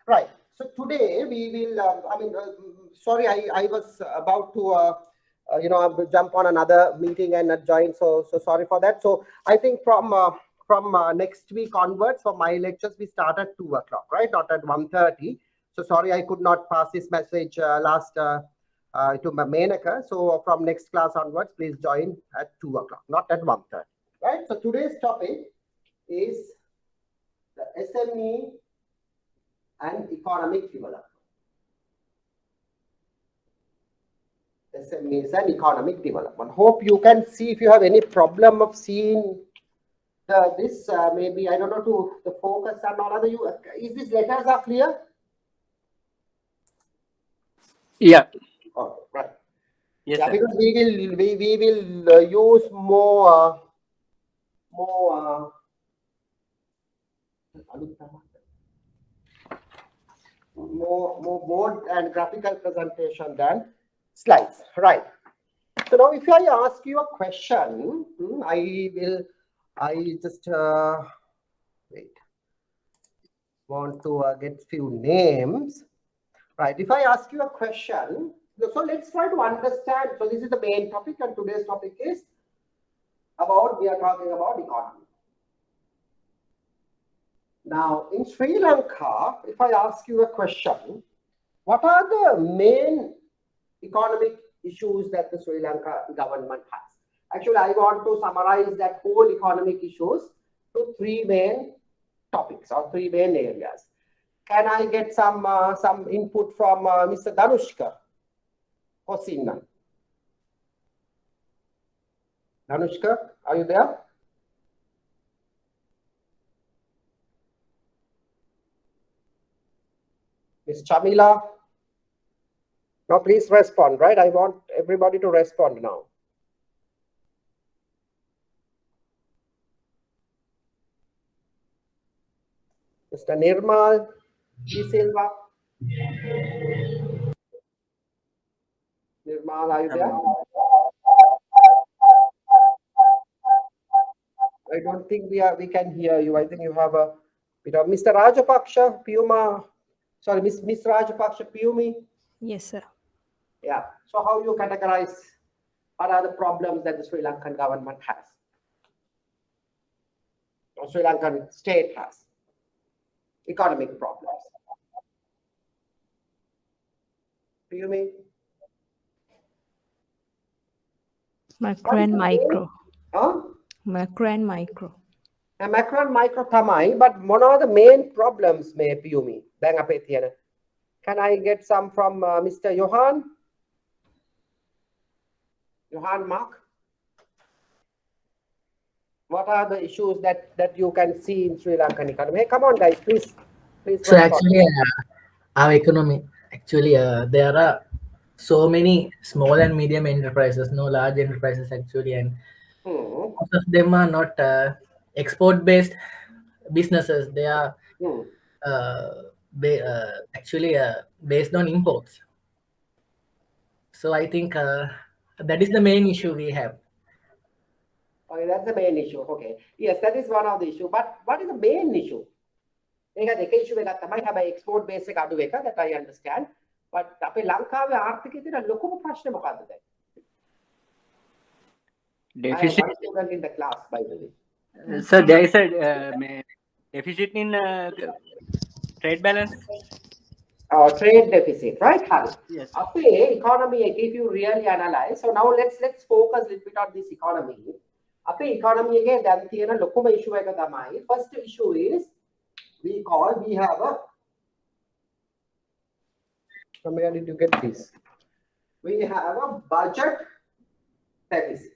Right. So today we will, sorry, I was about to, jump on another meeting and not join. So sorry for that. So I think from next week onwards, for my lectures, we start at 2 o'clock, right? Not at 1:30. So sorry, I could not pass this message last to Menaka. So from next class onwards, please join at 2 o'clock, not at 1:30, right? So today's topic is the SME and economic development. SMEs and economic development. Hope you can see. If you have any problem of seeing this, maybe I don't know to the focus and all other. Is these letters are clear? Yeah. Oh, right. Yes, yeah, sir. because we will use more board and graphical presentation than slides, right? So now if I ask you a question, I just wait, want to get few names, right? If I ask you a question, so let's try to understand. So this is the main topic, and today's topic is we are talking about economy. Now, in Sri Lanka, if I ask you a question, what are the main economic issues that the Sri Lanka government has? Actually, I want to summarize that whole economic issues to 3 main topics or 3 main areas. Can I get some input from Mr. Danushka Hosinna? Danushka, are you there? Ms. Chamila? Now, please respond, right? I want everybody to respond now. Mr. Nirmal D. Silva? Nirmal, are you there? I don't think we can hear you. I think you have a bit of Mr. Rajapaksha, Piuma. Sorry, Miss Rajapaksha, Piumi. Yes, sir. Yeah. So how you categorize what are the problems that the Sri Lankan government has? Or Sri Lankan state has? Economic problems. Piumi? Macro and micro. Huh? Macro and micro. Macro and micro tamai, but one of the main problems may Piumi. Can I get some from Mr. Johan? Johan Mark? What are the issues that you can see in Sri Lankan economy? Hey, come on, guys, please. So respond. actually, our economy, there are so many small and medium enterprises, no large enterprises actually, and most of them are not export-based businesses. They are actually based on imports. So I think that is the main issue we have. Okay, that's the main issue. Okay. Yes, that is one of the issue. But what is the main issue? issue export based that I understand. But Deficit. I am a student in the class, by the way. Sir, there is a deficit in trade balance. Trade deficit, right, Harry? Yes. Economy, if you really analyze. So now let's focus a little bit on this economy. Economy again, issue. First issue is we have a. From where did you get this? We have a budget deficit.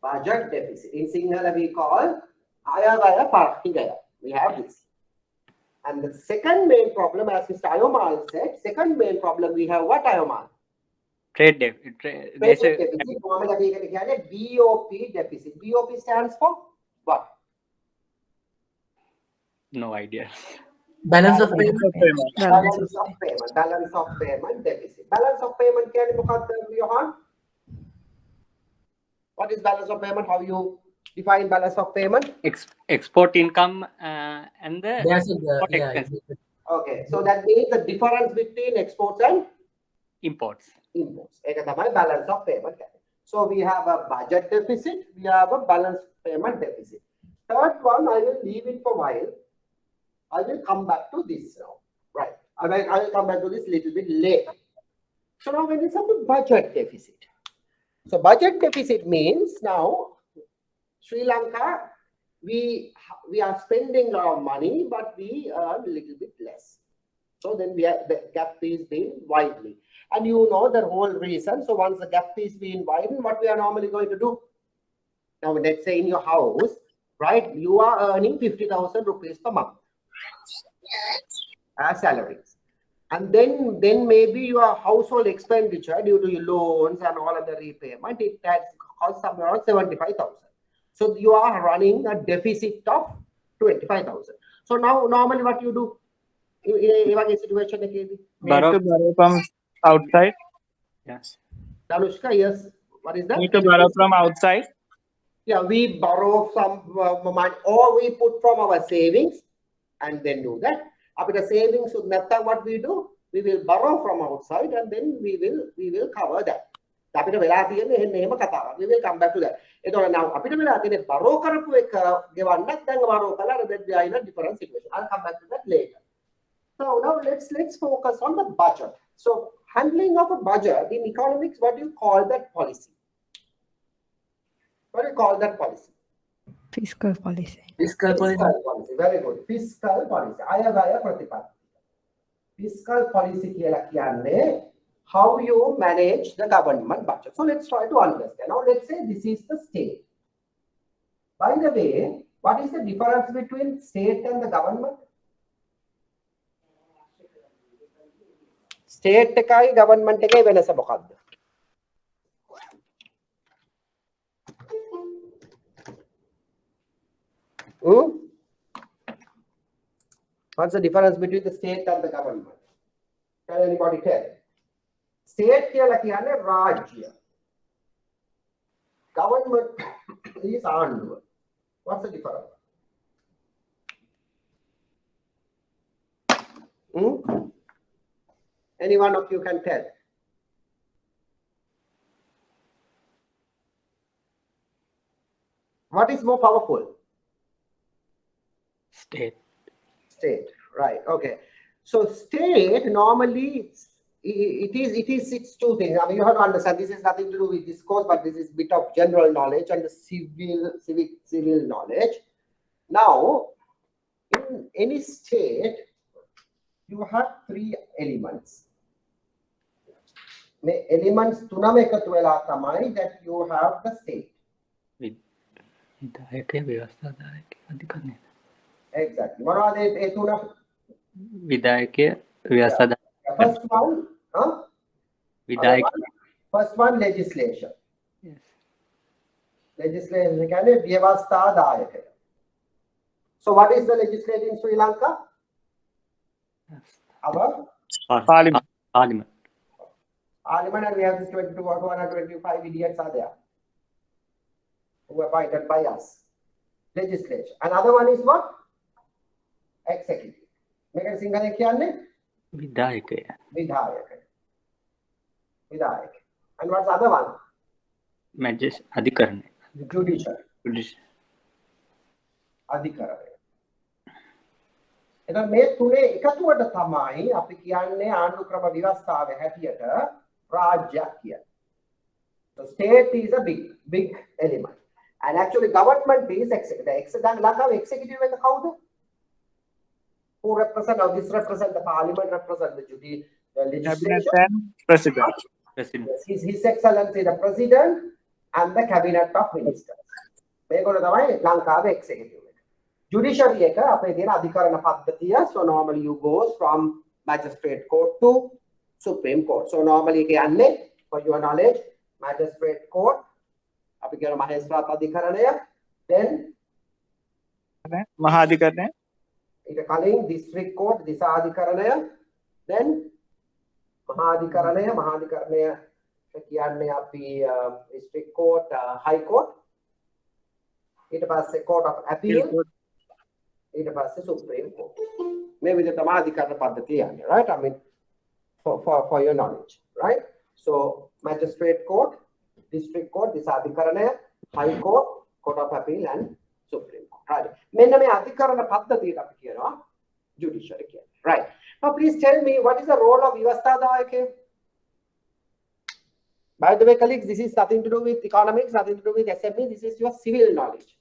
Budget deficit. In Sinhala we call Ayagaya Partigaya. We have this. And the second main problem, as Mr. Ayomal said, second main problem we have what, Ayomal? Trade deficit. deficit. BOP deficit. BOP stands for what? No idea. Balance of payment. Balance of payment. Balance of payment deficit. Balance of payment Johan? What is balance of payment? How you define balance of payment? Export income and the export expenses. Okay, so that means the difference between exports and imports. imports. Eka tamai balance of payment. So we have a budget deficit, we have a balance payment deficit. Third one, I will leave it for a while. I will come back to this now. Right. I will come back to this little bit later. So now when it comes to budget deficit. So budget deficit means now Sri Lanka, we are spending a lot of money, but we earn a little bit less. So then the gap is being widening. And you know the whole reason. So once the gap is being widened, what we are normally going to do? Now let's say in your house, right, you are earning 50,000 rupees per month as salaries. And then maybe your household expenditure due to your loans and all other repayment, it has cost somewhere around 75,000. So you are running a deficit of 25,000. So now normally what you do in a situation like this? Need to borrow from outside. Yes. Danushka, yes. What is that? Need to borrow from outside. Yeah, we borrow some money or we put from our savings and then do that. After the savings, so what we do, we will borrow from outside and then we will cover that. We will come back to that. Now, borrow that we are in a different situation. I'll come back to that later. So now let's focus on the budget. So handling of a budget in economics, what do you call that policy? What do you call that policy? Fiscal policy. Fiscal policy. Fiscal policy. Very good. Fiscal policy. Ayavaya pratipatti. Fiscal policy kiyanne how you manage the government budget. So let's try to understand. Now let's say this is the state. By the way, what is the difference between state and the government? State එකයි government එකයි වෙනස මොකක්ද? What's the difference between the state and the government? Can anybody tell? State කියලා කියන්නේ රාජ්‍ය. Government is ආණ්ඩුව. What's the difference? Any one of you can tell? What is more powerful? State. State, right? Okay. So state normally it's two things. I mean, you have to understand this is nothing to do with this course, but this is a bit of general knowledge and the civil knowledge. Now, in any state, you have three elements. Elements තුනම එකතු වෙලා තමයි that you have the state. විධායකය ව්‍යවස්ථාදායකය අධිකරණය. Exactly. මොනවද ඒ තුන? විධායකය ව්‍යවස්ථාදායකය. First one, විධායක. First one, legislation. Yes. Legislation කියන්නේ ව්‍යවස්ථාදායකය. So what is the legislation in Sri Lanka? Our Parliament. Parliament. Parliament, and we have this 22 or 225 idiots are there who are appointed by us. Legislation. Another one is what? Executive. මේකට සිංහලෙන් කියන්නේ විධායකය. විධායක. And what's the other one? අධිකරණය. Judiciary. අධිකරණය. එතන මේ තුනේ එකතුවට තමයි අපි කියන්නේ ආණ්ඩු ක්‍රම ව්‍යවස්ථාවේ හැටියට රාජ්‍යයක් කියන්නේ. So state is a big element. And actually government is executive. ලංකාවේ executive එක කවුද? Who represent, now this represent the parliament, represent the Cabinet legislation. and President. President. His Excellency the President and the Cabinet of Ministers. මේගොල්ලෝ තමයි ලංකාවේ executive. Judiciary එක අපේ තියෙන අධිකරණ පද්ධතිය. So normally you go from magistrate court to Supreme Court. So normally කියන්නේ for your knowledge magistrate court අපි කියන මහේස්ත්‍රාත් අධිකරණය, then මහාධිකරණය. ඊට කලින් district court දිසාධිකරණය, then මහාධිකරණය කියන්නේ අපි district court, high court, ඊට පස්සේ court of appeal, ඊට පස්සේ Supreme Court. Maybe the Tamadhikara Paddhati, right? I mean, for your knowledge, right? So magistrate court, district court, Disadhikaranaya, high court, court of appeal, and supreme court. Right? Menna me adhikarana paddhati api kiyana judiciary kiyana. Right. Now please tell me what is the role of Vyavasthadayaka? By the way, colleagues, this is nothing to do with economics, nothing to do with SME. This is your civil knowledge.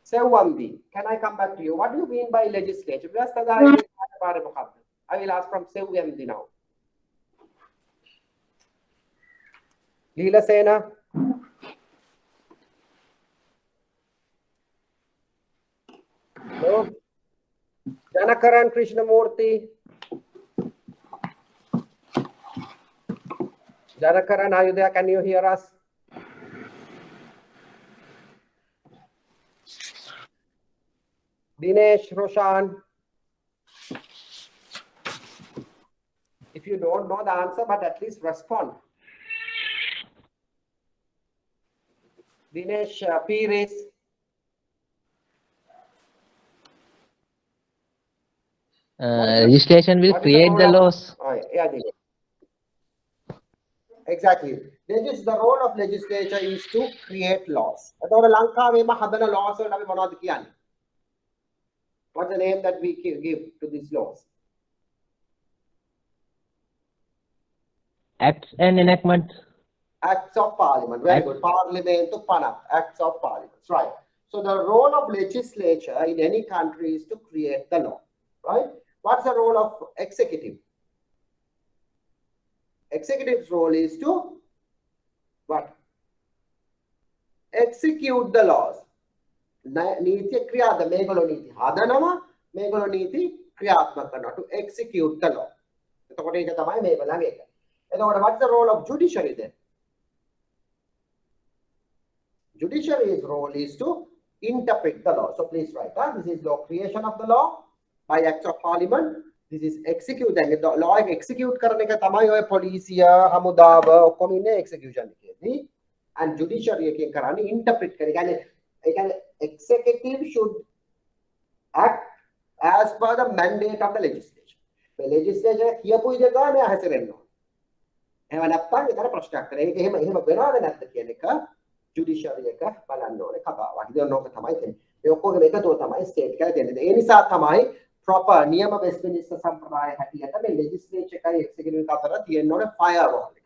Sevvandi, can I come back to you? What do you mean by legislature? I will ask from Sevvandi now. Leela Sena. No. Janakaran Krishnamurthy. Janakaran, are you there? Can you hear us? Dinesh, Roshan. If you don't know the answer, but at least respond. Dinesh, Pires. Legislation will create the laws. Oh, yeah, exactly. The role of legislature is to create laws. What's the name that we give to these laws? Acts and enactment. Acts of Parliament. Very good. Parliament to Panat. Acts of Parliament. Right. So the role of legislature in any country is to create the law. Right? What's the role of executive? Executive's role is to what? Execute the laws. Niti kriyada megalo niti hadanama megalo niti kriyatmaka karana, to execute the law. What's the role of judiciary then? Judiciary's role is to interpret the law. So please write that. This is law creation of the law by acts of parliament. This is execute. The law execute karane ka tamai hoy police ya hamudava okkom inne execution ekedi, and judiciary ekin karani interpret kare. Again, executive should act as per the mandate of the legislature. The legislature here pui jaga me haserenno. Ehma natta ekara prashnak kare. Ehma benawade natta කියන එක judiciary එක බලන්න ඕනේ කතාවක්. ඉතින් ඕක තමයි තියෙන්නේ. ඒ ඔක්කොගේම එකතුව තමයි state එකයි තියෙන්නේ. ඒ නිසා තමයි proper නියම Westminster සම්ප්‍රදාය හැටියට මේ legislature එකයි executive එක අතර තියෙන්න ඕනේ firewall එක.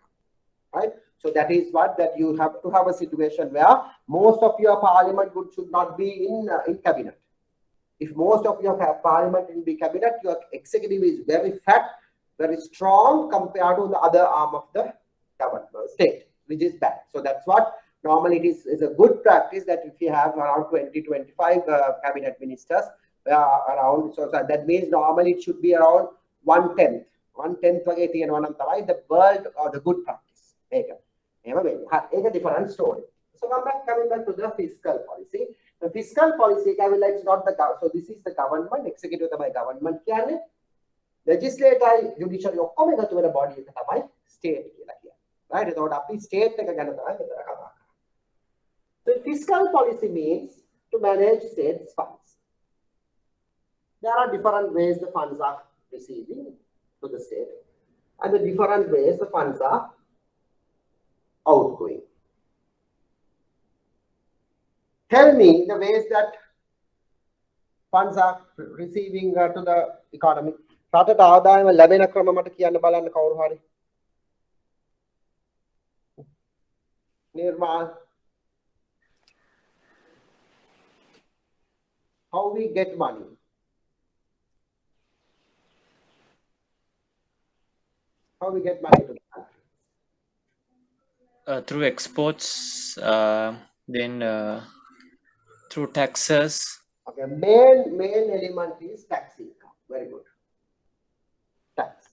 Right? So that is what that you have to have a situation where most of your parliament should not be in cabinet. If most of your parliament in the cabinet, your executive is very fat, very strong compared to the other arm of the government state, which is bad. So that's what normally it is a good practice that if you have around 20-25 cabinet ministers around, so that means normally it should be around 1/10 the world or the good practice. It's a different story. So coming back to the fiscal policy. The fiscal policy, it's not the government. So this is the government, executive by government. Legislative, judiciary, body state. Right? State. So fiscal policy means to manage state's funds. There are different ways the funds are receiving to the state, and the different ways the funds are outgoing. Tell me the ways that funds are receiving to the economy. රටට ආදායම ලැබෙන ක්‍රම මට කියන්න බලන්න කවුරු හරි. නිර්මාල්. How we get money? How we get money to the country? Through exports, then through taxes. Okay, main element is tax income. Very good. Tax.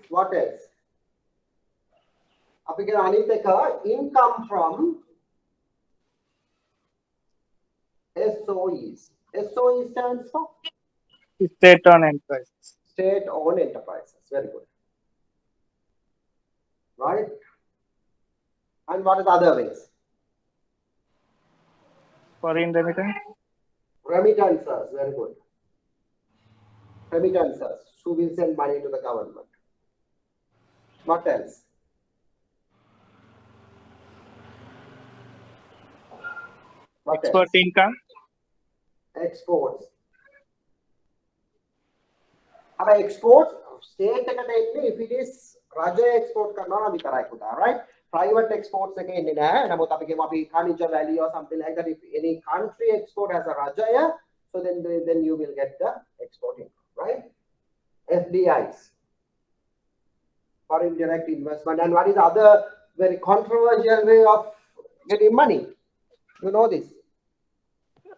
What else? Income from SOEs. SOE stands for State-owned enterprises. State-owned enterprises. Very good. Right? And what is the other ways? Foreign remittance. Remittances. Very good. Remittances. Who will send money to the government? What else? What Export else? income. Exports. Our exports, state if it is Raja export karna vitarයි පුතා, right? Private exports එක එන්නේ නැහැ. නමුත් අපි කියමු අපි khanijo valley or something like that. If any country export has a Rajaya, so then you will get the export income, right? FDIs, foreign direct investment. And what is the other very controversial way of getting money? You know this.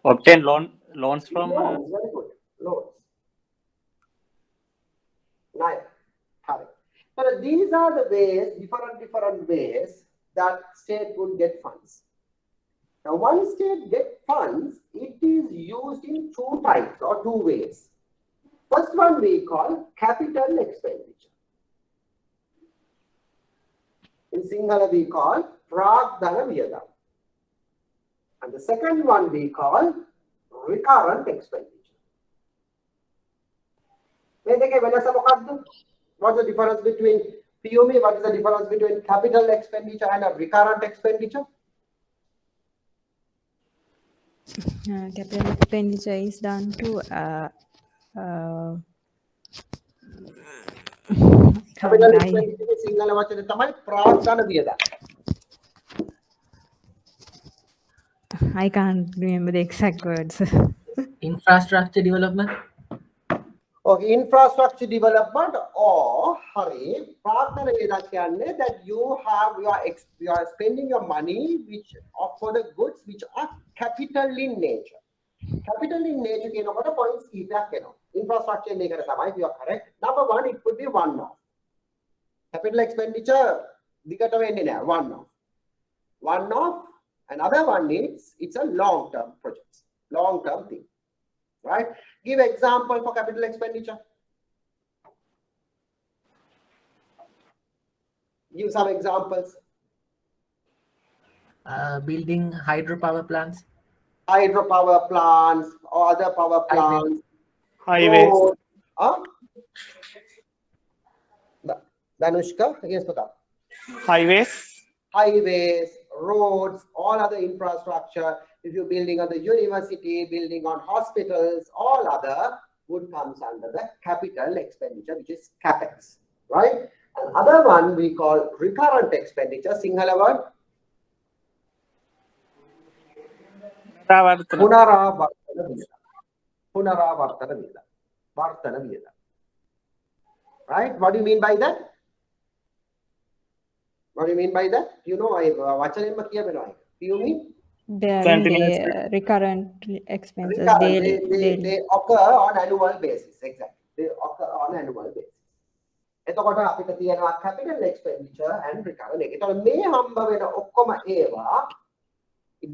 Obtain loans from Loans, very good. Loans. Right. But these are the ways, different ways that state would get funds. Now, once state get funds, it is used in two types or two ways. First one we call capital expenditure. In Sinhala we call Pragdana Viyadam. And the second one we call recurrent expenditure. What's the difference between PUME? What is the difference between capital expenditure and a recurrent expenditure? Capital expenditure is done to Capital expenditure is Sinhala වචනේ තමයි ප්‍රාග්ධන වියදම්. I can't remember the exact words. Infrastructure development. Okay, infrastructure development or hari ප්‍රාග්ධන වියදම් කියන්නේ that you are spending your money which for the goods which are capital in nature. Capital in nature කියනකොට points කීපයක් එනවා. Infrastructure in nature තමයි, you are correct. Number one, it could be one off. Capital expenditure දිගට වෙන්නේ නැහැ, one off. One off. Another one is it's a long term project, long term thing, right? Give example for capital expenditure. Give some examples. Building hydropower plants. Hydropower plants or other power plants. Highways. Road, Danushka, yes, Pata. Highways, roads, all other infrastructure. If you're building on the university, building on hospitals, all other would comes under the capital expenditure, which is capex, right? Another one we call recurrent expenditure. Sinhala word. Punaravartana viyadam. Right? What do you mean by that? What do you mean by that? You know, වචනෙන්ම කියවෙනවා. You mean? They are Continuous. recurrent expenses. Recurrent. Daily. They occur on annual basis. Exactly. They occur on annual basis. එතකොට අපිට තියෙනවා capital expenditure and recurrent. එතකොට මේ හම්බ වෙන ඔක්කොම ඒවා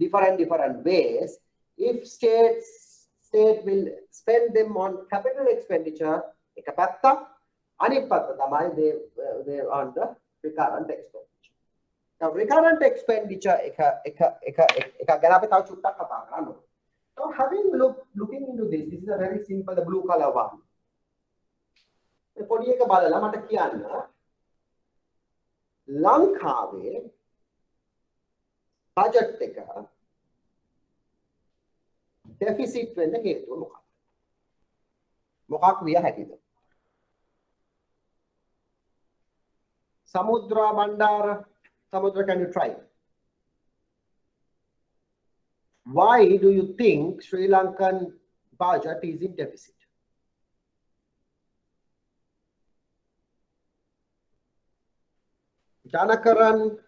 different ways. If state will spend them on capital expenditure, එක පැත්තක්, අනිත් පැත්ත තමයි they on the recurrent expenditure. Now recurrent expenditure එක ගැන අපි තව චුට්ටක් කතා කරන්න ඕනේ. Now having looking into this is a very simple, the blue color one. මේ පොඩි එක බලලා මට කියන්න ලංකාවේ බජට් එක deficit වෙන්න හේතුව මොකක්ද? මොකක් විය හැකිද? Samudra Bandara, Samudra, can you try? Why do you think Sri Lankan budget is in deficit? Janakaran,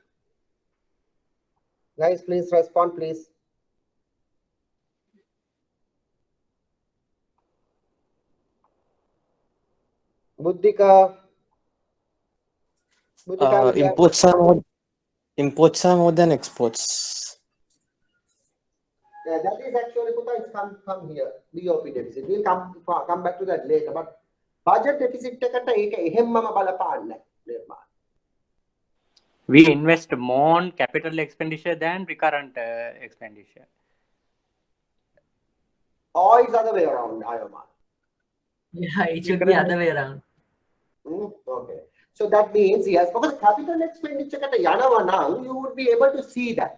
guys, please respond, please. Buddhika. Imports are more than exports. Yeah, that is actually, it's come here, BOP deficit. We'll come back to that later. But budget deficit එකට ඒක එහෙම්මම බලපාන්නේ නැහැ. We invest more on capital expenditure than recurrent expenditure. Or is other way around, Ayaman? Yeah, it should be other way around. Okay. So that means, yes, because capital expenditure කට යනවා නම්, you would be able to see that.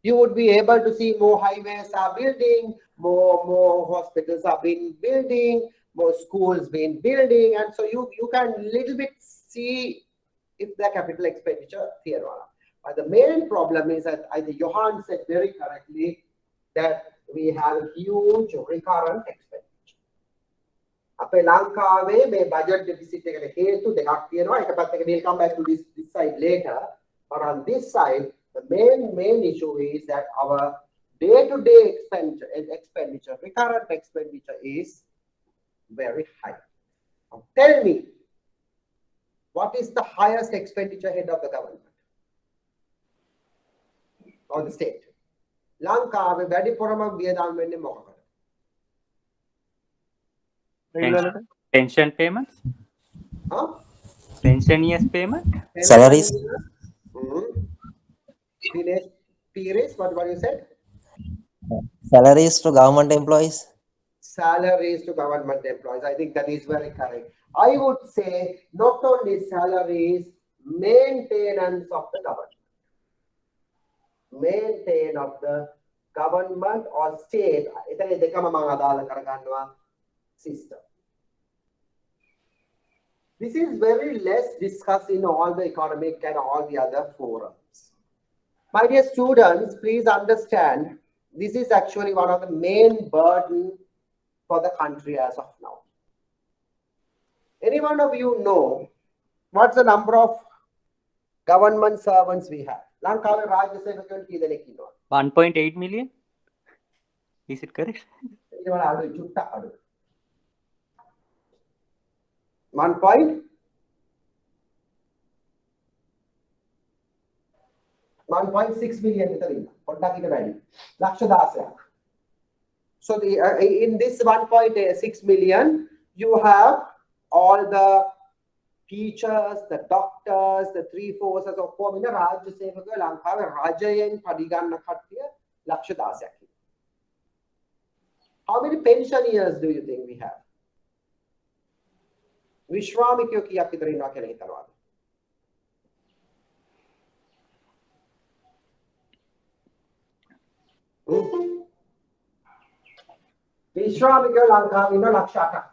You would be able to see more highways are building, more hospitals are being building, more schools being building, and so you can little bit see if the capital expenditure here or not. But the main problem is that I think Johan said very correctly that we have huge recurrent expenditure. අපේ ලංකාවේ මේ budget deficit එකට හේතු දෙකක් තියෙනවා. එක පැත්තක we'll come back to this side later. But on this side, the main issue is that our day-to-day expenditure, recurrent expenditure is very high. Now tell me, what is the highest expenditure head of the government or the state? ලංකාවේ වැඩිපුරම වියදම් වෙන්නේ මොකකටද? Pension payments? Huh? Pensioners payment? Salaries. Pires, what you said? Salaries to government employees. Salaries to government employees. I think that is very correct. I would say not only salaries, maintenance of the government. Maintain of the government or state. System. This is very less discussed in all the economic and all the other forums. My dear students, please understand, this is actually one of the main burden for the country as of now. Any one of you know what's the number of government servants we have? 1.8 million? Is it correct? 1.6 million. So in this 1.6 million, you have all the teachers, the doctors, the three forces of forming Rajya Sevaka Lankawe Rajayan Padiganna Katya Lakshadasya. How many pensioners do you think we have? Vishwamikyo kiya kidari na kya nahi tarwa. Vishwamikyo Lankawe na Lakshata.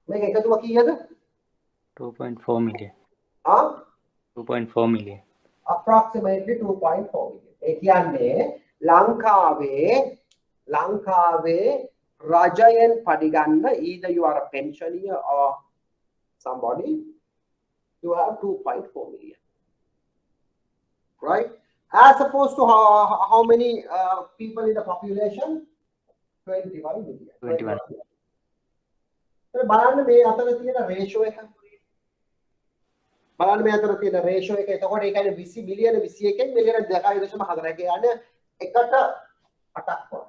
Make a katuwa kiyada? 2.4 million. Huh? 2.4 million. Approximately 2.4 million. Ekyanne Lankawe Rajayan Padiganna, either you are a pensioner or somebody, you have 2.4 million. Right? As opposed to how many people in the population? 21 million. 21. බලන්න මේ අතර තියෙන ratio එක. බලන්න මේ අතර තියෙන ratio එක. එතකොට ඒ කියන්නේ 20 මිලියන 21 මිලියන 2.4 කියන්නේ එකට 8ක් වගේ.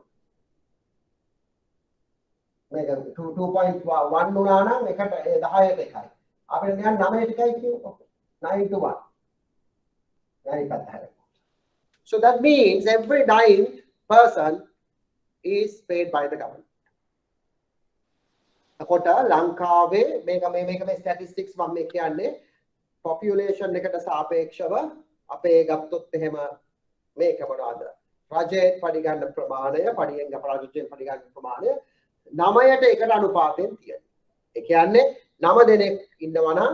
මේක 2.1 වුණා නම් එකට 10ට එකයි. අපිට නිකන් 9ට එකයි කියමු. 9 to 1. So that means every 9th person is paid by the government. Akota Lankawe make a statistics one make population එකට සාපේක්ෂව අපේ ගත්තොත් එහෙම මේක මොනවාද රජයේ පරිගණන ප්‍රමාණය පරියෙන් අපරාජයෙන් පරිගණන ප්‍රමාණය 9ට එකට අනුපාතයෙන් තියෙනවා. ඒ කියන්නේ 9 දෙනෙක් ඉන්නවා නම්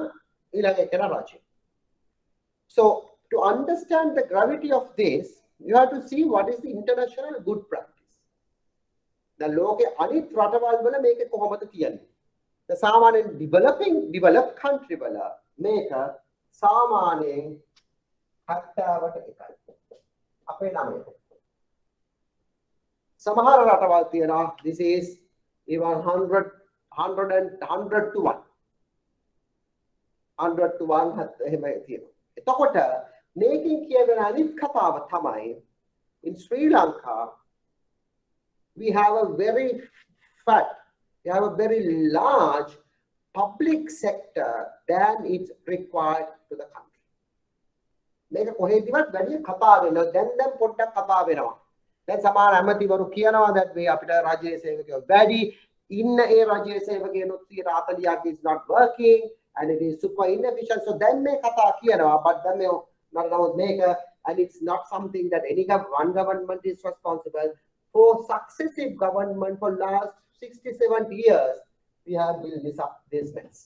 ඊළඟ එකට රජය. So to understand the gravity of this, you have to see what is the international good practice. The ලෝකේ අනිත් රටවල් වල මේක කොහොමද කියන්නේ? The සාමාන්‍යයෙන් developed country වල මේක සාමාන්‍යයෙන් 70ට එකයි. අපේ 9ට. සමහර රටවල් තියෙනවා this is even 100 to 1. 100 to 1 එහෙම තියෙනවා. එතකොට මේකෙන් කියවෙන අනිත් කතාව තමයි in Sri Lanka we have a very fact, we have a very large public sector than it's required to the country. මේක කොහෙදවත් වැඩි කතා වෙනවා. දැන් පොඩ්ඩක් කතා වෙනවා. දැන් සමහර ඇමතිවරු කියනවා that මේ අපිට රජයේ සේවකයෝ වැඩි ඉන්න ඒ රජයේ සේවකයන්ොත් 40ක් is not working and it is super inefficient. So then මේ කතා කියනවා, but then නමුත් මේක, and it's not something that any one government is responsible for. Successive government for last 60-70 years we have built this mess.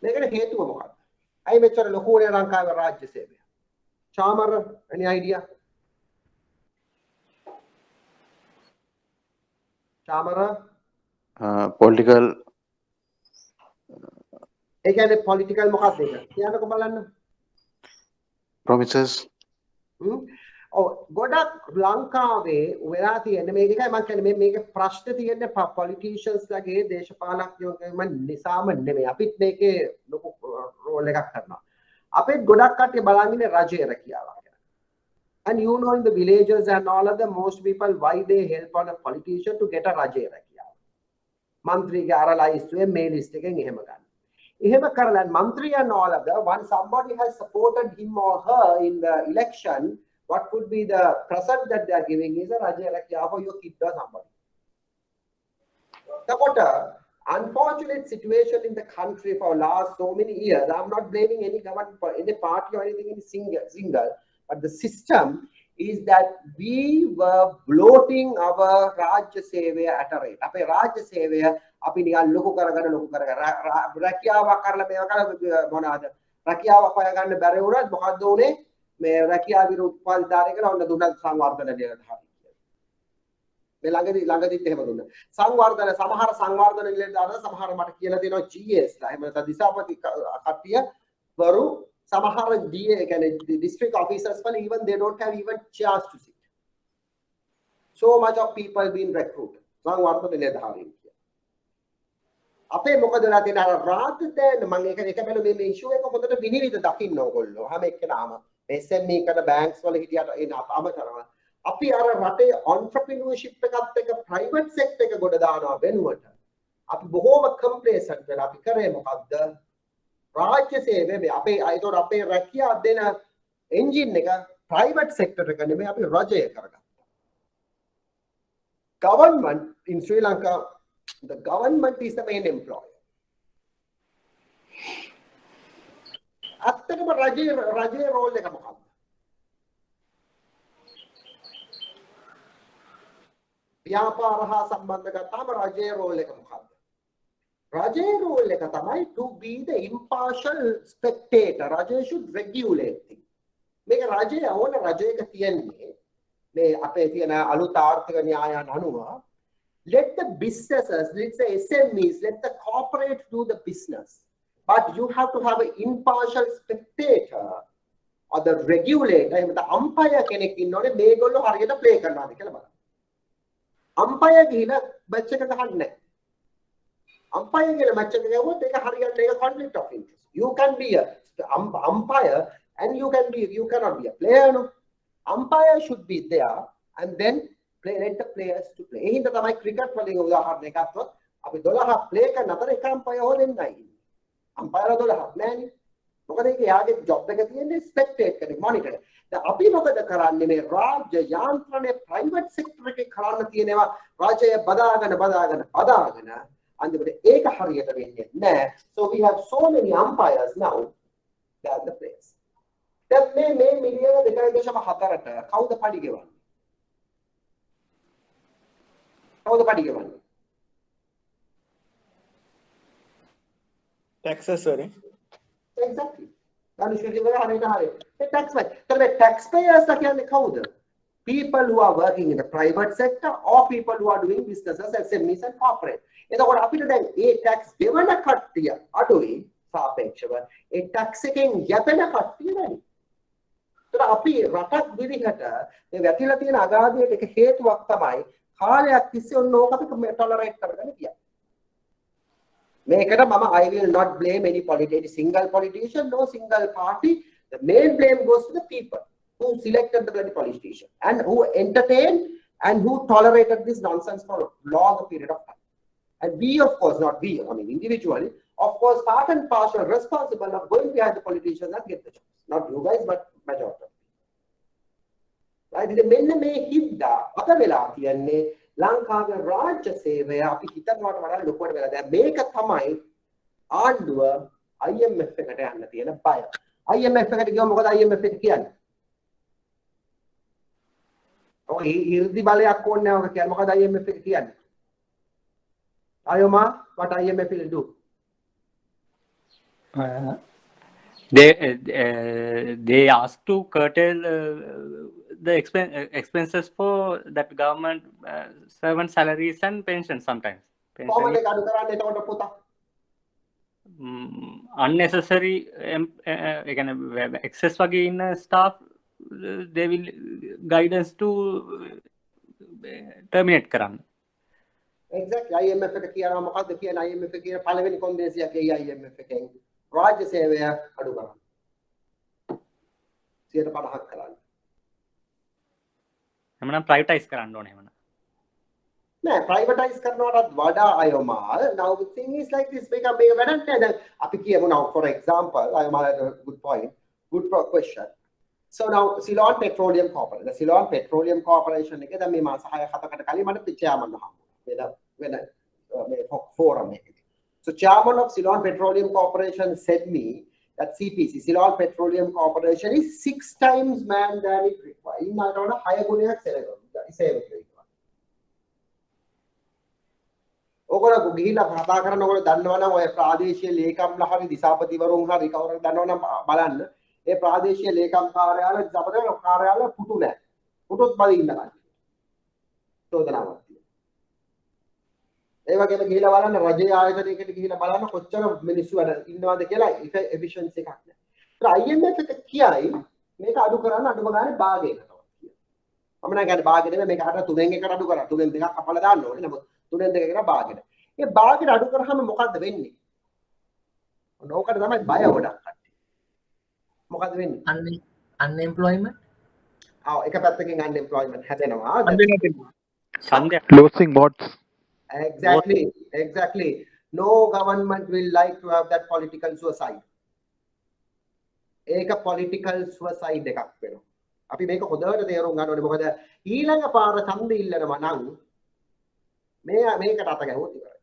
මේකට හේතුව මොකක්ද? I මෙච්චර ලොකු වෙන ලංකාවේ රාජ්‍ය සේවය. Chamar, any idea? Chamar? Political. ඒ කියන්නේ political මොකක්ද ඒක? කියන්නකො බලන්න. Promises. ගොඩක් ලංකාවේ වෙලා තියෙන්නේ මේකයි මම කියන්නේ මේකේ ප්‍රශ්න තියෙන්නේ politicians ලගේ දේශපාලඥයෝගේම නිසාම නෙමෙයි. අපිත් මේකේ ලොකු රෝල් එකක් කරනවා. අපිත් ගොඩක් කට්ටිය බලන් ඉන්නේ රජයේ රැකියාවක්. And you know in the villages and all of the most people why they help on a politician to get a රජයේ රැකියාව. මන්ත්‍රීගේ අර ලයිස්තුවේ මේ ලිස්ට් එකෙන් එහෙම ගන්න. එහෙම කරලා මන්ත්‍රී and all of that, once somebody has supported him or her in the election, what could be the present that they are giving is a රජයේ රැකියාව for your kid or somebody. Therefore, unfortunate situation in the country for last so many years. I'm not blaming any government, any party or anything in single, but the system is that we were bloating our Rajya Sevaya at a rate. අපේ රාජ්‍ය සේවය අපි නිකන් ලොකු කරගෙන රැකියාවක් කරලා මේවා කරලා මොනවාද රැකියාවක් හොයාගන්න බැරි වුණත් මොකද්ද උනේ මේ රැකියාව විරුද්ධ කියලා ඔන්න දුන්නා සංවර්ධන නිලධාරී කියලා. මේ ළඟදිත් එහෙම දුන්නා. සංවර්ධන සමහර සංවර්ධන නිලධාරීලා සමහර මට කියලා දෙනවා GS ලා. එහෙම නැත්නම් දිසාපති කට්ටිය වරු සමහර DA කියන්නේ district officers වල even they don't have even chance to sit. So much of people being recruited. සංවර්ධන නිලධාරීන්. අපේ මොකද වෙලා තියෙන අර රාත් දැන් මම ඒක බැලුවා මේ ඉෂුව එක හොඳට විනිවිද දකින්න ඕගොල්ලෝ හැම එක්කෙනාම SME කරන බැංක්ස් වල හිටියට එන අමතරව අපි අර රටේ entrepreneurship එකත් එක්ක private sector එක ගොඩ දානවා වෙනුවට අපි බොහොම complacent වෙලා අපි කරේ මොකද්ද රාජ්‍ය සේවය මේ අපේ ඒතකොට අපේ රැකියාව දෙන engine එක private sector එක නෙමෙයි අපි රජය කරගත්තා. Government in Sri Lanka, the government is the main employer. ඇත්තටම රජයේ රෝල් එක මොකක්ද? ව්‍යාපාර හා සම්බන්ධ ගත්තාම රජයේ රෝල් එක මොකක්ද? රජයේ රෝල් එක තමයි to be the impartial spectator. රජය should regulate things. මේක රජයේ ඕන රජයක තියෙන්නේ මේ අපේ තියෙන අලුත් ආර්ථික න්‍යායයන් අනුව let the businesses, let's say SMEs, let the corporate do the business. But you have to have an impartial spectator or the regulator, the umpire කෙනෙක් ඉන්නෝනේ මේගොල්ලෝ හරියට ප්ලේ කරනවාද කියලා බලන්න. umpire ගිහිලා මැච් එක ගහන්නේ නැහැ. umpire ගිහලා මැච් එක ගහුවොත් ඒක හරියට ඒක conflict of interest. You can be a umpire and you cannot be a player. No? Umpire should be there and then let the players to play. එහෙනම් තමයි ක්‍රිකට් වලින් උදාහරණයක් ගත්තොත් අපි 12ක් ප්ලේ කරන අතර එක අම්පයර් හොදෙන්නයි. අම්පයර් 12ක් නෑනේ. මොකද ඒක යාගේ ජොබ් එක තියෙන්නේ ස්පෙක්ටේට් කරන මොනිටර්. දැන් අපි මොකද කරන්නේ මේ රාජ්‍ය යාන්ත්‍රණය ප්‍රයිවට් සෙක්ටර් එකේ කරන්න තියෙනවා රාජ්‍යය බදාගෙන අන්තිමට ඒක හරියට වෙන්නේ නැහැ. So we have so many umpires now than the players. දැන් මේ මිලියන 2.4ට කවුද පඩි ගෙවන්නේ? කවුද පඩි ගෙවන්නේ? Taxes, sorry. Exactly. Taxpayers කියන්නේ කවුද? People who are working in the private sector or people who are doing businesses, SMEs and corporate. එතකොට අපිට දැන් ඒ tax ගෙවන කට්ටිය අඩුයි සාපේක්ෂව. ඒ tax එකෙන් යැපෙන කට්ටිය වැඩි. ඒතර අපි රටක් විදිහට මේ වැටිලා තියෙන අගාධයට එක හේතුවක් තමයි කාලයක් තිස්සේ ඔන්න ඕක අපි ටොලරේට් කරගෙන ගියා. මේකට මම I will not blame any single politician, no single party. The main blame goes to the people who selected the bloody politician and who entertained and who tolerated this nonsense for a long period of time. And we, of course, not we, I mean individually, of course, part and parcel responsible of going behind the politicians and get the jobs. Not you guys, but majority. Right? මෙන්න මේ හින්දා අද වෙලා කියන්නේ ලංකාවේ රාජ්‍ය සේවය අපි හිතනවට වඩා ලොකුවට වෙලා. දැන් මේක තමයි ආණ්ඩුව IMF එකට යන්න තියෙන බය. IMF එකට ගියොත් මොකද IMF එක කියන්නේ? ඔය 이르දි බලයක් ඕනේ නැහැ ඔක කියන්නේ. මොකද IMF එක කියන්නේ? Ayoma, what IMF will do? They ask to curtail the expenses for that government servant salaries and pensions sometimes. කොහොමද ඒක අඩු කරන්නේ එතකොට පුතා? Unnecessary excess වගේ ඉන්න staff they will guidance to terminate කරන්න. Exactly. IMF එක කියනවා මොකද්ද කියන IMF එක කියන පළවෙනි කොන්දේසියක් ඒ IMF එකෙන් රාජ්‍ය සේවය අඩු කරන්න. 50% කරන්න. එමනම් ප්‍රයිවටයිස් කරන්න ඕනේ එහෙමනම්. නෑ ප්‍රයිවටයිස් කරනවටත් වඩා අයෝමාල්. Now the thing is like this මේක වැඩක් නෑ. දැන් අපි කියමු now for example අයෝමාල් had a good point. Good question. So now Ceylon Petroleum Corporation. The Ceylon Petroleum Corporation එකේ දැන් මේ මාස 6-7කට කලින් මට chairman හම්බුණා. When forum. So chairman of Ceylon Petroleum Corporation said me that CPC, Ceylon Petroleum Corporation is 6 times man than it requires. In my order, higher ගුණයක් සේවකයෙක්. ඔයගොල්ලෝ ගිහිල්ලා කතා කරන ඔයගොල්ලෝ දන්නවනම් ඔය ප්‍රාදේශීය ලේකම්ලා හරි දිසාපතිවරුන් හරි කවුරුද දන්නවනම් බලන්න. ඒ ප්‍රාදේශීය ලේකම් කාර්යාලය දිසාපතිවරු කාර්යාලය පුටු නැහැ. පුටුත් බලින්න ගන්න. චෝදනාවක්. ඒ වගේම ගිහිලා බලන්න රජයේ ආයතනයකට ගිහිලා බලන්න කොච්චර මිනිස්සු වැඩ ඉන්නවද කියලා efficiency එකක් නැහැ. ඒත් IMF එක කියයි මේක අඩු කරන්න අඩුම ගානේ භාගයකට කියනවා. මම නම් කියන්නේ භාගය නෙමෙයි මේක අර 3න් 1කට අඩු කරා. 3න් 2ක් කපලා දාන්න ඕනේ. නමුත් 3න් 2 කරා භාගයට. ඒ භාගයට අඩු කරාම මොකද්ද වෙන්නේ? ඕකට තමයි බය ගොඩක් කට්ටිය. මොකද්ද වෙන්නේ? Unemployment. එක පැත්තකින් unemployment හැදෙනවා. ඡන්දය Losing votes. Exactly. No government will like to have that political suicide. ඒක political suicide එකක් වෙනවා. අපි මේක හොඳට තේරුම් ගන්න ඕනේ. මොකද ඊළඟ පාර ඡන්ද ඉල්ලනවා නම් මේකට අත ගැහුවොත් ඉවරයි.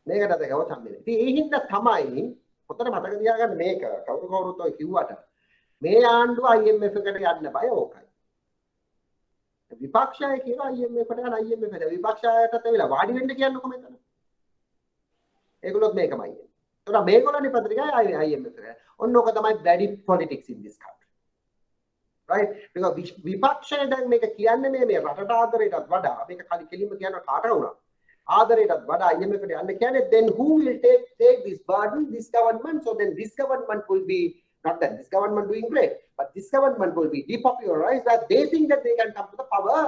මේකට අත ගැහුවොත් ඡන්දෙ. ඉතින් ඒ හින්දා තමයි හොඳට මතක තියාගන්න මේක කවුරුත් ඔය කිව්වට මේ ආණ්ඩුව IMF එකට යන්න බය ඕකයි. විපක්ෂය කියන IMF එකට යන IMF එකට විපක්ෂයටත් ඇවිල්ලා වාඩි වෙන්න කියන්නකො මෙතන. ඒගොල්ලොත් මේකමයි. ඒතර මේගොල්ලෝනේ පත්‍රිකයි IMF එක. ඔන්න ඕක තමයි bloody politics in this country. Right? because විපක්ෂය දැන් මේක කියන්නේ මේ රටට ආදරයටත් වඩා මේක කෙලින්ම කියන කාට වුණා. ආදරයටත් වඩා IMF එකට යන්න කියන්නේ then who will take this burden, this government, so then this government will be not that this government doing great, but this government will be depopularized that they think that they can come to the power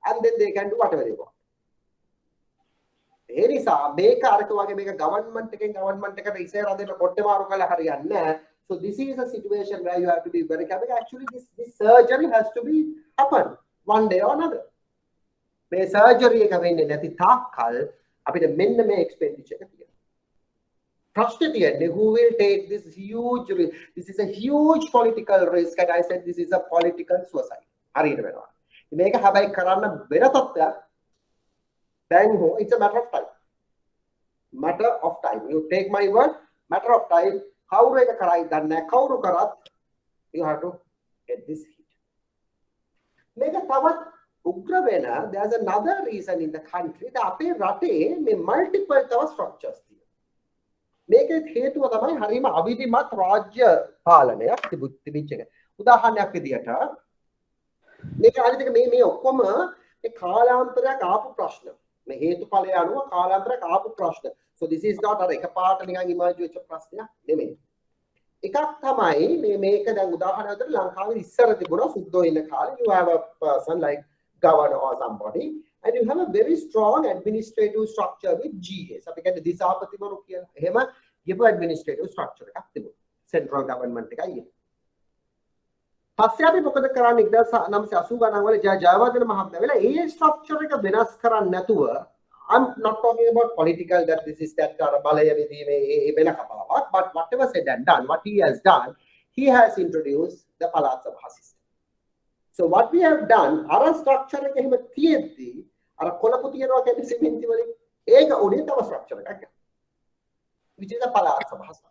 and then they can do whatever they want. ඒ නිසා මේක අරක වගේ මේක government එකට ඉස්සර රඳෙන්න කොට්ටේ මාරු කරලා හරියන්නේ නැහැ. So this is a situation where you have to be very careful. Actually this surgery has to be happen one day or another. මේ surgery එක වෙන්නේ නැති තාක්කල් අපිට මෙන්න මේ expenditure එක තියෙනවා. Trust who will take this huge risk. This is a huge political risk, and I said this is a political suicide. හරියට වෙනවා. මේක හැබැයි කරන්න වෙන තත්ත්වයක් දැන් හෝ it's a matter of time. Matter of time. You take my word, matter of time. කවුරු එක කරයි දන්නේ නැහැ. කවුරු කරත් you have to get this hit. මේක තවත් උග්‍ර වෙන there's another reason in the country that අපේ රටේ මේ multiple තව structures මේකේ හේතුව තමයි හරීම අවිධිමත් රාජ්‍ය පාලනයක් තිබිච්ච එක. උදාහරණයක් විදියට මේක අනිත් එක මේ ඔක්කොම ඒ කාලාන්තරයක් ආපු ප්‍රශ්න. මේ හේතුඵලය අනුව කාලාන්තරයක් ආපු ප්‍රශ්න. So this is not අර එකපාරට නිකන් emerge වෙච්ච ප්‍රශ්නයක් නෙමෙයි. එකක් තමයි මේක දැන් උදාහරණයක් විදියට ලංකාවේ ඉස්සර තිබුණා සුද්ධෝ ඉන්න කාලේ you have a person like governor or somebody and you have a very strong administrative structure with GAs. අපි කියන්නේ දිසාපතිවරු කියන. එහෙම ගිහුව administrative structure එකක් තිබුණා. central government එකයි. පස්සේ අපි මොකද කරන්නේ 1980 ගණන් වල ජයවර්ධන මහත්මයා වෙලා ඒ ස්ට්‍රක්චර් එක වෙනස් කරන්නේ නැතුව I'm not talking about political that this is that බලය විදීමේ ඒ වෙන කතාවක් but whatever said and done what he has introduced the පළාත් සභා system. So what we have done අර ස්ට්‍රක්චර් එක එහෙම තියෙද්දි අර කොළපු තියනවා කියන්නේ සිමෙන්ති වලින් ඒක උඩින් තව ස්ට්‍රක්චර් එකක් ගන්න. which is a පළාත් සභා structure.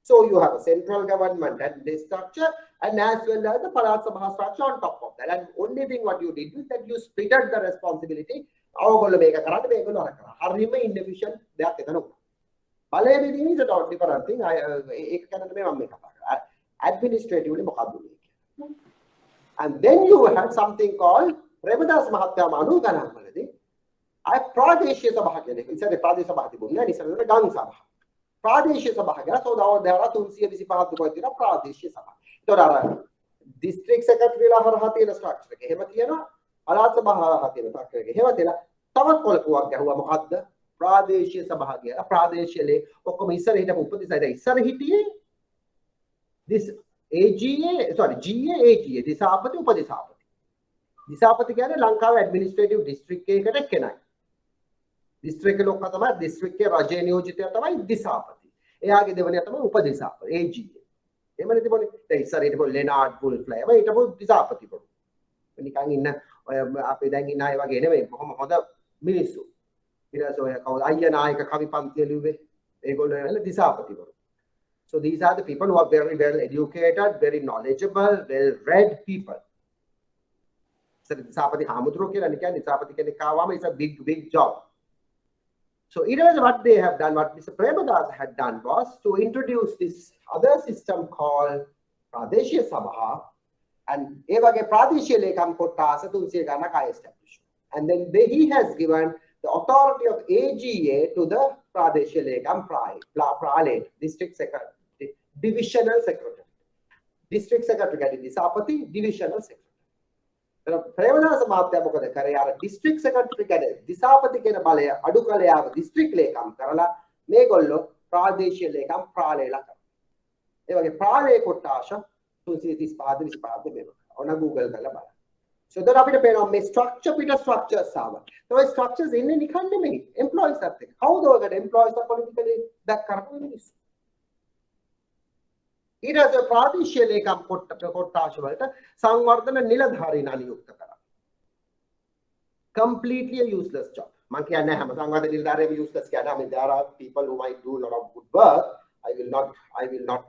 So you have a central government and this structure and as well as the Palat Sabha structure on top of that. And only thing what you did is that you splitted the responsibility. Our make a harima inefficient that is a different thing. Administratively. And then you had something called Revadas Mahatya Manu Ganamadi. I Pradesh Sabha. It's a Pradesh Sabha. It's a Gang Sabha. ප්‍රාදේශීය සභා ගැන සෝදාව දෙහරා 325ක් දුකක් තියෙනවා ප්‍රාදේශීය සභා. ඒතකොට අර දිස්ත්‍රික්ට් සෙක්‍රටරිලා හරහා තියෙන ස්ට්‍රක්චර් එක එහෙම තියෙනවා. පළාත් සභා හරහා තියෙන ස්ට්‍රක්චර් එක එහෙම තියෙනවා. තවත් කොලකුවක් ගැහුවා මොකද්ද? ප්‍රාදේශීය සභා කියලා. ප්‍රාදේශීය ලේ ඔක්කොම ඉස්සර හිටපු උපදේශය ඉස්සර හිටියේ this GA AGA දිසාපති උපදේශාපති. දිසාපති කියන්නේ ලංකාවේ ඇඩ්මිනිස්ට්‍රේටිව් ඩිස්ට්‍රික්ට් එකකට කෙනයි. district ලොක්ක තමයි district එකේ රජයේ නියෝජිතයා තමයි දිසාපති. එයාගේ දෙවනියා තමයි උපදිසාපති AG. එහෙමනේ තිබුණේ. දැන් ඉස්සර හිටපු ලෙනාඩ් වුල්ෆ්ලයි. ඒ හිටපු දිසාපතිවරු. නිකන් ඉන්න ඔය අපේ දැන් ඉන්න අය වගේ නෙමෙයි. බොහොම හොඳ මිනිස්සු. ඊට පස්සේ ඔය කවුද අයියා නායක කවි පන්තිය ලිව්වේ. ඒගොල්ලෝ වෙල දිසාපතිවරු. So these are the people who are very well educated, very knowledgeable, well read people. So දිසාපති හාමුදුරුවෝ කියලා නිකන් දිසාපති කෙනෙක් ආවම it's a big job. So it was what they have done, what Mr. Premadas had done was to introduce this other system called Pradeshya Sabha and Evage Pradeshya Lekam Kottasa Tulsi Ganaka establishment. And then he has given the authority of AGA to the Pradeshya Lekam Pralate, District Secretary, Divisional Secretary. District Secretary Disapati, Divisional Secretary. Premadasa මහත්තයා මොකද කරේ අර district secretary කෙනෙක් දිසාපති කියන බලය අඩු කළයාව දිස්ත්‍රික්ට් ලේකම් කරලා මේගොල්ලෝ ප්‍රාදේශීය ලේකම් ප්‍රාලේලා කරා. ඒ වගේ ප්‍රාලේ කොටාෂ 335 25 මේක. ඔන්න Google කරලා බලන්න. So then අපිට පේනවා මේ ස්ට්‍රක්චර් පිට ස්ට්‍රක්චර්ස් ආවා. ඒ ස්ට්‍රක්චර්ස් ඉන්නේ නිකන් නෙමෙයි එම්ප්ලොයිස් අත් එක්ක. කවුද ඔයකට එම්ප්ලොයිස් පොලිටිකලි බැක් කරපු මිනිස්සු. ඊට පස්සේ ප්‍රාදේශීය ලේකම් කොට්ටාශ වලට සංවර්ධන නිලධාරීන් අනියුක්ත කරා. Completely a useless job. මම කියන්නේ හැම සංවර්ධන නිලධාරියෙම useless කියන්නේ. I mean there are people who might do a lot of good work. I will not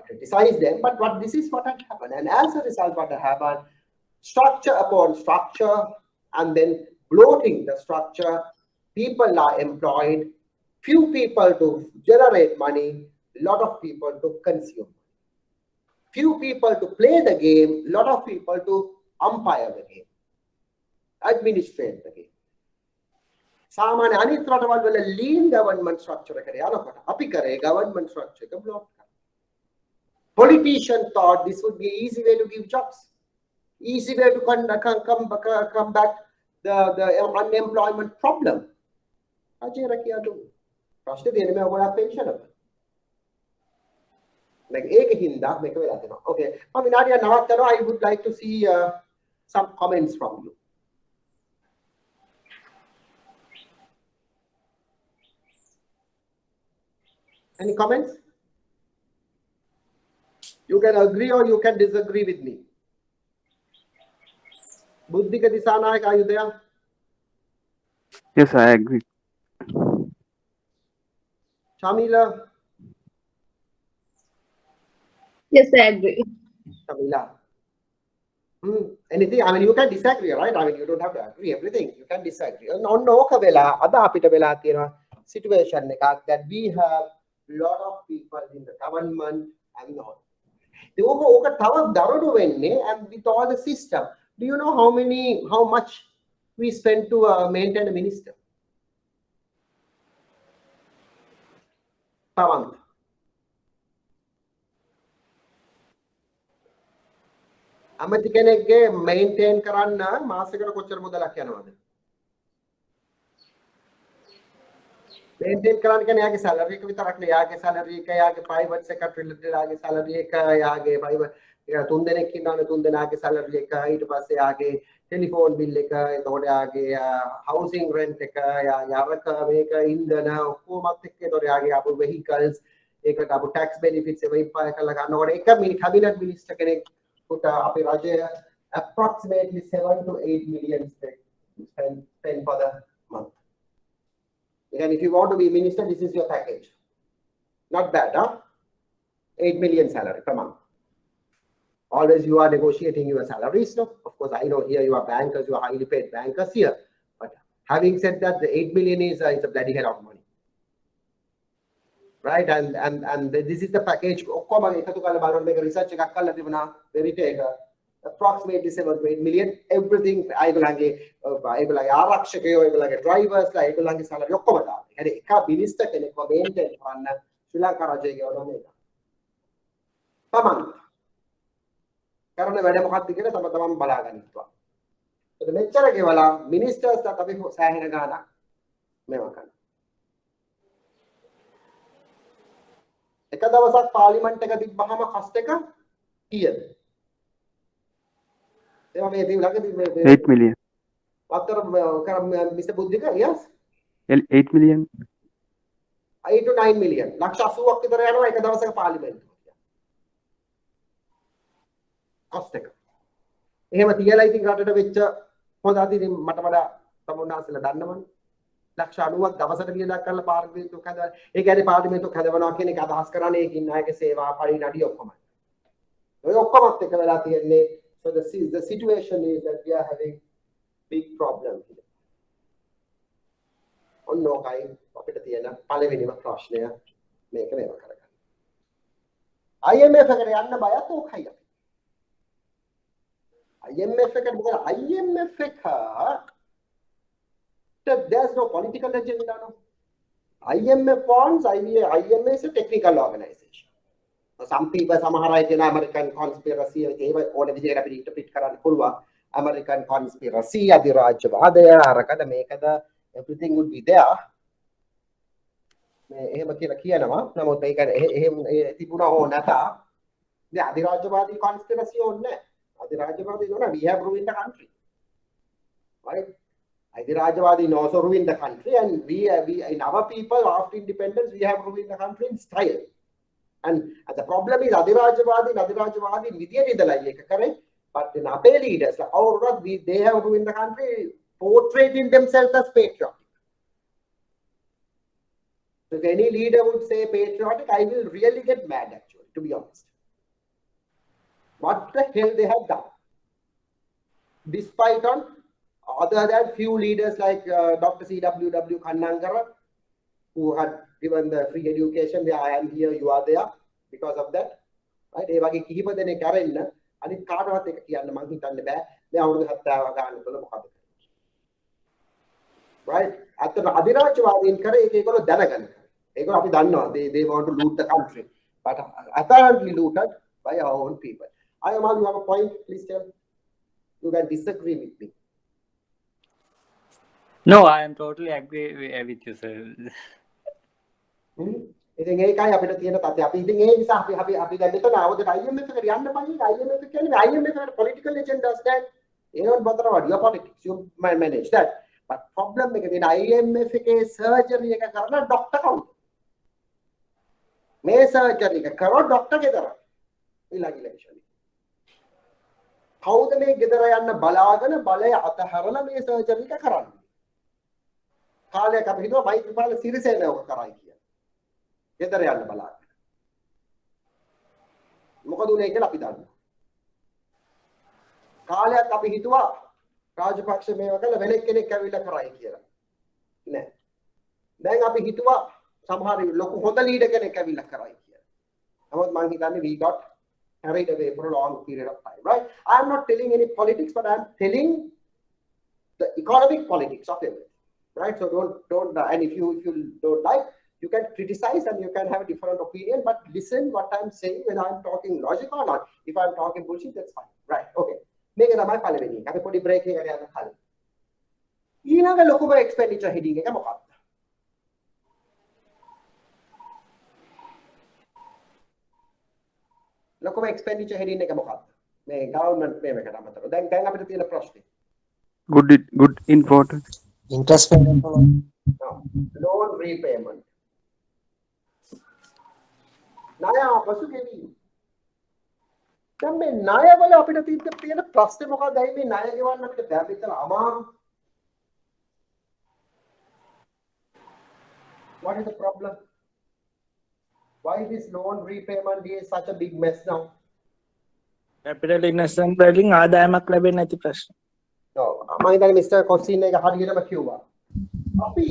criticize them, but this is what had happened. And as a result, what had happened, structure upon structure, and then bloating the structure, people are employed, few people to generate money, lot of people to consume. Few people to play the game, lot of people to umpire the game, administrate the game. सामान्य अनित रटवल वल lean government structure करे यानකොට අපි කරේ government structure එක block කරා. Politician thought this would be an easy way to give jobs, easy way to come back the unemployment problem. Ajay රකියා දු ප්‍රශ්නේ දෙන්නේ මේ ඔයගොල්ලෝ pension එක. Like ඒක හින්දා මේක වෙලා තියෙනවා. Okay. මම විනාඩියක් නවත්තනවා. I would like to see some comments from you. Any comments? You can agree or you can disagree with me. Buddhika Disanayaka, are you there? Yes, I agree. Shamila? Yes, I agree. Shamila. Anything? I mean, you can disagree, right? I mean, you don't have to agree everything. You can disagree. No, Kavela, Ada Apita Vela, situation that we have lot of people in the government and all. They and with all the system. Do you know how much we spend to maintain a minister? Pavant. අමති කෙනෙක්ගේ maintain කරන්න මාසෙකට කොච්චර මුදලක් යනවද? Maintain කරන්න කියන්නේ යාගේ salary එක විතරක් නෙවෙයි යාගේ සැලරි එක යාගේ ප්‍රයිවට් සෙක්‍රටරිලාගේ සැලරි එක යාගේ ප්‍රයිවට් ඒක තුන් දෙනෙක් ඉන්නවනේ තුන් දෙනාගේ salary එක ඊට පස්සේ ආගේ ටෙලිෆෝන් බිල් එක එතකොට ආගේ housing rent එක යාරක මේක ඉන්ධන ඔක්කොමත් එක්ක එතකොට ආගේ අපු vehicles ඒකට අපු tax benefits ඒවා ඉපා කරලා ගන්නකොට එක cabinet minister කෙනෙක් උට අපේ රජය approximately 7 to 8 million spend for the month. And if you want to be minister, this is your package. Not bad, huh? 8 million salary per month. Always you are negotiating your salaries. No? Of course, I know here you are bankers, you are highly paid bankers here. But having said that, the 8 million is a bloody hell of money. Right? And this is the package. Research approximately 7 to 8 million. Everything I will have drivers, I will have salary. And a minister can maintain on Sri Lanka per month. Karena වැඩ මොකක්ද කියලා තම තමන් බලා ගන්නවා. ඒක මෙච්චර ගෙවලා මිනිස්ටර්ස් ලා අපි සෑහෙන ගාණක් මේවා කරනවා. එක දවසක් පාර්ලිමේන්තු එක තිබ්බහම කස්ට් එක කීයද? ඒවා මේ ළඟදී 8 million. පතර mister Buddhika yes 8 million. 8 to 9 million. ලක්ෂ 80ක් විතර යනවා එක දවසක පාර්ලිමේන්තුව. cost එක. එහෙම තියලා ඉතින් රටට වෙච්ච හොඳ අදින් මට වඩා තමුන්නාසලා දන්නවනේ. ලක්ෂ 90ක් දවසට වියදම් කරලා පාර්ලිමේන්තුවක් හදවන. ඒ කියන්නේ පාර්ලිමේන්තුවක් හදවනවා කියන එක අදහස් කරන්නේ ඒකින් නායක සේවා පරිණාඩි ඔක්කොමයි. ඔය ඔක්කොමත් එක වෙලා තියෙන්නේ. So the situation is that we are having big problem here. ඔන්නෝකයි අපිට තියෙන පළවෙනිම ප්‍රශ්නය මේක මේව කරගන්න. IMF එකට යන්න බයත් ඕකයි. IMF එක මොකද IMF එක there's no political agenda no. IMF bonds IMF is a technical organization. Some people සමහර අය කියන American conspiracy ඒව ඕන විදිහකට අපිට interpret කරන්න පුළුවන්. American conspiracy අධිරාජ්‍යවාදය අරකද මේකද everything would be there. මේ එහෙම කියලා කියනවා. නමුත් ඒක එහෙම තිබුණා හෝ නැත. දැන් අධිරාජ්‍යවාදී conspiracy ඕනේ නැහැ. Adhirajavadi, we have ruined the country, right? Adhirajavadi also ruined the country, and we in our people after independence we have ruined the country in style. And the problem is Adhirajavadi correct? But in our leaders, they have ruined the country, portraying themselves as patriotic. So if any leader would say patriotic, I will really get mad actually, to be honest. What the hell they have done? Despite on other than few leaders like Dr. C.W.W. Kannangara, who had given the free education, where I am here, you are there, because of that. Right? ඒ වගේ කිහිප දෙනෙක් අරින්න අනිත් කාටවත් එක කියන්න මං හිතන්නේ බෑ. මේ අවුරුදු 70 ගානක වල මොකද? Right? අතන අධිරාජ්‍යවාදීන් කරේ ඒගොල්ලෝ දැනගන්න. ඒගොල්ලෝ අපි දන්නවා they want to loot the country, but apparently looted by our own people. Ayamal, you have a point? Please tell. You can disagree with me. No, I am totally agree with you, sir. ඉතින් ඒකයි අපිට තියෙන තත්ත්වය. අපි ඉතින් ඒ නිසා අපි දැන් මෙතන ආවොත් IMF එකට යන්න බෑ. IMF කියන්නේ IMF එකට political agendas දැන් ඒනොත් බතර what your politics you manage that. But problem එක තියෙන IMF එකේ surgery එක කරන ડોක්ටර් කවුද? මේ surgery එක කරන ડોක්ටර් ගෙදර. ඊළඟ ඉලෙක්ෂන් කවුද මේ ගෙදර යන්න බලාගෙන බලය අතහැරලා මේ සර්ජරි එක කරන්නේ කාලයක් අපි හිතුවා මෛත්‍රීපාල සිරිසේන ඔක කරයි කියලා ගෙදර යන්න බලාගෙන මොකද උනේ කියලා අපි දන්නවා කාලයක් අපි හිතුවා රාජපක්ෂ මේව කළා වෙන කෙනෙක් ඇවිල්ලා කරයි කියලා නෑ දැන් අපි හිතුවා සමහර ලොකු හොඳ ලීඩර් කෙනෙක් ඇවිල්ලා කරයි කියලා නමුත් මං හිතන්නේ we got carried away for a long period of time, right? I am not telling any politics, but I am telling the economic politics of everything, right? So don't and if you don't like, you can criticize and you can have a different opinion, but listen what I am saying when I am talking logic or not. If I am talking bullshit, that's fine, right? Okay. මේක තමයි පළවෙනි එක. අපි පොඩි break එකකට යන්න කලින්. ඊළඟ ලොකුම expenditure heading එක මොකක්ද? ලොකම expenditure heading එක මොකක්ද? මේ government payment එකට අමතරව. දැන් අපිට තියෙන ප්‍රශ්නේ. Good important. Interest payment. No. Loan repayment. ණය ආපසු ගෙවීම. දැන් මේ ණයවල අපිට තියෙන ප්‍රශ්නේ මොකක්ද? ඇයි මේ ණය ගෙවන්න අපිට බෑ මෙතන අමාරු? What is the problem? Why this loan repayment is such a big mess now? Capital investment වලින් ආදායමක් ලැබෙන්නේ නැති ප්‍රශ්න. No, මම හිතන්නේ මිස්ටර් කොස්සින් එක හරියටම කිව්වා. අපි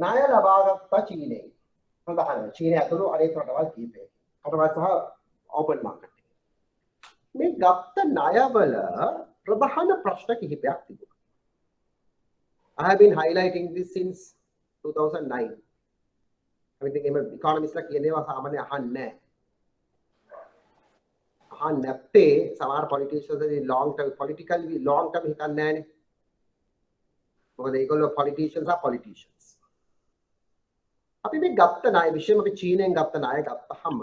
ණය ලබාගත්තා චීනයේ. ප්‍රධානම චීනය ඇතුළු අනෙක් රටවල් කිහිපයක. රටවල් සහ ඕපන් මාකට් එක. මේ ගත්ත ණයවල ප්‍රධාන ප්‍රශ්න කිහිපයක් තිබුණා. I have been highlighting this since 2009. I mean, economists like කියනවා සාමාන්‍ය අහන්නේ නැහැ. අහන්නේ නැත්තේ සමහර politicians long term politically long term හිතන්නේ නැහැනේ. මොකද ඒගොල්ලෝ politicians are politicians. අපි මේ ගත්ත ණය විශේෂයෙන්ම අපි චීනෙන් ගත්ත ණය ගත්තහම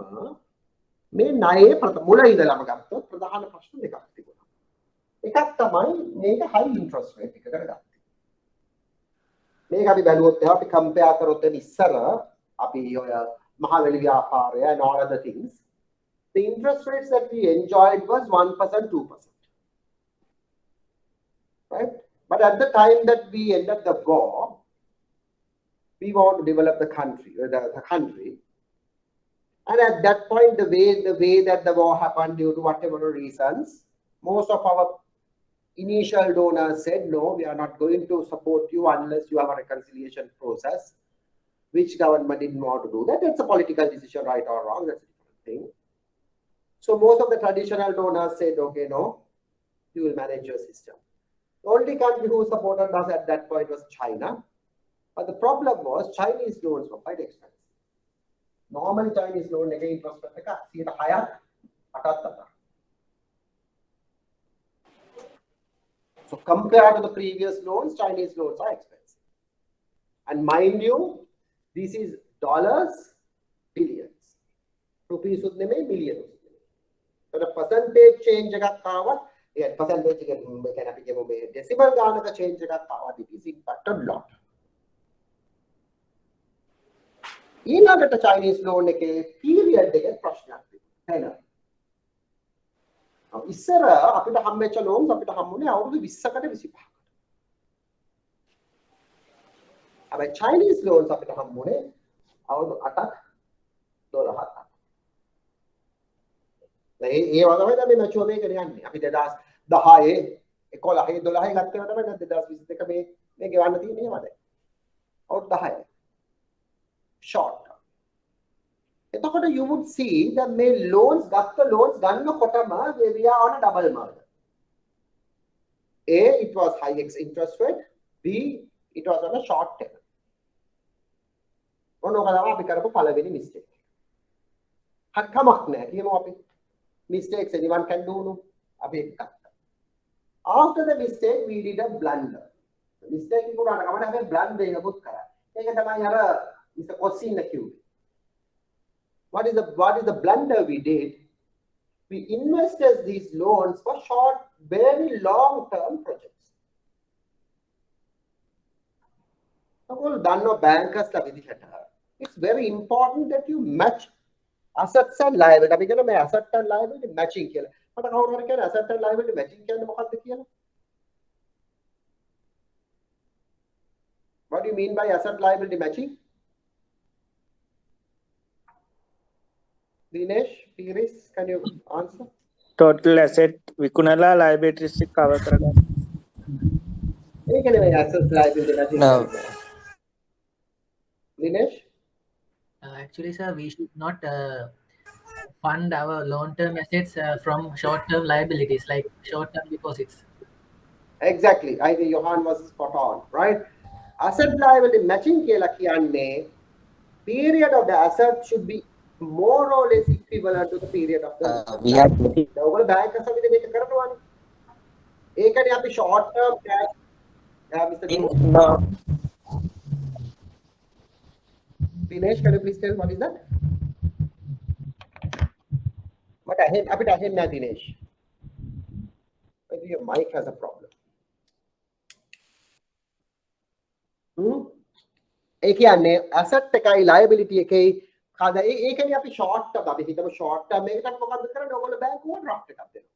මේ ණයේ මුල ඉඳලම ගත්තොත් ප්‍රධාන ප්‍රශ්න දෙකක් තිබුණා. එකක් තමයි මේක high interest rate එකකට ගත්තා. මේක අපි බැලුවොත් අපි compare කරොත් ඉස්සර අපි ඔය මහවැලි ව්‍යාපාරය and all other things, the interest rates that we enjoyed was 1%, 2%. Right? But at the time that we ended the war, we want to develop the country, and at that point, the way that the war happened due to whatever reasons, most of our initial donors said, no, we are not going to support you unless you have a reconciliation process, which government didn't want to do that. That's a political decision, right or wrong, that's a different thing. So most of the traditional donors said, okay, no, you will manage your system. The only country who supported us at that point was China. But the problem was Chinese loans were quite expensive. Normally Chinese loan interest rate is higher. So compared to the previous loans, Chinese loans are expensive. And mind you, this is dollars, billions. Rupees millions. So the percentage change percentage decimal change it is impacted a lot. ඊළඟට Chinese loan එකේ period එකේ ප්‍රශ්නයක් තියෙනවා. ඉස්සර අපිට හම්බෙච්ච loans අපිට හම්බුනේ අවුරුදු 20කට 25කට. හැබැයි Chinese loans අපිට හම්බුනේ අවුරුදු 8ක් 12ක්. ඒ වගේ තමයි මේ mature වෙගෙන යන්නේ. අපි 2010 11 12 ගත්තේම තමයි 2022 මේ ගෙවන්න තියෙන්නේ එහෙමද? අවුරුදු 10. Short. එතකොට you would see that මේ loans ගත්ත loans ගන්නකොටම we are on a double murder. A, it was high interest rate. B, it was on a short term. ඔනෝක තමයි අපි කරපු පළවෙනි mistake. හරි කමක් නැහැ. කියමු අපි mistakes anyone can do no. අපි ඒක ගත්තා. After the mistake we did a blunder. Mistake එක උනාට කමක් නැහැ. blunder එකකුත් කරා. ඒක තමයි අර Mr. Kosin accused. What is the blunder we did? We invested these loans for short, very long-term projects. It's very important that you match assets and liability. We can asset and liability matching. But how can asset and liability matching? What do you mean by asset liability matching? Dinesh, Piris, can you answer? Total asset විකුණලා liabilities cover කරගන්න. ඒක නෙවෙයි asset liability matching. No. Dinesh? Actually, sir, we should not fund our long-term assets from short-term liabilities like short-term deposits. Exactly. I think Johan was spot on, right? Asset liability matching කියලා කියන්නේ period of the asset should be more or less equivalent to the period of the We have ඔයගොල්ලෝ bank සමිතිය මේක කරනවානේ. ඒකනේ අපි short term cash Mr. Dinesh, can you please tell what is that? But I hate na Dinesh. I think your mic has a problem. ඒ කියන්නේ asset එකයි liability එකයි කද ඒ කියන්නේ අපි short term අපි හිතමු short term එකකට මොකද්ද කරන්නේ ඔයගොල්ලෝ bank overdraft එකක් දෙනවා.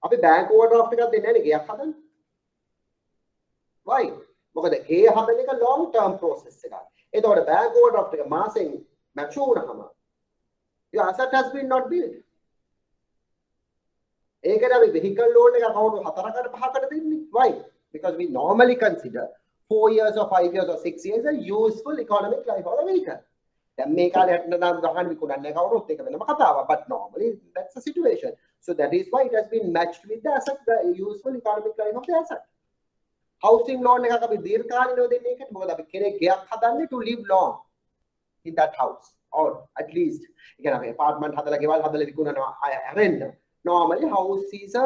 අපි bank overdraft එකක් දෙන්නේ නැහැ නේ ගයක් හදන්න. why? මොකද ගේ හදන එක long term process එකක්. එතකොට bank overdraft එක මාසෙන් mature වුණාම your asset has been not built. ඒකද අපි vehicle loan එක කවුරු 4කට 5කට දෙන්නේ. why? Because we normally consider 4 years or 5 years or 6 years a useful economic life of the vehicle. දැන් මේ කාලේ 60 ගහන්න විකුණන්නේ කවුරුත් ඒක වෙනම කතාවක්. But normally that's the situation. So that is why it has been matched with the asset, the useful economic life of the asset. Housing loan එකක් අපි දීර්ඝකාලීනව දෙන්නේ ඒකට. මොකද අපි කෙනෙක් ගෙයක් හදන්නේ to live long in that house or at least again අපි apartment හදලා ගෙවල් හදලා විකුණනවා අරෙන්න. Normally house is a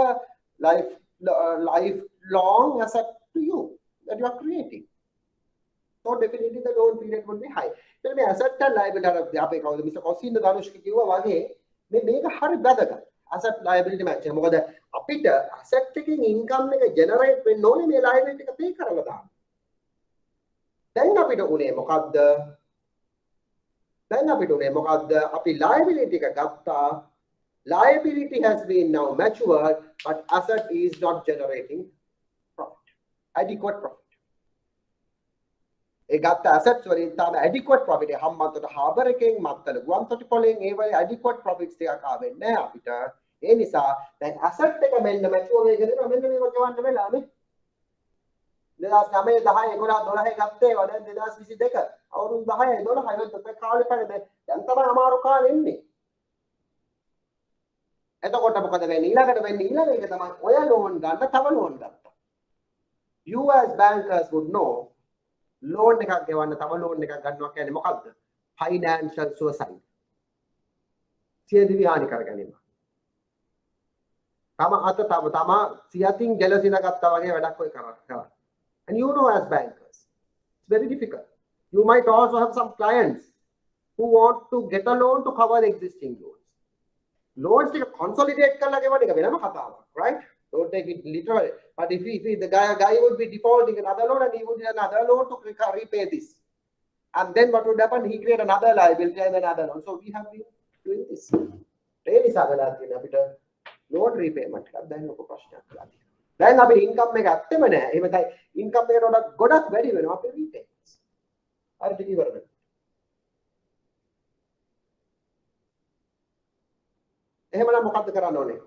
lifelong asset to you that you are creating. So definitely the loan period would be high. Then මේ asset and liability අපේ කවුද mister කොසින් දානුෂ්ක කිව්වා වගේ මේක හරි වැදගත්. asset liability match එක. මොකද අපිට asset එකකින් income එක generate වෙන්න ඕනේ මේ liability එක pay කරලා දාන්න. දැන් අපිට උනේ මොකද්ද? අපි liability එක ගත්තා. Liability has been now matured, but asset is not generating profit, adequate profit. ඒ ගත්ත assets වලින් තාම adequate profit එක හම්බන්තොට harbour එකෙන් මත්තල ගුවන්තොටුපළෙන් ඒ වගේ adequate profits ටිකක් ආවෙන්නේ නැහැ අපිට. ඒ නිසා දැන් asset එක මෙන්න mature වෙගෙන යනවා. මෙන්න මේක ගෙවන්න වෙලානේ. 2009 10 11 12 ගත්තේ ඒවා දැන් 2022 අවුරුදු 10 12 වෙනකොට කාලේ පරිදි දැන් තමයි අමාරු කාලේ ඉන්නේ. එතකොට මොකද වෙන්නේ ඊළඟට වෙන්නේ ඊළඟ එක තමයි ඔය loan ගන්න තව loan ගත්තා. You as bankers would know loan එකක් ගෙවන්න තව loan එකක් ගන්නවා කියන්නේ මොකද්ද? Financial suicide. සියදිවි හානි කර ගැනීම. තම සියතින් ගැලසින ගත්තා වගේ වැඩක් ඔය කරා. And you know as bankers it's very difficult. You might also have some clients who want to get a loan to cover existing loans. Loans ටික consolidate කරලා ගෙවන්න එක වෙනම කතාවක්, right? Don't take it literally. But if the guy would be defaulting another loan and he would need another loan to repay this, and then what would happen? He create another liability and another loan. So we have been doing this. Really sagala තියෙන අපිට loan repayment එකක් දැන් ලොකු ප්‍රශ්නයක් වෙලා තියෙනවා. දැන් අපේ income එක ඇත්තෙම නැහැ. එහෙම තමයි income එකට වඩා ගොඩක් වැඩි වෙනවා අපේ repayments. හරිද ඉවරද? එහෙමනම් මොකද්ද කරන්න ඕනේ?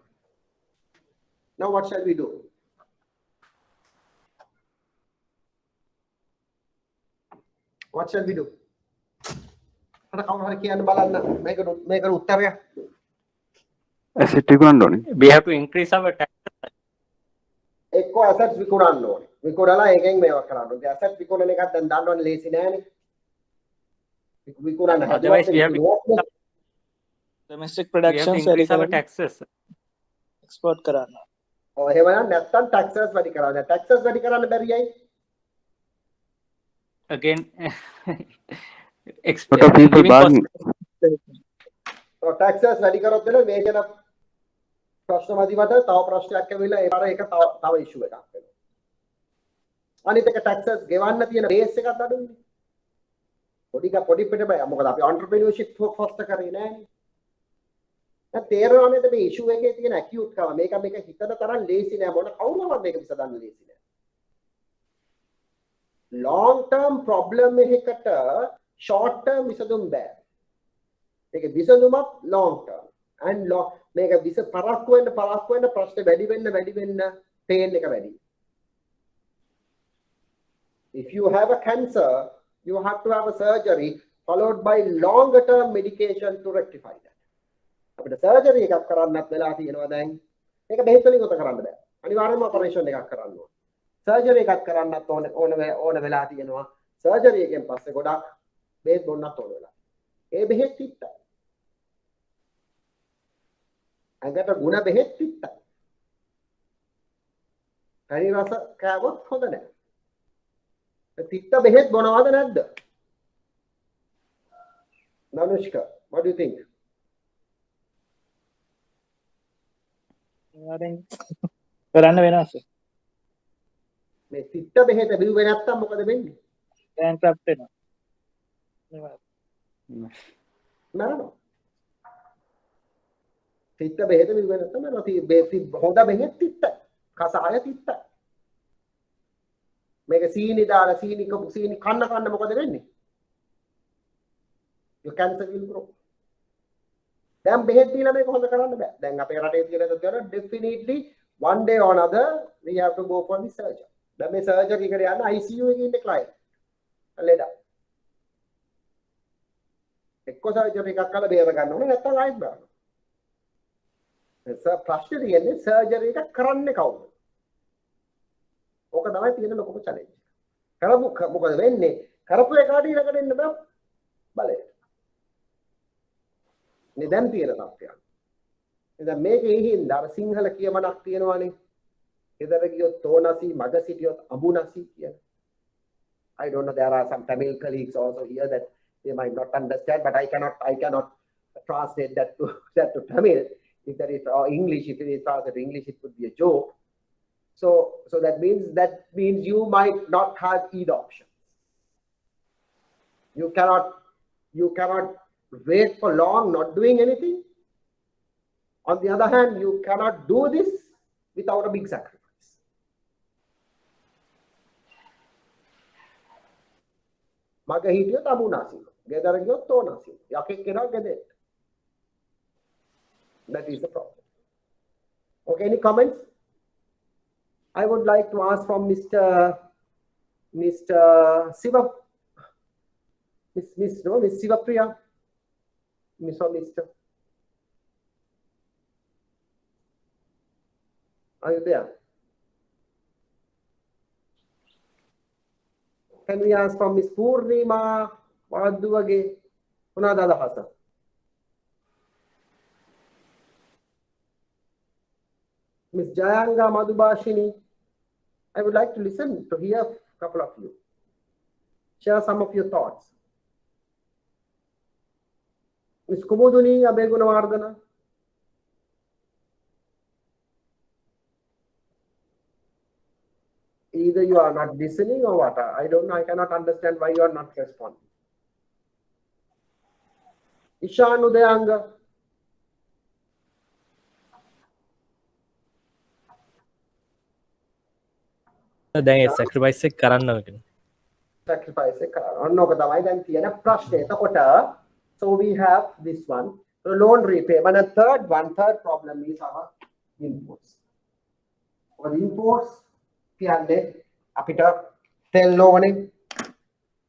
Now what shall we do? What shall we do? අර කවුරු හරි කියන්න බලන්න මේකට උත්තරයක්. asset විකුණන්න ඕනේ. We have to increase our taxes. එක්ක assets විකුණන්න ඕනේ. විකුණලා ඒකෙන් මේවා කරන්න ඕනේ. assets විකුණන එකක් දැන් දන්නවනේ ලේසි නෑනේ. විකුණන්න Otherwise we have to domestic we have production to increase our taxes. export කරන්න. ඔව් එහෙමනම් නැත්තම් taxes වැඩි කරන්න. taxes වැඩි කරන්න බැරියයි. Again Lot of people bargaining. ඔව් taxes වැඩි කරොත් වෙන මේ කියන ප්‍රශ්න මැදිවට තව ප්‍රශ්නයක් ඇවිල්ලා ඒ පාර එක තව issue එකක් වෙනවා. අනිත් එක taxes ගෙවන්න තියෙන base එකත් අඩුයි. පොඩි පිට බය. මොකද අපි entrepreneurship foster කරේ නෑනේ. දැන් තේරෙනවා නේද මේ issue එකේ තියෙන acute කම. මේක හිතන තරම් ලේසි නෑ. මොන කවුරුවත් මේක විසඳන්න ලේසි නෑ. long term problem එකකට short term විසඳුම් බෑ. ඒක විසඳුමක් long term and මේක පරක්කු වෙන්න ප්‍රශ්න වැඩි වෙන්න pain එක වැඩි. If you have a cancer, you have to have a surgery followed by longer term medication to rectify that. අපිට surgery එකක් කරන්නත් වෙලා තියෙනවා දැන්. මේක බෙහෙත් වලින් උත කරන්න බෑ. අනිවාර්යයෙන්ම operation එකක් කරන්න ඕනේ. surgery එකක් කරන්නත් ඕන වෙලා තියෙනවා. surgery එකෙන් පස්සේ ගොඩක් බෙහෙත් බොන්නත් ඕන වෙලා. ඒ බෙහෙත් තිත්තයි. අඟට ಗುಣ බෙහෙත් තිත්තයි. හරි රස කෑවොත් හොඳ නැහැ. තිත්ත බෙහෙත් බොනවද නැද්ද? Nanushka, what do you think? අනිවාර්යෙන් කරන්න වෙනවා සර්. මේ තිත්ත බෙහෙත බිව්වේ නැත්තම් මොකද වෙන්නේ? bankrupt වෙනවා. අනිවාර්යෙන්. මරනවා. තිත්ත බෙහෙත බිව්වේ නැත්තම් මරනවා. හොඳ බෙහෙත් තිත්තයි. කසාය තිත්තයි. මේක සීනි දාලා සීනි කන්න මොකද වෙන්නේ? your cancer will grow. දැන් බෙහෙත් දීලා මේක හොඳ කරන්න බෑ. දැන් අපේ රටේ තියෙන දේ definitely one day or another we have to go for the surgery. දැන් මේ surgery එකට යන්න ICU එකේ ඉන්න client. ලෙඩ. එක්ක surgery එකක් කළා බේර ගන්න ඕනේ නැත්නම් ආයෙත් බලන්න. ඒ ප්‍රශ්නේ තියෙන්නේ surgery එක කරන්නේ කවුද? ඕක තමයි තියෙන ලොකුම challenge. කරපු මොකද වෙන්නේ? කරපු එකට ඊළඟට එන්න බෑ බලය. මේ දැන් තියෙන තත්ත්වයක්. දැන් මේකේ හින්දා අර සිංහල කියමනක් තියෙනවානේ. ගෙදර ගියොත් තෝනසි මග සිටියොත් අඹුනසි කියන. I don't know, there are some Tamil colleagues also here that they might not understand, but I cannot translate that to Tamil. If that is English, if it is translated to English, it would be a joke. So that means you might not have either options. You cannot wait for long not doing anything. On the other hand, you cannot do this without a big sacrifice. මග හිටියොත් අමුණාසි. ගෙදර ගියොත් තෝනසි. යකෙක් කෙනා ගෙදෙට. That is the problem. Okay, any comments? I would like to ask from Mr. Siva, Miss Sivapriya, Miss or Mr. Are you there? Can we ask from Miss Purnima Wadduwage? Unada adahasa. Miss Jayanga Madhubashini, I would like to listen to hear a couple of you. Share some of your thoughts. Miss Kumuduni Abegunawardana. Either you are not listening or what? I don't know. I cannot understand why you are not responding. Ishan Udayanga. දැන් ඒ sacrifice එක කරන්න ඕනේ. Sacrifice එක කරන්න. ඔන්නෝක තමයි දැන් තියෙන ප්‍රශ්නේ. එතකොට so we have this one, the loan repayment, and third problem is our imports. Or imports කියන්නේ අපිට තෙල් ඕනේ,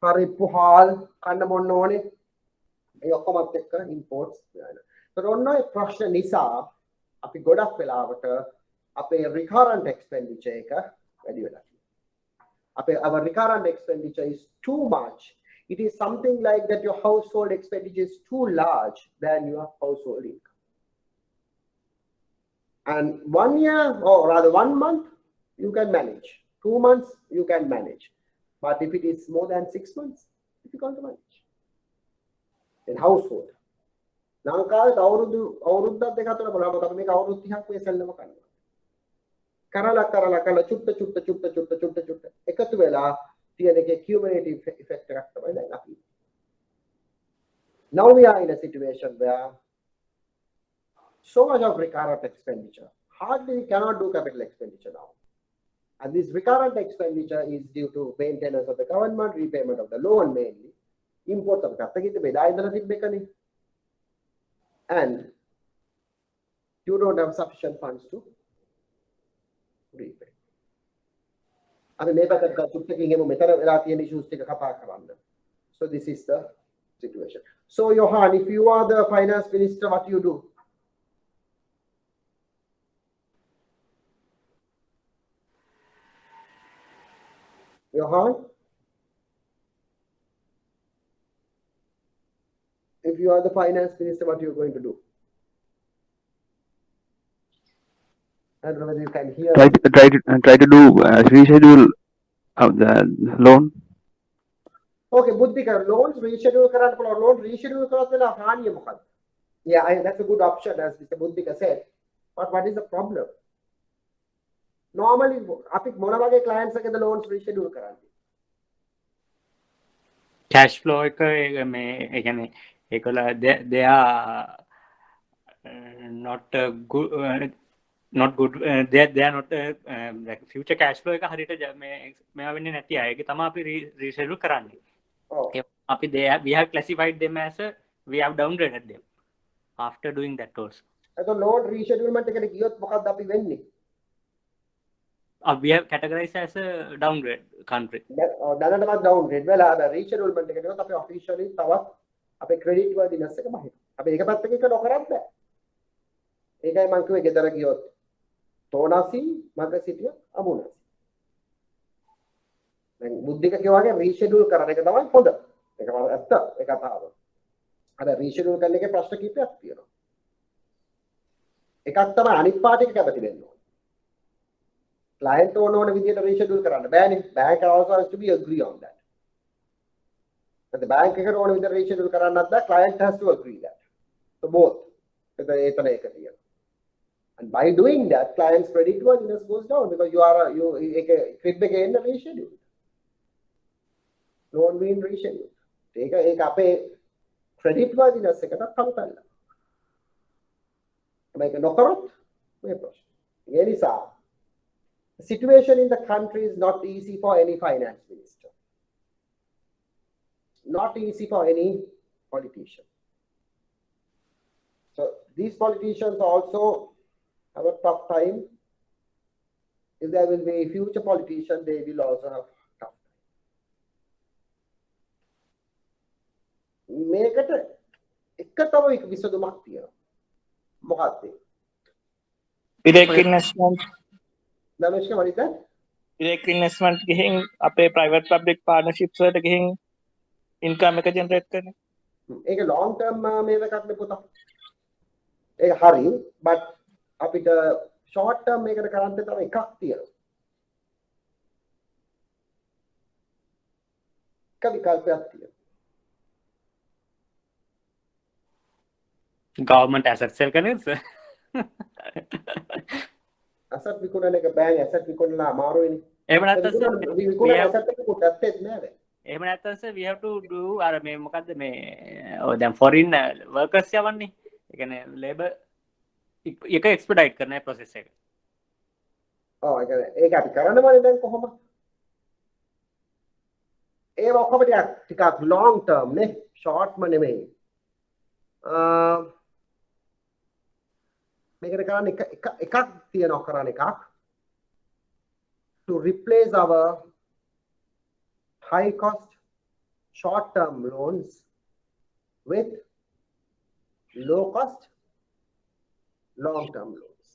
පරිප්පු හාල් කන්න බොන්න ඕනේ. ඒ ඔක්කොමත් එක්ක imports යනවා. ඒතර ඔන්න ඒ ප්‍රශ්න නිසා අපි ගොඩක් වෙලාවට අපේ recurrent expenditure එක වැඩි වෙලා our recurrent expenditure is too much. It is something like that your household expenditure is too large than your household income. And 1 year, or rather 1 month, you can manage. 2 months, you can manage. But if it is more than 6 months, difficult to manage. In household. ලංකාවේ අවුරුද්දක් දෙක අතර බලන්න අපි මේක අවුරුදු 30ක් මේ සෙල්ලම කරනවා. කරලා චුට්ට එකතු වෙලා තියෙන එකේ cumulative effect එකක් තමයි දැන් අපි. Now we are in a situation where so much of recurrent expenditure, hardly we cannot do capital expenditure now. And this recurrent expenditure is due to maintenance of the government, repayment of the loan mainly, imports of ගත්තකිට බෙදා ඉඳලා තිබ්බ එකනේ. And you don't have sufficient funds to repay. I mean, so this is the situation. So Johan, if you are the finance minister, what do you do? Johan, if you are the finance minister, what are you going to do? I don't know whether you can hear. Try to do reschedule of the loan. Okay, Buddhika, loans reschedule කරන්න පුළුවන්. Loan reschedule කරත් වෙලා හානිය මොකක්ද? Yeah, that's a good option, as Mr. Buddhika said. But what is the problem? Normally අපි මොන වගේ clients එකද loans reschedule කරන්නේ? cash flow එක මේ ඒ කියන්නේ ඒකල they are not good not good they are not like future cash flow එක හරියට මේවා වෙන්නේ නැති අයගේ තමයි අපි reschedule කරන්නේ. අපි we have classified them as we have downgraded them after doing that also. එතකොට loan reschedulement එකට ගියොත් මොකක්ද අපි වෙන්නේ? We have categorized as a downgrade country. දැනටමත් downgrade වෙලා reschedulement එකට ගියොත් අපි officially තවත් අපේ credit worthiness එක බහිනවා. අපි ඒක පැත්තකින් ඒක නොකරත් බෑ. ඒකයි මම කිව්වේ ගෙදර ගියොත් තෝනාසි මග සිටිය අමුණසි. දැන් බුද්ධික කියවාගේ reschedule කරන එක තමයි හොඳ. ඒක ඇත්ත ඒ කතාව. අර reschedule කරන එකේ ප්‍රශ්න කිහිපයක් තියෙනවා. එකක් තමයි අනිත් පාර්ටි එක කැමති වෙන්න ඕනේ. client ඕන විදියට reschedule කරන්න බෑනේ. bank also has to be agree on that. But the bank එකට ඕන විදියට reschedule කරන්නත් බෑ. client has to agree that. So both. එතන එක තියෙනවා. And by doing that, client's credit worthiness goes down because you crib එකේ එන්න reschedule. loan being rescheduled. ඒක අපේ credit worthiness එකට කම්පැල්ල. මේක නොකරොත් මේ ප්‍රශ්න. ඒ නිසා the situation in the country is not easy for any finance minister. Not easy for any politician. So these politicians also have a tough time. If there will be future politicians, they will also have tough time. මේකට එක තව විසඳුමක් තියෙනවා. මොකක්ද? direct investment Dhanushka, what is that? direct investment ගිහින් අපේ private public partnerships වලට ගිහින් income එක generate කරන. ඒක long term මේක එකක් නේ පුතා. ඒක හරි but අපිට short term මේකට කරන්න තව එකක් තියෙනවා. එක විකල්පයක් තියෙනවා. government asset sell කරන එක asset විකුණන එක බෑනේ asset විකුණලා අමාරුයිනේ. එහෙම නැත්නම් විකුණන asset එක කොටත්තේ නෑ. එහෙම නැත්නම් sir we have to do අර මේ මොකද්ද මේ දැන් foreign workers යවන්නේ. ඒ කියන්නේ labor එක expedite කරන process එක. ඔව් ඒක අපි කරනවානේ දැන් කොහොමද? ඒක ඔක්කොම ටිකක් long term නේ short ම නෙමෙයි. මේකට කරන්න එකක් තියෙනවා කරන්න එකක් to replace our high cost short term loans with low cost long term loans.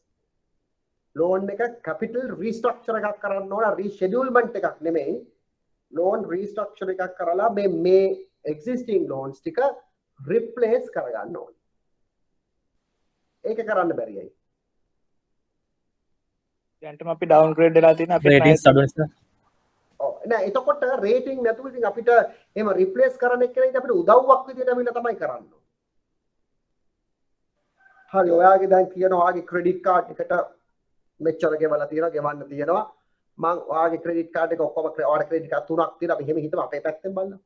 loan එක capital restructure එකක් කරන්න ඕන reschedulement එකක් නෙමෙයි loan restructure එකක් කරලා මේ existing loans ටික replace කරගන්න ඕන. ඒක කරන්න බැරියයි. දැන්ටම අපි downgrade වෙලා තියෙන අපේ ratings අඩු නිසා. ඔව් නෑ එතකොට රේටින් නැතුව ඉතින් අපිට එහෙම රිප්ලේස් කරන්න එක්කෙනෙක් අපිට උදව්වක් විදියට අවිල්ල තමයි කරන්න. හරි ඔයාගේ දැන් කියනවා ඔයාගේ ක්‍රෙඩිට් කාඩ් එකට මෙච්චර ගෙවලා තියෙනවා ගෙවන්න තියෙනවා මම ඔයාගේ ක්‍රෙඩිට් කාඩ් එක ඔක්කොම ඔයාගේ ක්‍රෙඩිට් කාඩ් තුනක් තියෙනවා අපි එහෙම හිතමු අපේ පැත්තෙන් බලන්න.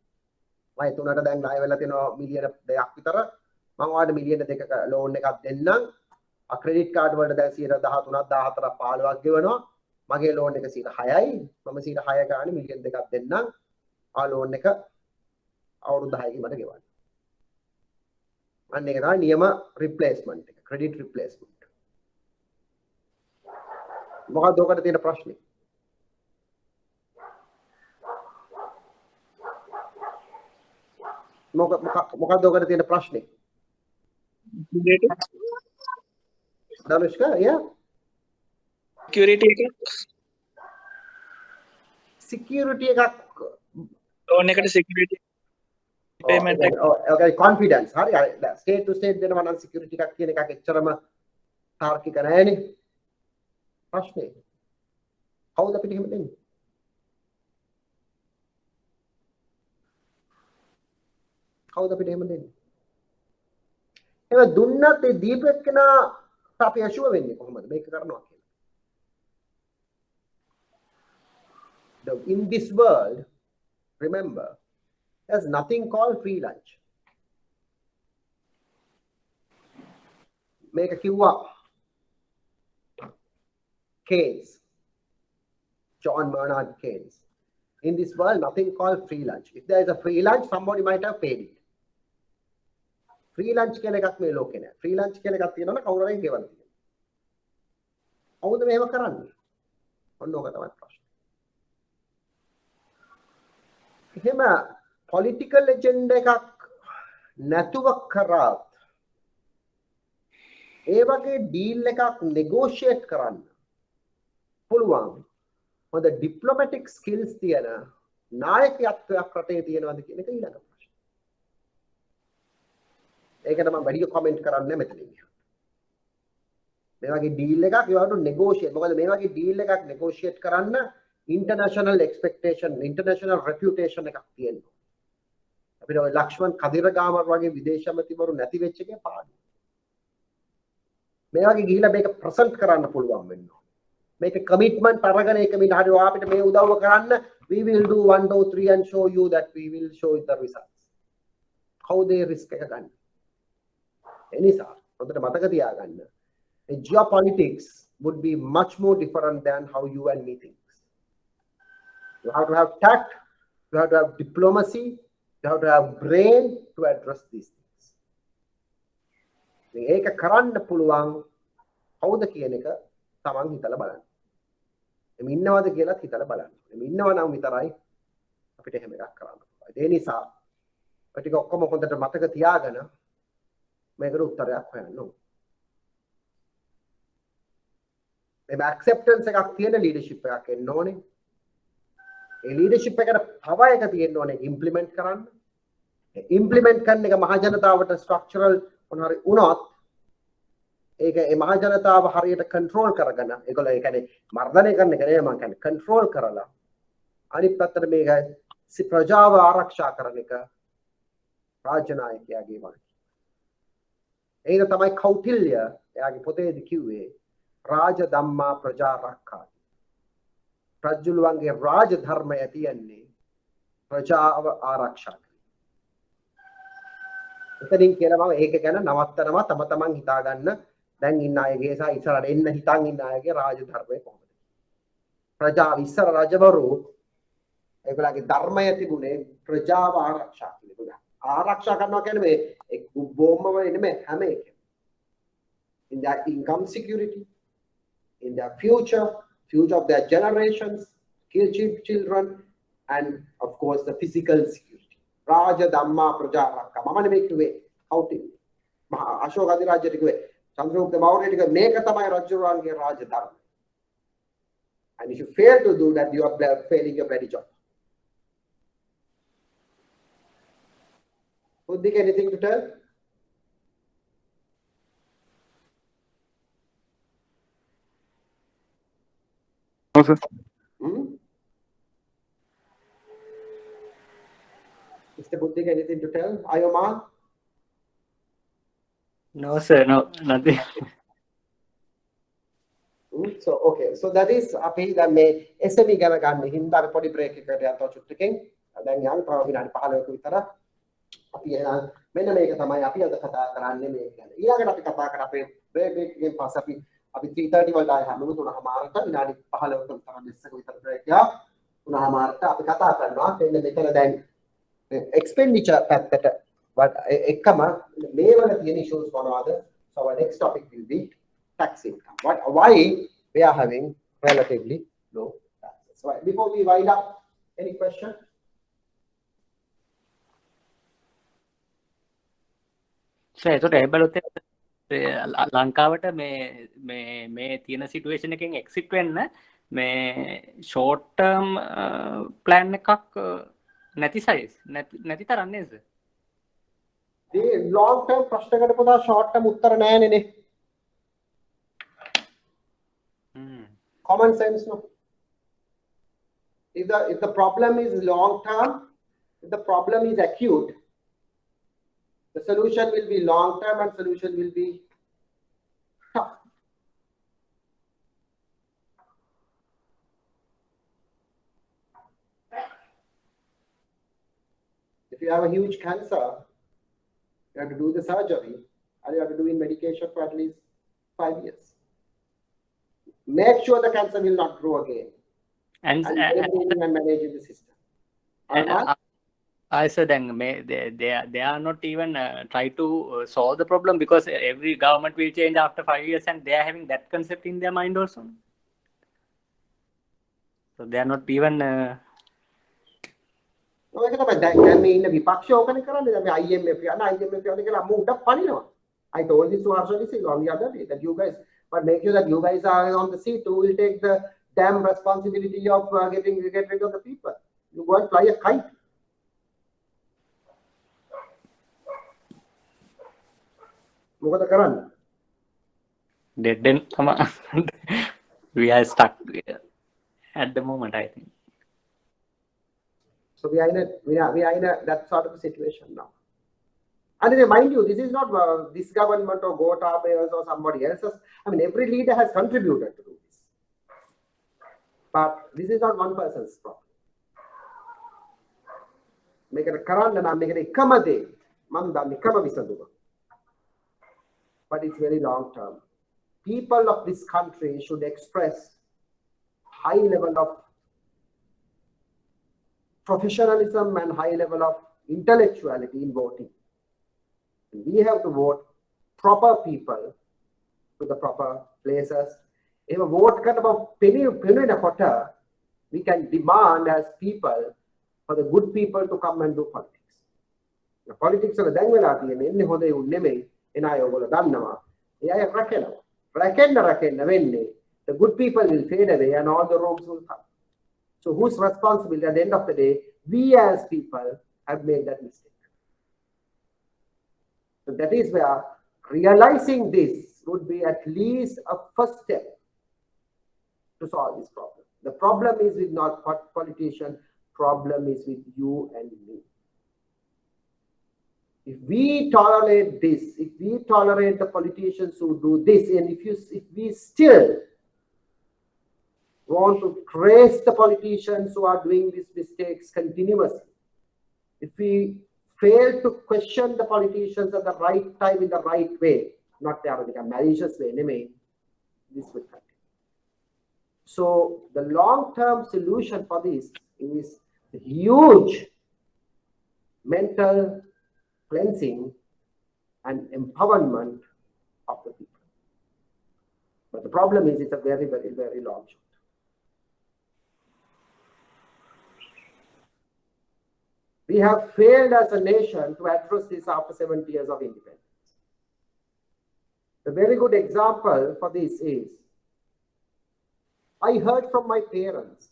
මම තුනට දැන් ණය වෙලා තියෙනවා මිලියන 2ක් විතර මම ඔයාලට මිලියන 2ක ලෝන් එකක් දෙන්නම්. ආ ක්‍රෙඩිට් කාඩ් වලට දැන් 13ක් 14ක් 15ක් ගෙවනවා. මගේ ලෝන් එක 6යි. මම 6 ගානේ මිලියන 2ක් දෙන්නම්. ආ ලෝන් එක අවුරුදු 10කින් මට ගෙවන්න. අන්න ඒක තමයි නියම රිප්ලේස්මන්ට් එක. Credit replacement. මොකක්ද ඔකට තියෙන ප්‍රශ්නේ? මොකක්ද ඔකට තියෙන ප්‍රශ්නේ? Dhanushka, yeah? security එක security එකක් loan එකට security payment එක okay confidence හරි state to state දෙනවා නම් security එකක් කියන එකක් එච්චරම තාර්කික නෑනේ ප්‍රශ්නේ කවුද අපිට එහෙම දෙන්නේ කවුද අපිට එහෙම දෙන්නේ එහෙම දුන්නත් ඒ දීප එක්කෙනා අපි ඇෂුව වෙන්නේ කොහොමද මේක කරනවා කියලා. In this world, remember, there's nothing called free lunch. මේක කිව්වා Keynes, John Maynard Keynes. In this world, nothing called free lunch. If there is a free lunch, somebody might have paid it. Free lunch කියලා එකක් මේ ලෝකේ නෑ. Free lunch කියලා එකක් තියෙනවනේ කවුරු හරි ගෙවන්න තියෙනවා. කවුද මේව කරන්නේ? ඔන්න ඕක තමයි ප්‍රශ්නේ. එහෙම political agenda එකක් නැතුව කරාත් ඒ වගේ deal එකක් negotiate කරන්න පුළුවන්. හොඳ diplomatic skills තියෙන නායකත්වයක් රටේ තියෙනවද කියන එක ඊළඟ ප්‍රශ්න. ඒකට මම වැඩි කමෙන්ට් කරන්නේ මෙතනින්. මේ වගේ ඩීල් එකක් you have to negotiate. මොකද මේ වගේ ඩීල් එකක් negotiate කරන්න international expectation, international reputation එකක් තියෙනවා. අපිට ඔය ලක්ෂ්මන් කදිරගාමර වගේ විදේශ ඇමතිවරු නැති වෙච්ච එකේ පාඩු. මේ වගේ ගිහිල්ලා මේක ප්‍රසන්ට් කරන්න පුළුවන් වෙනවා. Make a commitment අරගෙන ඒක මින් හරි අපිට මේ උදව්ව කරන්න we will do 1 2 3 and show you that we will show you the results. How they risk එක ගන්න. එනිසා හොඳට මතක තියාගන්න. Geopolitics would be much more different than how you and me think. You have to have tact, you have to have diplomacy, you have to have brain to address these things. මේක කරන්න පුළුවන් කවුද කියන එක තමන් හිතලා බලන්න. එමෙ ඉන්නවද කියලා හිතලා බලන්න. එමෙ ඉන්නවා නම් විතරයි අපිට එහෙම එකක් කරන්න පුළුවන්. ඒ නිසා ඔය ටික ඔක්කොම හොඳට මතක තියාගෙන මේකට උත්තරයක් හොයන්න ඕනේ. මේ acceptance එකක් තියෙන leadership එකක් එන්න ඕනේ. ඒ leadership එකට power එක තියෙන්න ඕනේ implement කරන්න. ඒ implement කරන එක මහ ජනතාවට structural මොනවාරි වුණොත් ඒක ඒ මහ ජනතාව හරියට control කරගෙන ඒගොල්ලෝ ඒ කියන්නේ මර්ධනය කරන එක නෙවෙයි මම කියන්නේ control කරලා අනිත් පැත්තට මේක ප්‍රජාව ආරක්ෂා කරන එක රාජ්‍ය නායකයාගේ වගේ. ඒක තමයි කෞටිල්‍ය එයාගේ පොතේදී කිව්වේ රාජ ධම්මා ප්‍රජා රක්ඛා. රජුලුවන්ගේ රාජ ධර්මය තියන්නේ ප්‍රජාව ආරක්ෂා කිරීම. එතනින් කියලා මම ඒක ගැන නවත්තනවා තම තමන් හිතා ගන්න දැන් ඉන්න අයගේ සහ ඉස්සරහට එන්න හිතන් ඉන්න අයගේ රාජ ධර්මය කොහොමද? ප්‍රජාව ඉස්සර රජවරු ඒගොල්ලන්ගේ ධර්මය තිබුණේ ප්‍රජාව ආරක්ෂා කිරීම. ආරක්ෂා කරනවා කියන්නේ මේ එක් බෝම්බ වල නෙමෙයි හැම එකම. In their income security, in their future of their generations, children, and of course the physical security. Raja Dhamma Praja Rakka. Mama නෙමෙයි කිව්වේ කෞටිල්‍ය. මහා අශෝක අධිරාජ්‍යයට කිව්වේ චන්ද්‍රගුප්ත මෞර්යයට කිව්වේ මේක තමයි රජුරුවන්ගේ රාජ ධර්ම. And if you fail to do that, you are failing your bloody job. Buddhik, anything to tell? No, sir. Mr. Buddhik, anything to tell? Ayoma? No, sir, no, nothing. So okay, so that is අපි දැන් මේ SME ගැන ගන්න හින්දා අපි පොඩි break එකකට යනවා චුට්ටකින්. දැන් යන්නේ තව විනාඩි 15ක විතර. අපි එහෙනම් මෙන්න මේක තමයි අපි අද කතා කරන්නේ මේක ගැන. ඊළඟට අපි කතා කරා අපේ බ්‍රේක් එකෙන් පස්සේ අපි 3:30 වලට ආයෙ හැමෝම 3:00ට විනාඩි 15ක විතර දෙස්සක විතර බ්‍රේක් එකක් 3:00ට අපි කතා කරනවා. එන්න මෙතන දැන් expenditure පැත්තට එකම මේ වල තියෙන issues මොනවද? So our next topic will be tax income. Why we are having relatively low taxes. So before we wind up, any question? Sir ඒකට ඒ බලොත් ලංකාවට මේ තියෙන සිටුේෂන් එකෙන් එක්සිට් වෙන්න මේ ෂෝට් ටර්ම් ප්ලෑන් එකක් නැති සයිස් නැති තරන්නේ සර්. The long term ප්‍රශ්නකට පොදා short term උත්තර නැහැ නේ. Common sense, no? If the problem is long term, if the problem is acute, the solution will be long term and solution will be tough. you have a huge cancer, you have to do the surgery, and you have to do in medication for at least 5 years. Make sure the cancer will not grow again. And managing the system. I said, they are not even try to solve the problem, because every government will change after 5 years, and they are having that concept in their mind also. So they are not even. ඒක තමයි දැන් මේ ඉන්න විපක්ෂය ඕකනේ කරන්නේ. දැන් මේ IMF යන කියලා මුඩ පනිනවා. I told this to Arshad on the other day that you guys, but make sure that you guys are on the seat who will take the damn responsibility of get rid of the people. You go and fly a kite. මොකද කරන්නේ? Dead end. We are stuck at the moment, I think. So we are in a that sort of a situation now. And mind you, this is not this government or Gotabaya or somebody else's. I mean, every leader has contributed to do this. But this is not one person's problem. Make it a karanda na make it a kamade manda nikama visanduva. But it's very long term. People of this country should express high level of professionalism and high level of intellectuality in voting. We have to vote proper people to the proper places. If a vote about penny we can demand as people for the good people to come and do politics. The politics of the Dangvelati and in the Hode Uneme in Iowa Danama, the good people will fade away and all the rogues will come. So whose responsibility at the end of the day? We as people have made that mistake. So that is where realizing this would be at least a first step to solve this problem. The problem is with not politicians, problem is with you and me. If we tolerate this, if we tolerate the politicians who do this, and if we still want to praise the politicians who are doing these mistakes continuously, if we fail to question the politicians at the right time in the right way, not the malicious way, anyway, this will continue. So the long-term solution for this is huge mental cleansing and empowerment of the people. But the problem is it's a very, very, very long shot. We have failed as a nation to address this after 70 years of independence. A very good example for this is, I heard from my parents,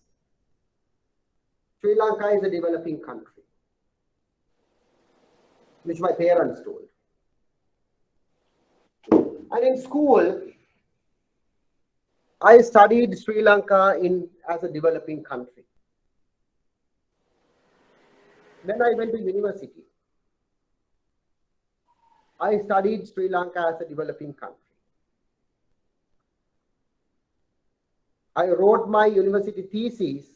Sri Lanka is a developing country, which my parents told. And in school, I studied Sri Lanka as a developing country. Then I went to university. I studied Sri Lanka as a developing country. I wrote my university thesis,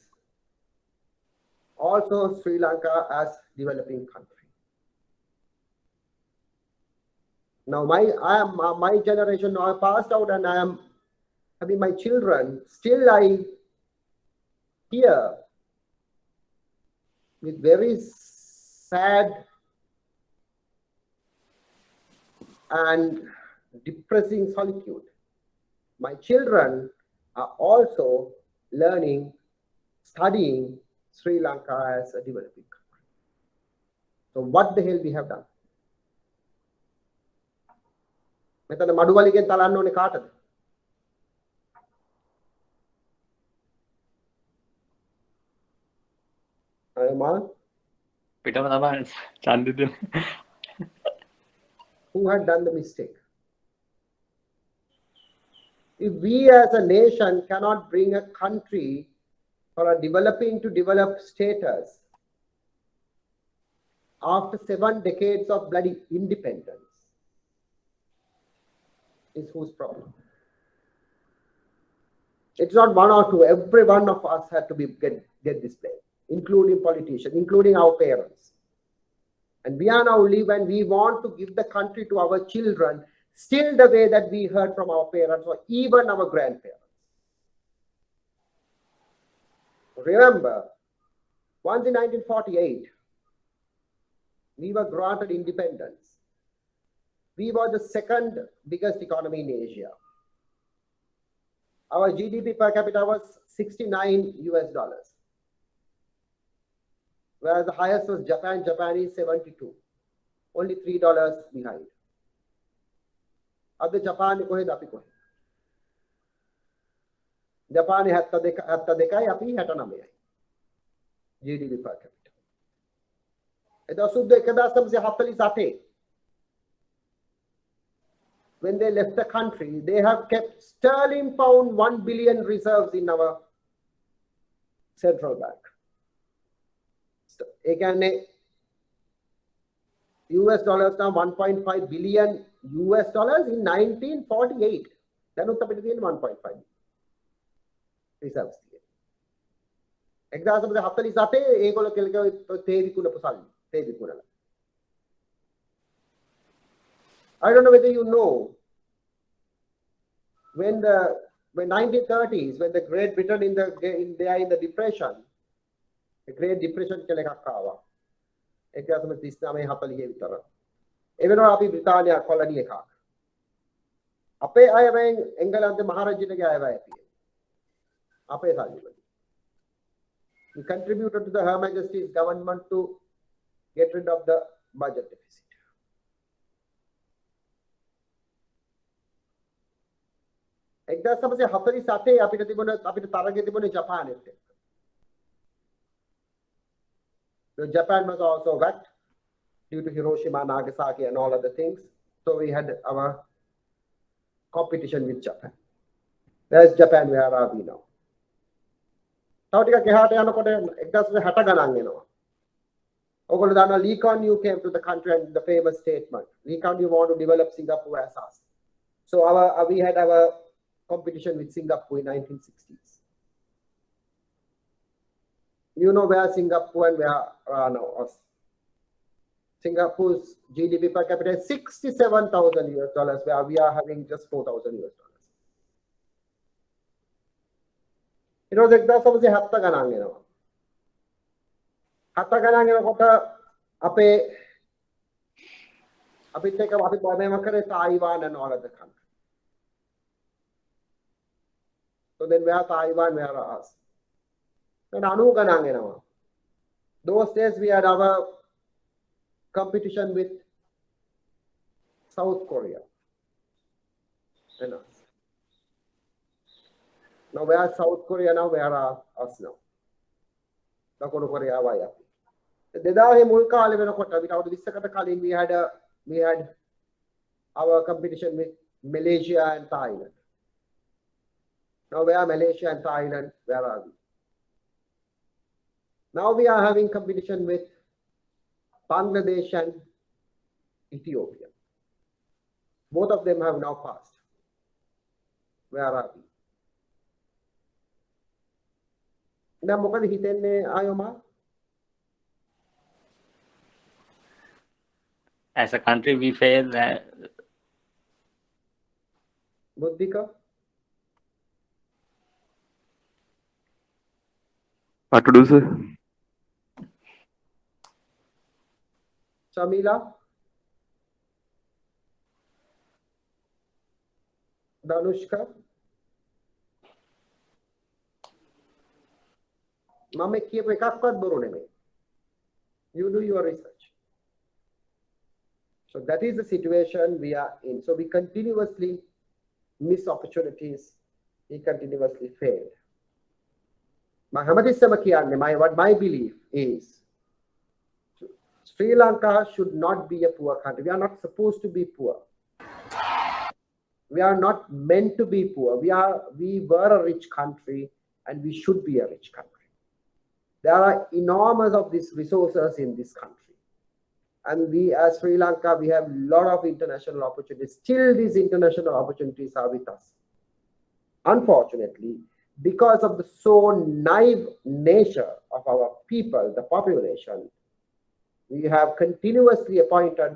also Sri Lanka as developing country. Now my generation now passed out, and I am having my children. Still I hear with very sad and depressing solitude. My children are also learning, studying Sri Lanka as a developing country. So what the hell we have done? මෙතන මඩුවලිගෙන් තලන්න ඕනේ කාටද? අයමා පිටම තමයි ඡන්දෙ දෙන්න. Who had done the mistake? If we as a nation cannot bring a country for a developing to developed status after 7 decades of bloody independence, is whose problem? It's not one or two. Every one of us had to get this blame, including politicians, including our parents. And we are now live and we want to give the country to our children still the way that we heard from our parents or even our grandparents. Remember, once in 1948, we were granted independence. We were the second biggest economy in Asia. Our GDP per capita was $69 US, whereas the highest was Japan. Japan is 72, only $3 behind. Other Japan kohe api kohe. Japan 72 api 69 GDP per capita. Eta sudda 1948. When they left the country, they have kept sterling pound 1 billion reserves in our central bank. US dollars now 1.5 billion US dollars in 1948. Then 1.5 reserves. Example I don't know whether you know, when 1930s, when the Great Britain they are in the Depression, the Great Depression ke lekak kawa. 1939 40 විතර. එවෙනවා අපි බ්‍රිතාන්‍ය colony එකක්. අපේ අයවෙන් එංගලන්ත මහරජිනගේ අයවැය තියෙනවා. අපේ සල්ලි වලින්. We contributed to the Her Majesty's government to get rid of the budget deficit. Ekda samase 48 අපිට තරගය තිබුණේ ජපානෙත් එක්ක. So Japan was also wrecked due to Hiroshima, Nagasaki and all other things. So we had our competition with Japan. Where's Japan? Where are we now? තව ටිකක් එහාට යනකොට 1960 ගණන් එනවා. ඔයගොල්ලෝ දන්නවා Lee Kuan Yew came to the country and the famous statement. Lee Kuan Yew want to develop Singapore as us. So we had our competition with Singapore in 1960s. You know where Singapore and where now us. Singapore's GDP per capita is $67,000 US, where we are having just $4,000 US. It was exactly hatta ganang enawa. Hatta ganang enaකොට අපේ අපිත් එක්ක අපි problem කරේ Taiwan and all other countries. So then where Taiwan, where are us? And anu ganang enawa. Those days we had our competition with South Korea and us. Now where is South Korea now? Where are us now? Daqodu Korea waya. Dedahe mul kale wenakota අපිට අවුරුදු 20කට කලින් we had our competition with Malaysia and Thailand. Now where are Malaysia and Thailand? Where are we? Now we are having competition with Bangladesh and Ethiopia. Both of them have now passed. Where are we? Now මොකද හිතන්නේ ආයෝමා? As a country, we fail. Buddhika? What to do, sir? Shamila? Danushka? මම කියපු එකක්වත් බොරු නෙමෙයි. You do your research. So that is the situation we are in. So we continuously miss opportunities. We continuously fail. What my belief is, Sri Lanka should not be a poor country. We are not supposed to be poor. We are not meant to be poor. We were a rich country and we should be a rich country. There are enormous of these resources in this country. And we as Sri Lanka, we have a lot of international opportunities. Still these international opportunities are with us. Unfortunately, because of the so naive nature of our people, the population, We have continuously appointed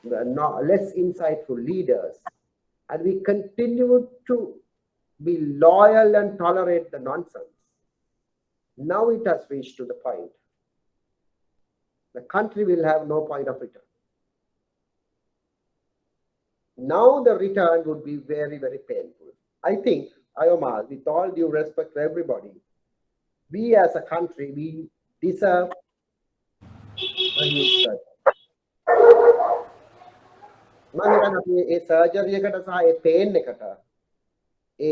less insightful leaders, and we continue to be loyal and tolerate the nonsense. Now it has reached to the point. The country will have no point of return. Now the return would be very, very painful. I think, Ayomar, with all due respect to everybody, we as a country, we deserve a huge surgery. Surgery එකට සහ ඒ pain එකට ඒ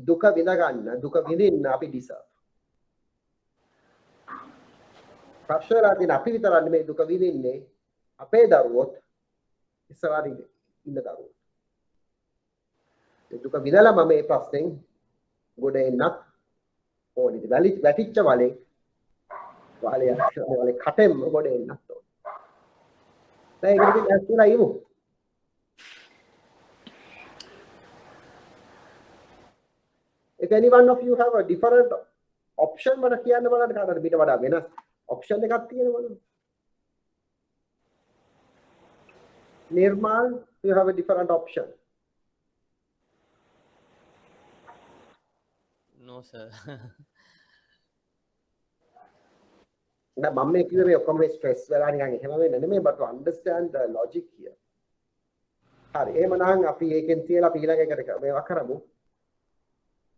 දුක විඳ ගන්න දුක විඳින්න අපි deserve. ප්‍රශ්නලා තියෙන අපි විතරක් මේ දුක විඳින්නේ අපේ දරුවොත් ඉස්සරහින් ඉන්න දරුවෝ. ඒ දුක විඳලාම මේ ප්‍රශ්නෙන් ගොඩ එන්නත් ඕනේ. වැටිච්ච වලේ වලේ කටෙන්ම ගොඩ එන්නත් ඕනේ. දැන් ඒක ඉතින් ඇස්තලා ඉමු. If any one of you have a different option, මට කියන්න බලන්න කාටද පිට වඩා වෙනස් option එකක් තියෙනවද? Nirmal, you have a different option. No, sir. Now, මම මේ කිව්වේ මේ ඔක්කොම stress වෙලා නිකන් එහෙම වෙන්න නෙමෙයි, but to understand the logic here. හරි, එහෙමනම් අපි ඒකෙන් තියලා අපි ඊළඟ එකට මේවා කරමු.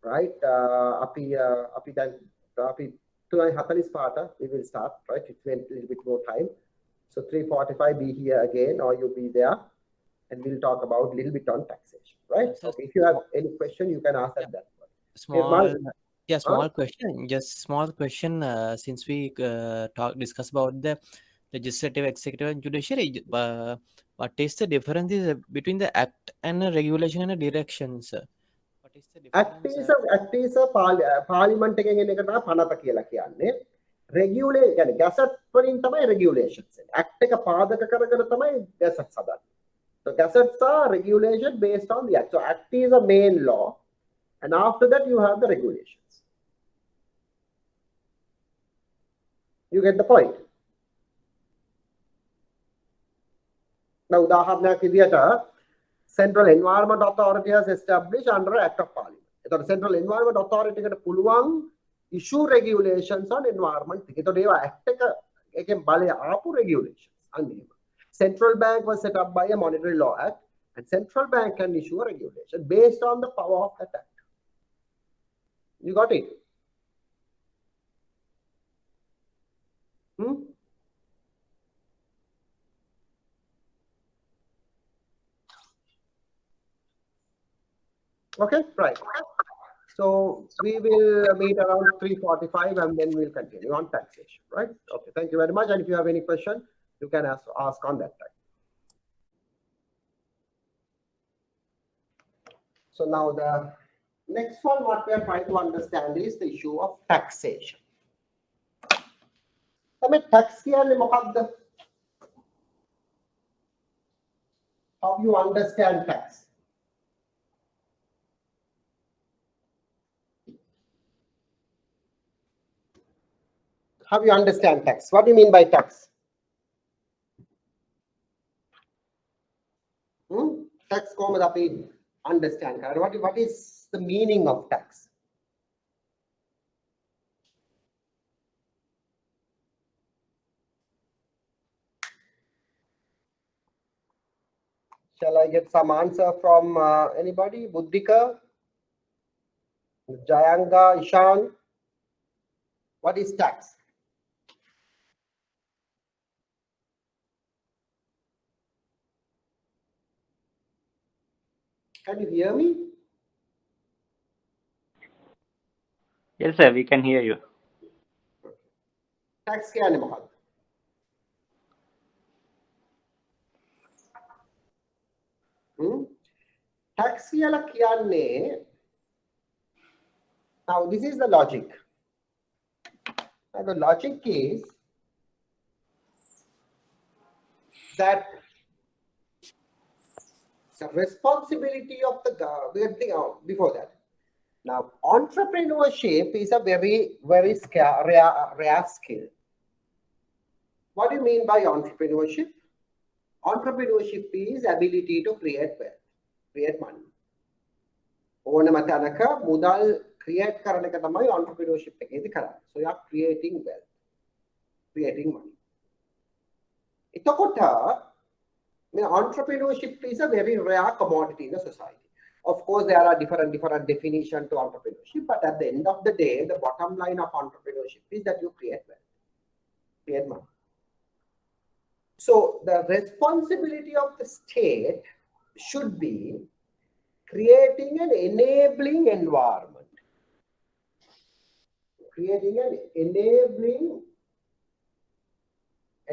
Right, api dan api 2:45 we will start, right? It went a little bit more time, so 3:45 be here again, or you be there, and we'll talk about a little bit on taxation, right? So if you have any question, you can ask at that point. Small question. Just small question. Since we discuss about the legislative, executive, and judiciary, what is the difference between the act and a regulation and a direction, sir? Act is a parliament එකෙන් එන එකට පනත කියලා කියන්නේ. Regulate يعني gazette වලින් තමයි regulations එන්නේ. Act එක පාදක කරගෙන තමයි gazettes හදන්නේ. So gazettes are regulation based on the act. So act is a main law, and after that you have the regulations. You get the point? Now උදාහරණයක් විදියට Central Environment Authority has established under Act of Parliament. The Central Environment Authority eකට පුළුවන් issue regulations on environment. ඒතකොට ඒවා act එකෙන් බලය ආපු regulations. අන්න Central Bank was set up by a Monetary Law Act, and Central Bank can issue a regulation based on the power of that act. You got it? Okay, right. So we will meet around 3:45 and then we'll continue on taxation, right? Okay, thank you very much. And if you have any question, you can ask on that time. So now the next one, what we are trying to understand is the issue of taxation. Tax කියන්නේ මොකක්ද? How you understand tax? How you understand tax? What do you mean by tax? Tax කොහොමද අපි understand කරන්නේ? What is the meaning of tax? Shall I get some answer from anybody? Buddhika, Jayanga, Ishan. What is tax? Can you hear me? Yes, sir, we can hear you. Tax क्या है Mohammad? Tax කියලා කියන්නේ. Now this is the logic. Now the logic is that the responsibility of the government. Before that, now entrepreneurship is a very rare skill. What do you mean by entrepreneurship? Entrepreneurship is ability to create wealth, create money. ඕනම තැනක මුදල් create කරන එක තමයි entrepreneurship එකේදී කරන්නේ. So you are creating wealth, creating money. එතකොට entrepreneurship is a very rare commodity in a society. Of course, there are different definitions to entrepreneurship, but at the end of the day, the bottom line of entrepreneurship is that you create wealth, create money. So the responsibility of the state should be creating an enabling environment. Creating an enabling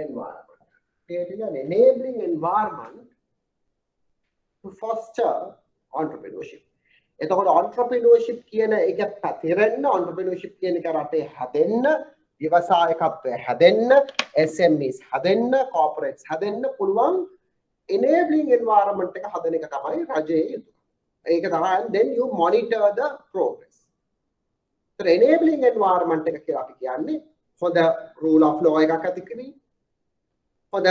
environment. Creating an enabling environment to foster entrepreneurship. එතකොට entrepreneurship කියන එක පැතිරෙන්න, entrepreneurship කියන එක රටේ හැදෙන්න, ව්‍යවසායකත්වය හැදෙන්න, SMEs හැදෙන්න, corporates හැදෙන්න පුළුවන් enabling environment එක හදන එක තමයි රජයේ යුතුය. ඒක තමයි, and then you monitor the progress. So enabling environment එක කියලා අපි කියන්නේ හොඳ rule of law එකක් ඇති කිරීම, හොඳ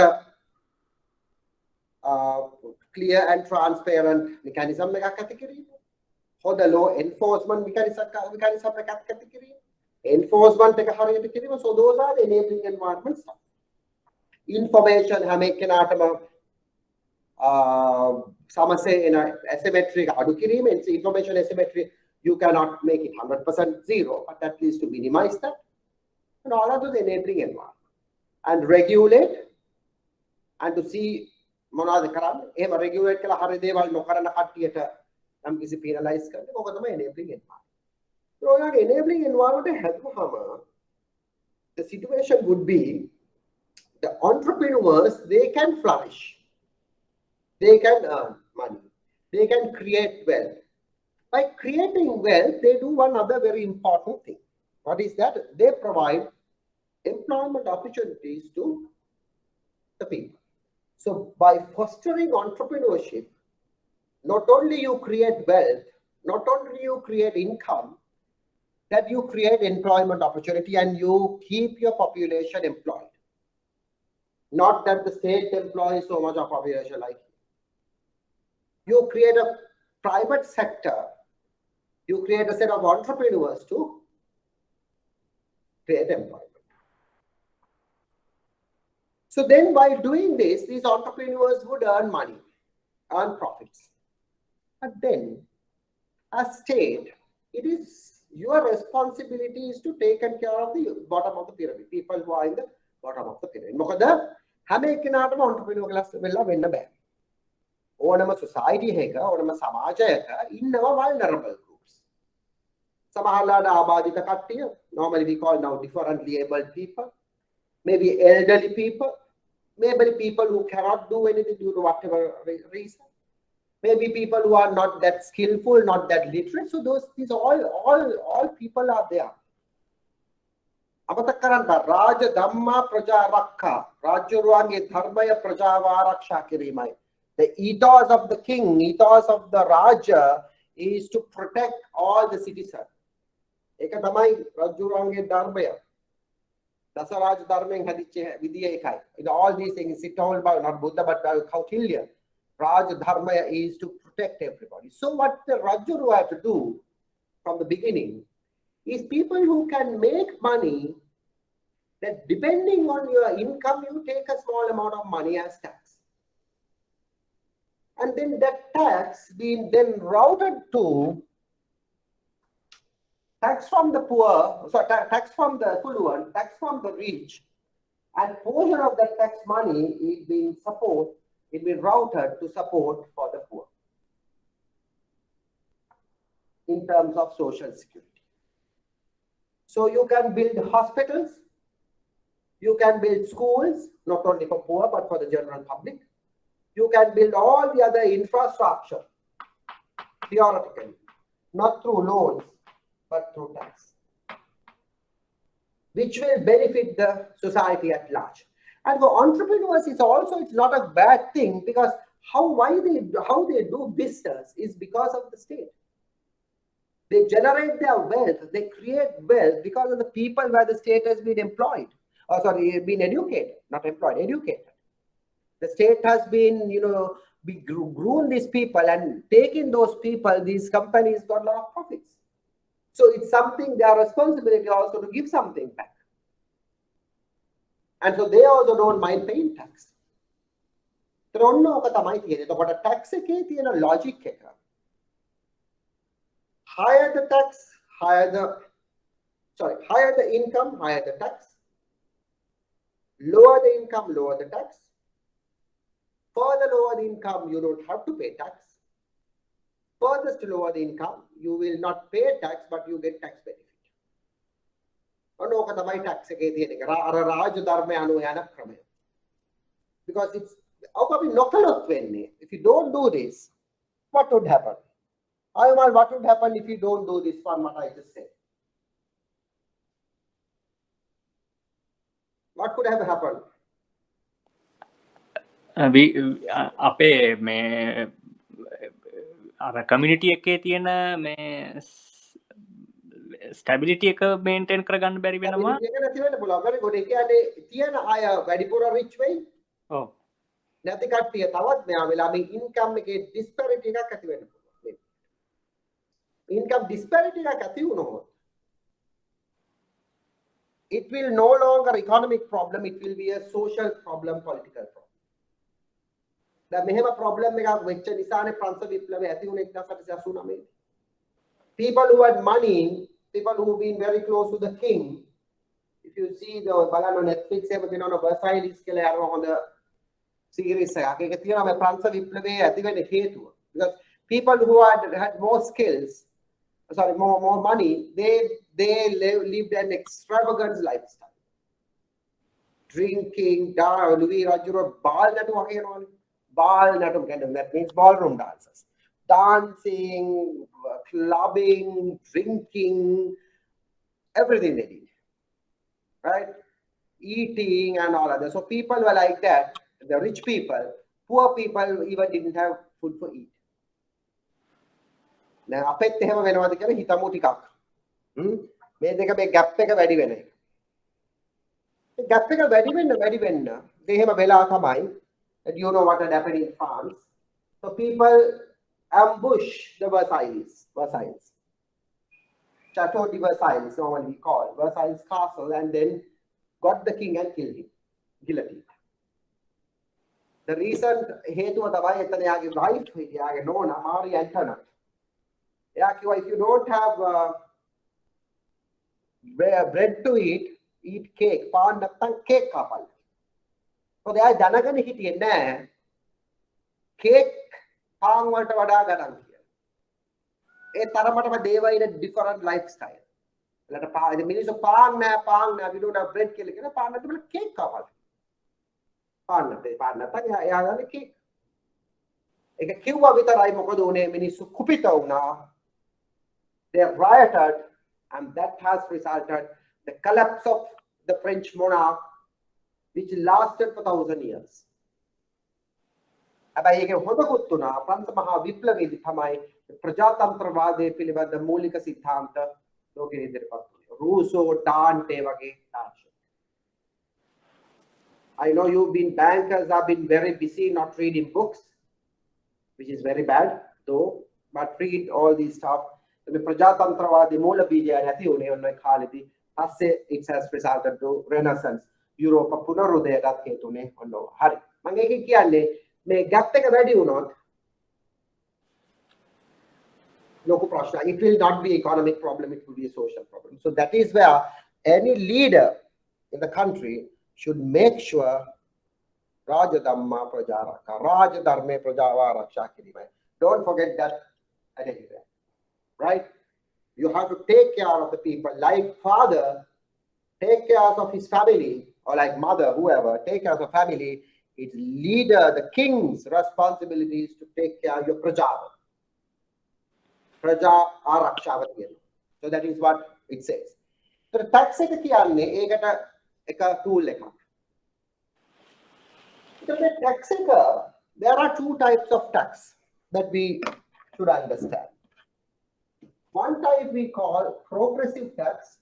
clear and transparent mechanism එකක් ඇති කිරීම, හොඳ law enforcement mechanism එකක් ඇති කිරීම, enforcement එක හරියට කිරීම. So those are the enabling environments. Information හැම එක්කෙනාටම සමසේ එන asymmetry එක අඩු කිරීම. Information asymmetry, you cannot make it 100% zero, but at least to minimize that. And all of those enabling environment. And regulate and to see මොනවද කරන්නේ. එහෙම regulate කළා හරිය දේවල් නොකරන කට්ටියට නම් කිසි penalize කරන්න. ඕක තමයි enabling environment. So ඔයාගේ enabling environment හැදුවම the situation would be the entrepreneurs, they can flourish. They can earn money. They can create wealth. By creating wealth, they do one other very important thing. What is that? They provide employment opportunities to the people. So by fostering entrepreneurship, not only you create wealth, not only you create income, that you create employment opportunity and you keep your population employed. Not that the state employs so much of population like you. You create a private sector, you create a set of entrepreneurs to create employment. So then by doing this, these entrepreneurs would earn money, earn profits. But then, as state, it is your responsibility is to take care of the bottom of the pyramid, people who are in the bottom of the pyramid. මොකද හැම එක්කෙනාටම entrepreneur class වෙලා වෙන්න බෑ. ඕනම society එකක ඕනම සමාජයක ඉන්නවා vulnerable groups. සමහරලාට ආබාධිත කට්ටිය, normally we call now differently abled people, maybe elderly people, maybe people who cannot do anything due to whatever reason, maybe people who are not that skillful, not that literate. So these all people are there. අමතක කරන්න රාජ ධම්මා ප්‍රජා රක්ඛා, රාජ්‍යරුවන්ගේ ධර්මය ප්‍රජාව ආරක්ෂා කිරීමයි. The ethos of the king, ethos of the Raja is to protect all the citizens. ඒක තමයි රාජ්‍යරුවන්ගේ ධර්මය. දසරාජ ධර්මයෙන් හැදිච්ච විදිය එකයි. In all these things it told by not Buddha but by Kautilya. Raj Dharma is to protect everybody. So what the Rajuru had to do from the beginning is people who can make money, that depending on your income, you take a small amount of money as tax. And then that tax being then routed to tax from the poor, so tax from the affluent, tax from the rich, and portion of that tax money is being support. It will be routed to support for the poor in terms of social security. So you can build hospitals, you can build schools, not only for poor but for the general public. You can build all the other infrastructure, theoretically, not through loans but through tax, which will benefit the society at large. And for entrepreneurs, it's not a bad thing, because how they do business is because of the state. They generate their wealth, they create wealth because of the people where the state has been employed. been educated, not employed, educated. The state has been, grown these people, and taking those people, these companies got a lot of profits. So it's something, their responsibility also to give something back. And so they also don't mind paying tax. The tax logic. Higher the tax, higher the income, higher the tax. Lower the income, lower the tax. Further lower the income, you don't have to pay tax. Furthest lower the income, you will not pay tax, but you get tax benefit. Because it's if you don't do this, what would happen? What would happen if you don't do this one, what I just said? What could have happened? අපේ මේ අර community එකේ තියෙන මේ stability එක maintain කරගන්න බැරි වෙනවා. තියෙන අය වැඩිපුර rich වෙයි. ඔව්. නැති කට්ටිය තවත් මෙයා වෙලා මේ ඉන්කම් එකේ disparity එකක් ඇති වෙන්න පුළුවන්. ඉන්කම් disparity එකක් ඇති වුණොත් it will no longer economic problem, it will be a social problem, political problem. දැන් මෙහෙම problem එකක් වෙච්ච නිසානේ ප්‍රංශ විප්ලවය ඇති වුණේ 1889. People who had money, people who been very close to the king, if you see the බලන්න Netflix එකේ තියෙන Versailles කියලා යනවා හොඳ series එකක්. ඒක තියෙනවා මේ ප්‍රංශ විප්ලවයේ ඇති වෙන්න හේතුව. Because people who had more skills, more money, they lived an extravagant lifestyle. Drinking, Louis Rajuro, ball natum, that means ballroom dances. Dancing, clubbing, drinking, everything they did. Right? Eating and all of that. So people were like that. The rich people, poor people even didn't have food for eat. Now, අපෙත් එහෙම වෙනවද කියලා හිතමු ටිකක්. මේ දෙක මේ gap එක වැඩි වෙන එක. මේ ගැප් එක වැඩි වෙන්න එහෙම වෙලා තමයි. And you know what had happened in France. So people ambush the Versailles. Chateau de Versailles, normally we call Versailles Castle, and then got the king and killed him. Guillotine. The reason හේතුව තමයි එතන යාගේ wife යාගේ නෝනා Marie Antoinette. If you don't have bread to eat cake. Paan nattang cake kapal. So they are දැනගෙන හිටියේ නෑ cake පාන් වලට වඩා ගණන් කියලා. ඒ තරමටම they were in a different lifestyle. ලට මිනිස්සු පාන් නෑ we don't have bread කියලා කියන පාන් නැත්නම් cake kapal. පාන් නැත්නම් යාගන්නේ cake. ඒක කිව්වා විතරයි මොකද උනේ මිනිස්සු කුපිත වුණා. They rioted, and that has resulted the collapse of the French monarch, which lasted for 1,000 years. හැබැයි ඒකේ හොඳකුත් තුනා ප්‍රංශ මහා විප්ලවයේදී තමයි ප්‍රජාතන්ත්‍රවාදයේ පිළිබඳ මූලික සිද්ධාන්ත ලෝකෙ ඉදිරිපත් වුණේ. රූසෝ, ඩාන්ටේ වගේ තාක්ෂණ. I know bankers have been very busy not reading books, which is very bad though, but read all these stuff. The ප්‍රජාතන්ත්‍රවාදී මූල බීජය නැති වුණේ ඔන්න ඒ කාලෙදී. පස්සේ it has resulted to Renaissance. Europe පුනරුදයටත් හේතුනේ ඔන්න හරි. මම ඒක කියන්නේ මේ ගැප් එක වැඩි වුණොත් ලොකු ප්‍රශ්න. It will not be economic problem, it will be a social problem. So that is where any leader in the country should make sure Rajadhamma Prajaraka, Rajadharme Prajavaraksha Kirimai. Don't forget that at anywhere. Right? You have to take care of the people. Like father, take care of his family, or like mother, whoever, take care of the family. It's leader, the king's responsibility is to take care of your praja. Praja arakshavati. So that is what it says. So the tax එක කියන්නේ ඒකට එක tool එකක්. So the tax එක, there are two types of tax that we should understand. One type we call progressive tax,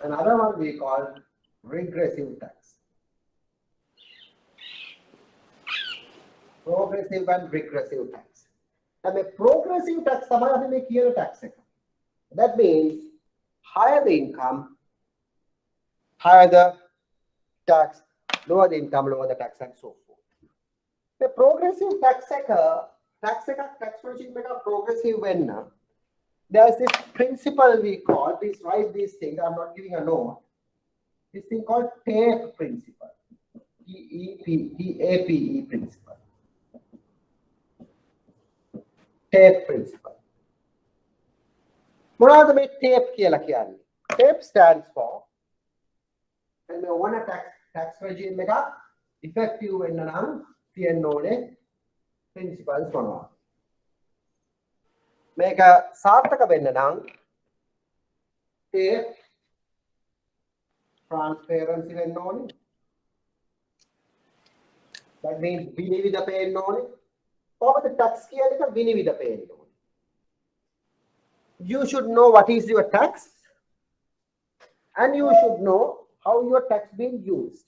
Another one we call regressive tax. Progressive and regressive tax. And a progressive tax තමයි අපි කියන tax එක. That means higher the income, higher the tax, lower the income, lower the tax, and so forth. The progressive tax regime progressive when there's this principle we call, please write these things, I'm not giving a note, this thing called TAPE principle. T-A-P-E principle. TAPE principle. මොනවද මේ TAPE කියලා කියන්නේ? TAPE stands for and මේ ඕන tax regime එකක් effective වෙන්න නම් තියෙන්න ඕනේ principles මොනවද? මේක සාර්ථක වෙන්න නම් TAPE transparency වෙන්න ඕනේ. That means විනිවිද පේන්න ඕනේ. කොහොමද tax කියන එක විනිවිද පේන්න ඕනේ? You should know what is your tax and you should know how your tax being used.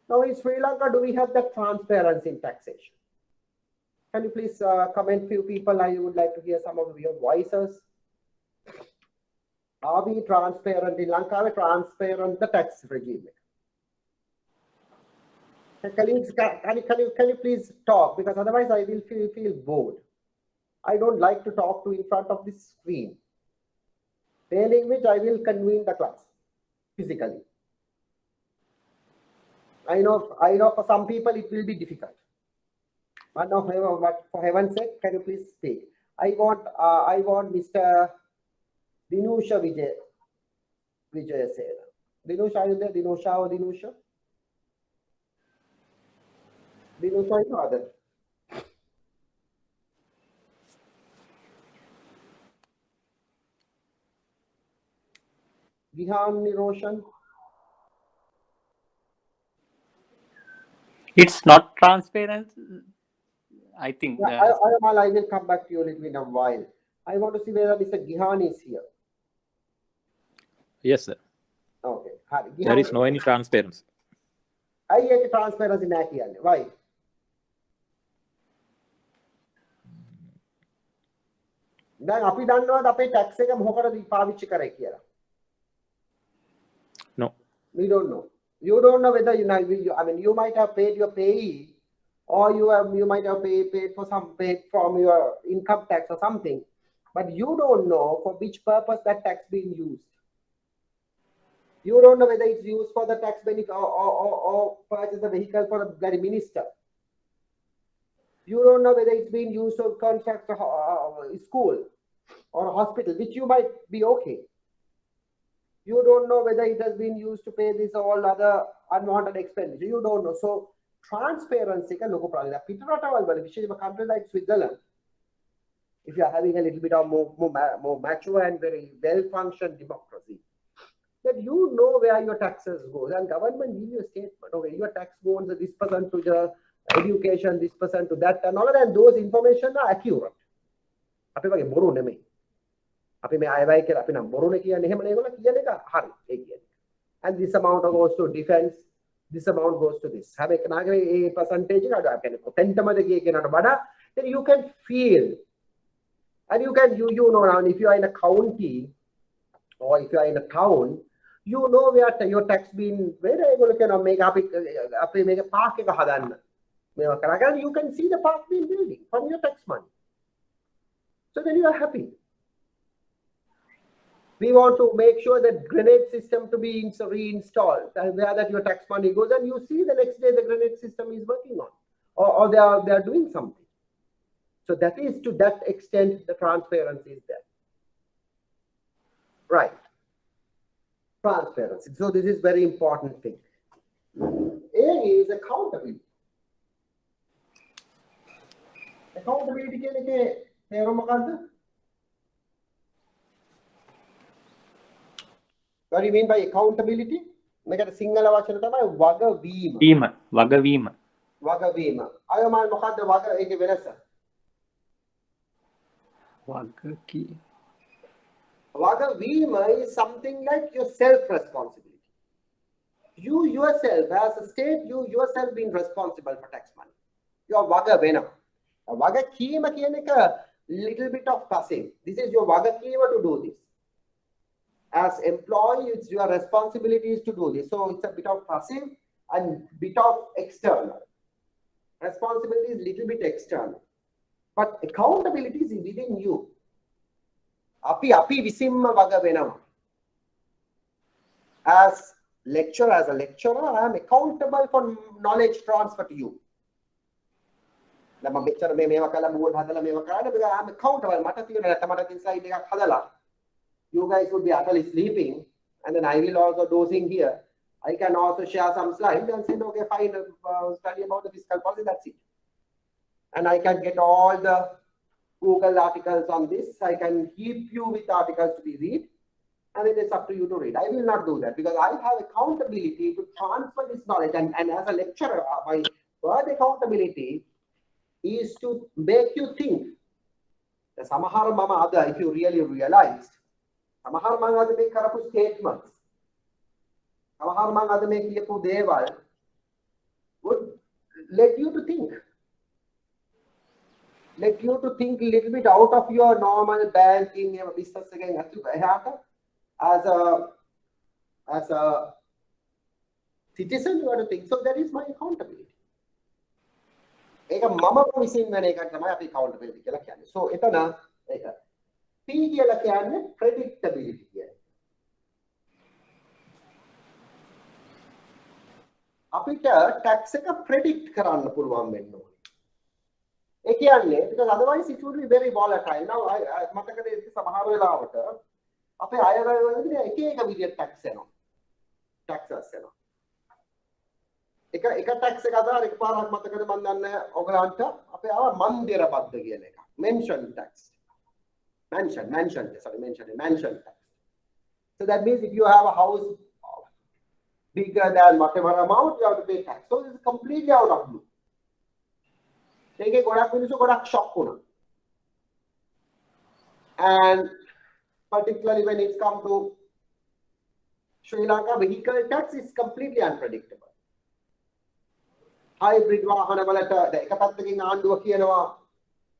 Now in Sri Lanka, do we have that transparency in taxation? Can you please comment few people? I would like to hear some of your voices. Are we transparent in Lanka? Are we transparent the tax regime? Can you please talk, because otherwise I will feel bored. I don't like to talk to in front of this screen. Failing which I will convene the class physically. I know for some people it will be difficult. But no, for heaven's sake, can you please speak? I want Mr. Dinusha Vijayasena. Dinusha, are you there? Dinusha or Dinusha? Dinusha is other. Vihan Niroshan. It's not transparent, I think. Yeah, I will come back to you a little bit in a while. I want to see whether Mr. Gihan is here. Yes, sir. Okay. There is no any transparency. I get transparency in here. Why? දැන් අපි දන්නවද අපේ tax එක මොකටද පාවිච්චි කරේ කියලා? No. We don't know. You don't know whether you might have paid your payee, or you might have paid from your income tax or something, but you don't know for which purpose that tax being used. You don't know whether it's used for the tax benefit or purchase the vehicle for the bloody minister. You don't know whether it's being used to construct a school or a hospital, which you might be okay. You don't know whether it has been used to pay this or all other unwanted expenditure. You don't know. So transparency is a local problem. A country like Switzerland, if you are having a little bit of more mature and very well-functioned democracy, that you know where your taxes go. And government gives you a statement. Okay, your tax goes this percent to the education, this percent to that, and all of that. And those information are accurate. And this amount goes to defense, this amount goes to this. Have a percentage, then you can feel, and you know now if you are in a county or if you are in a town, you know where your tax being where you can make a park. You can see the park being building from your tax money. So then you are happy. We want to make sure that grenade system to be reinstalled, and where that your tax money goes, and you see the next day the grenade system is working on, or they are doing something. So that is to that extent the transparency is there. Right. Transparency. So this is very important thing. A is accountability. Accountability what do you mean by accountability? Make it a single වචන තමයි වගවීම. වගවීම. වගවීම. අය මම මොකද්ද වග ඒකේ වෙනස? වගකී. Wagavima is something like your self-responsibility. You yourself, as a state, you yourself being responsible for tax money. You are Wagavena. Wagakima kiyaneka little bit of passive. This is your Wagakima to do this. As employee, it's your responsibilities to do this. So it's a bit of passive and bit of external. Responsibility is little bit external. But accountability is within you. Api visimma Wagavenam. As a lecturer, I am accountable for knowledge transfer to you. I am accountable. You guys would be utterly sleeping, and then I will also dozing here. I can also share some slides and say, okay, fine, study about the fiscal policy, that's it. And I can get all the Google articles on this. I can heap you with articles to be read, and it is up to you to read. I will not do that because I have accountability to transfer this knowledge. And as a lecturer, my word accountability is to make you think. The Samahara Mama Ada, if you really realized, Samahara Mama Ada make karapu statements. Samahara Mama Ada make kiyapu deval would let you to think. Let you to think a little bit out of your normal banking business again. As a citizen, you have to think. So that is my accountability. Mama visin when accountability. So etana P predictability. Apita tax predict karanna puluwan wenna ඕනේ. Because otherwise it would be very volatile. Now I මතකද සමහර වෙලාවට අපේ අයවැය වලදී එක එක විදියට tax එනවා. taxes එනවා. එක tax එක අදාළ එකපාරක් මතකද මන් දන්නේ ඔයගලන්ට අපේ ආව මන්දිර බද්ද කියන එක. Mention tax. Mention tax. So that means if you have a house bigger than whatever amount, you have to pay tax. So this is completely out of blue. ඒකේ ගොඩක් මිනිස්සු ගොඩක් shock වුණා. And particularly when it comes to Sri Lanka, vehicle tax is completely unpredictable. Hybrid වාහන වලට එක පැත්තකින් ආණ්ඩුව කියනවා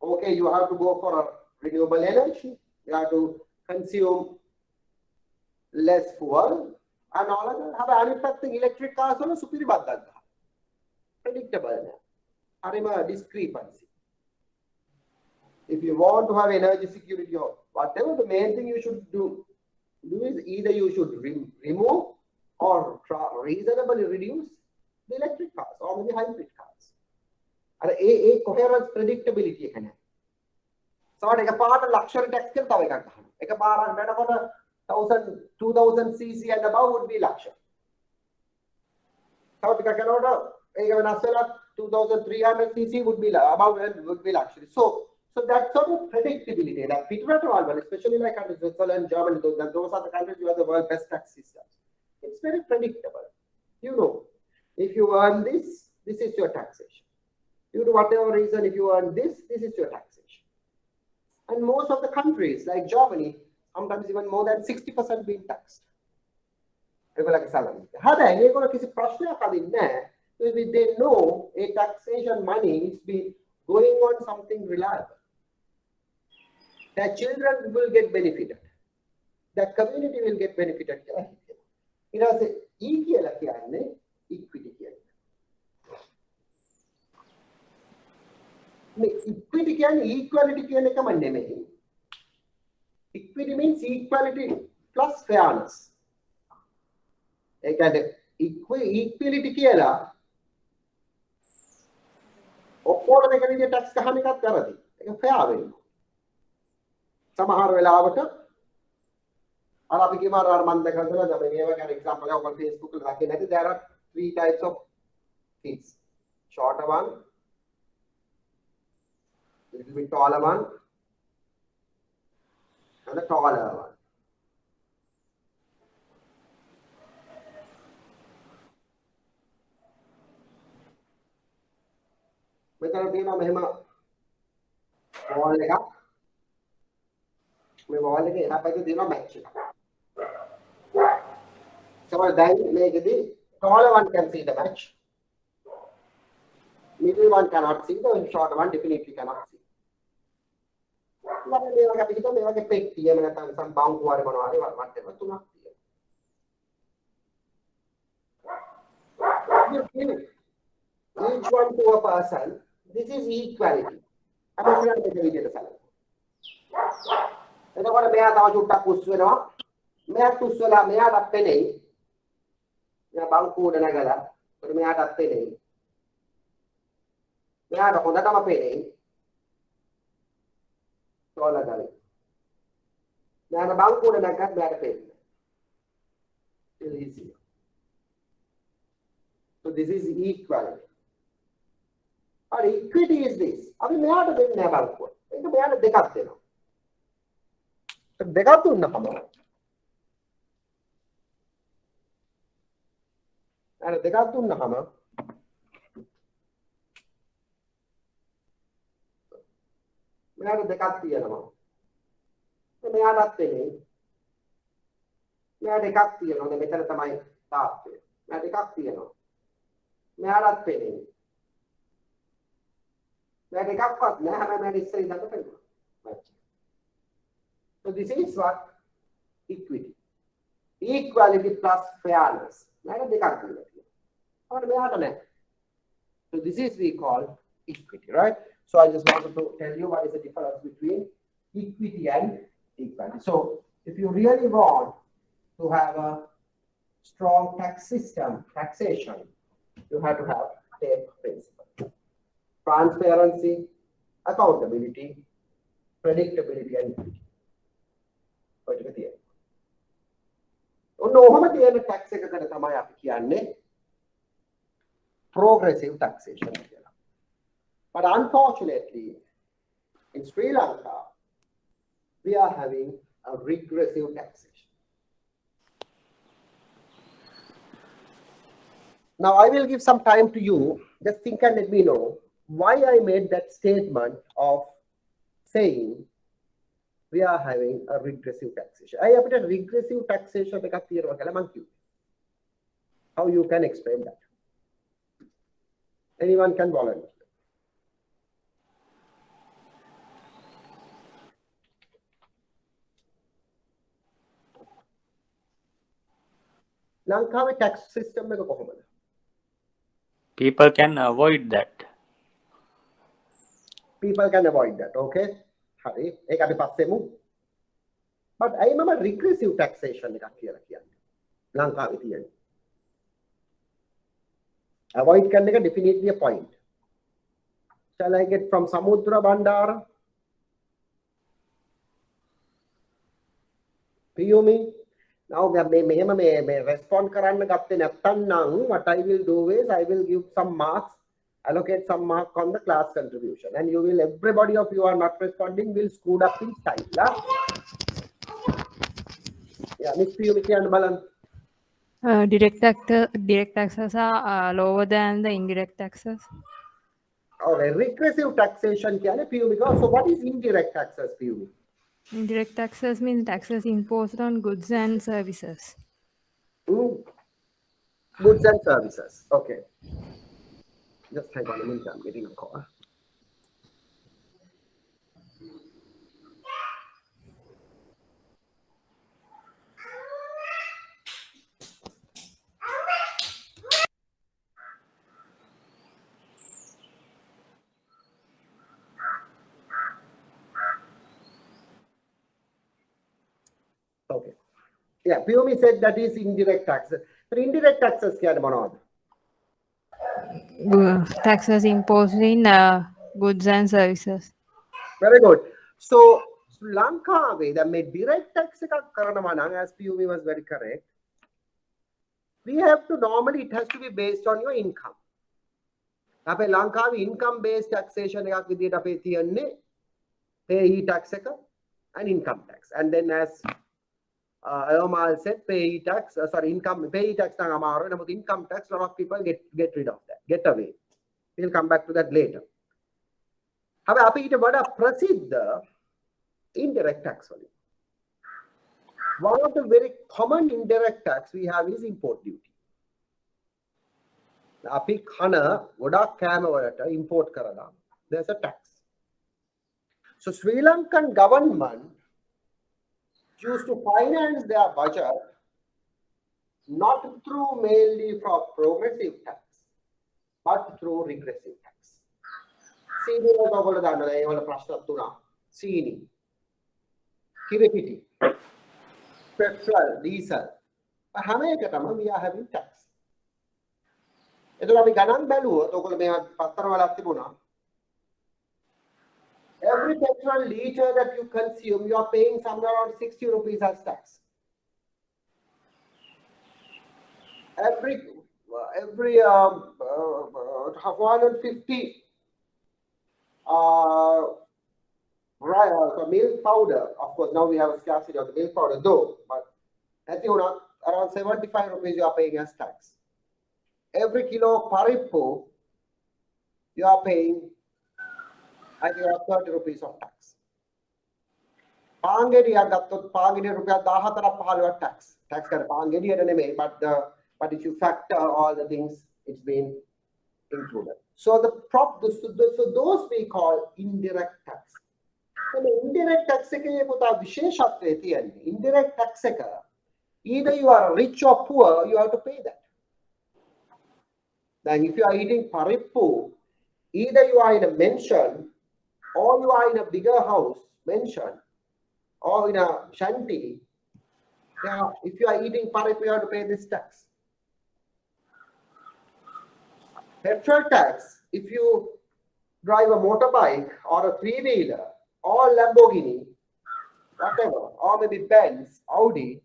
okay, you have to go for a renewable energy, you have to consume less fuel and all of that. Have අනිත් පැත්තකින් electric cars වල සුපිරි බද්දක් ගන්නවා. Predictable නෑ. Arima discrepancy. If you want to have energy security or whatever, the main thing you should do is either you should remove or reasonably reduce the electric cars or maybe hybrid cars. And a coherence predictability එක නැහැ. සමහර එකපාරට luxury tax කියලා තව එකක් ගන්නවා. එකපාරක් වෙනකොට 2000 cc and above would be luxury. තව ටිකක් යනකොට ඒක වෙනස් වෙලා 2300 cc would be above would be luxury. So that sort of predictability, like Peter, especially like Switzerland, Germany, those are the countries who have the world's best tax systems. It's very predictable. You know, if you earn this, this is your taxation. Due to whatever reason, if you earn this, this is your taxation. And most of the countries, like Germany, sometimes even more than 60% being taxed. They know a taxation money is being going on something reliable. Their children will get benefited. The community will get benefited. It has equity. Equity equality. Equity means equality plus fairness. Equality කියලා ඔක්කොටම එක විදිහට tax ගහන එකත් වැරදි. ඒක fair වෙන්න. සමහර වෙලාවට අර අපි කියමු අර මම දැකලා තියෙනවා දැන් මේවා ගැන එක්සැම්පල් එකක් ඔයගොල්ලෝ Facebook එකේ දැක්කේ නැති there are 3 types of kids. Shorter one, little bit taller one, and the taller one. මෙතන තියෙනවා මෙහෙම wall එකක්. මේ wall එකේ එහා පැත්තේ තියෙනවා match එක. So then මේකෙදී taller one can see the match. Middle one cannot see, the short one definitely cannot see. මේ වගේ අපි හිතුවා මේ වගේ පෙට්ටිය එහෙම නැත්නම් සම් බංකුව හරි මොනවා හරි whatever තුනක් තියෙනවා. Each one to a person. This is equality. අපි කියන්නේ මේක විදිහට සැලකුවා. එතකොට මෙයා තව චුට්ටක් උස් වෙනවා. මෙයාත් උස් වෙලා මෙයාටත් පෙනෙයි. මෙයා බංකුවට නැගලා. ඒකට මෙයාටත් පෙනෙයි. මෙයාට හොඳටම පෙනෙයි. තෝලගලයි. මෙයාට බංකුවට නැගගත් මෙයාට පෙනෙන්නේ. It's easy. So this is equality. Or equity is this. අපි මෙයාට දෙන්නේ නැහැ බංකුව. ඒක මෙයාට දෙකක් දෙනවා. දෙකක් දුන්නකම අර දෙකක් දුන්නකම මෙයාට දෙකක් තියෙනවා. මෙයාටත් දෙන්නේ. මෙයාට එකක් තියෙනවා. දැන් මෙතන තමයි තාප්පය. මෙයාට එකක් තියෙනවා. මෙයාටත් පෙන්නේ. මෙයාට එකක්වත් නැහැ. හැබැයි මෙයාට ඉස්සර ඉඳන් පෙන්නනවා. So this is what equity. Equality plus fairness. මෙයාට දෙකක් තියෙනවා. අපිට මෙයාට නැහැ. So this is we call equity, right? So I just wanted to tell you what is the difference between equity and equality. So if you really want to have a strong tax system, taxation, you have to have TAPE principle. Transparency, accountability, predictability, and equity. ඔය ටික තියෙනවා. ඔන්න ඔහොම තියෙන tax එකකට තමයි අපි කියන්නේ progressive taxation කියලා. But unfortunately, in Sri Lanka, we are having a regressive taxation. Now, I will give some time to you. Just think and let me know why I made that statement of saying we are having a regressive taxation. I have a regressive taxation. How you can explain that? Anyone can volunteer. Lanka's tax system එක කොහොමද? People can avoid that. People can avoid that. Okay. හරි. ඒක අපි පස්සෙමු. But I remember regressive taxation එකක් කියලා කියන්නේ. ලංකාවේ තියෙන. Avoid කරන එක definitely a point. Shall I get from Samudra Bandara? Piyumi? Now මෙහෙම මේ respond කරන්න ගත්තේ නැත්නම් නම් what I will do is I will give some marks, allocate some mark on the class contribution, and you will, everybody of you are not responding will screwed up in style. Yeah, Miss Piyumi කියන්න බලන්න. Direct taxes are lower than the indirect taxes. Okay, regressive taxation කියන්නේ Piyumi. So what is indirect taxes, Piyumi? Indirect taxes means taxes imposed on goods and services. Goods and services. Okay. Just hang on a minute, I'm getting a call. Okay. Yeah, Piyumi said that is indirect taxes. But indirect taxes කියන්නේ මොනවද? Taxes imposed in goods and services. Very good. So ලංකාවේ දැන් මේ direct tax එකක් කරනවා නම්, as Piyumi was very correct, we have to normally, it has to be based on your income. අපේ ලංකාවේ income based taxation එකක් විදිහට අපේ තියන්නේ payee tax එක and income tax. And then as Amal said, payee tax, payee tax නම් අමාරුයි. නමුත් income tax, a lot of people get rid of that, get away. We'll come back to that later. හැබැයි අපි ඊට වඩා ප්‍රසිද්ධ indirect tax වලින්. One of the very common indirect tax we have is import duty. අපි කන ගොඩක් කෑම වලට import කරලා there's a tax. So Sri Lankan government choose to finance their budget not through mainly from progressive tax but through regressive tax. සීනි වලට ඔයගොල්ලෝ දන්නවා ඒ වල ප්‍රශ්න තුනක්. සීනි, කිරිපිටි, petrol, diesel. හැම එකටම we are having tax. එතකොට අපි ගණන් බැලුවොත් ඔයගොල්ලෝ මේ පත්තර වලක් තිබුණා. Every petrol liter that you consume, you are paying somewhere around 60 rupees as tax. Every 150 milk powder. Of course, now we have a scarcity of the milk powder, though. But as you know, around 75 rupees you are paying as tax. Every kilo parippu, you are paying, I think, 30 rupees of tax. Pangediya gattot pangediya rupiya 14-15 tax. Tax kar pangediya neme, but if you factor all the things, it's been included. So so those we call indirect tax. So the indirect tax ekේ පුතා විශේෂත්වය තියෙන්නේ. Indirect tax එක, either you are rich or poor, you have to pay that. Then if you are eating parippu, either you are in a mansion or you are in a bigger house, mansion, or in a shanty. Now, if you are eating parippu, you have to pay this tax. Petrol tax, if you drive a motorbike or a three-wheeler or Lamborghini, whatever, or maybe Benz, Audi,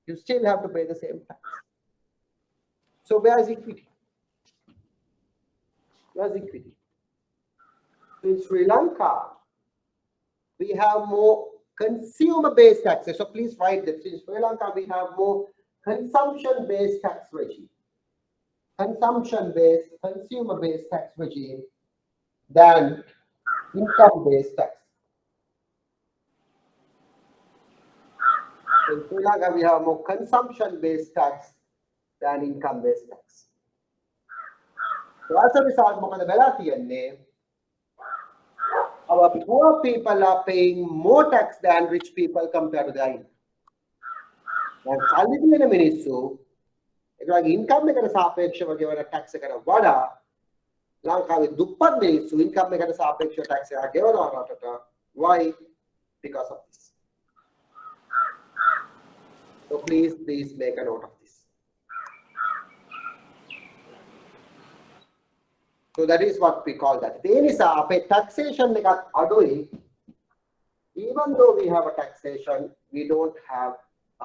you still have to pay the same tax. So where is equity? Where's equity? In Sri Lanka, we have more consumer-based taxes. So please write this. In Sri Lanka, we have more consumption-based tax regime. Consumption-based, consumer-based tax regime than income-based tax. In Sri Lanka, we have more consumption-based tax than income-based tax. So as a result, මොකද වෙලා තියෙන්නේ? Our poor people are paying more tax than rich people compared to their income. දැන් කල්ලි තියෙන මිනිස්සු ඒගොල්ලන්ගේ income එකට සාපේක්ෂව ගෙවන tax එකට වඩා ලංකාවේ දුප්පත් මිනිස්සු income එකට සාපේක්ෂව tax එක ගෙවනවා රටට. Why? Because of this. So please make a note of this. So that is what we call that. ඒ නිසා අපේ taxation එකත් අඩුයි. Even though we have a taxation, we don't have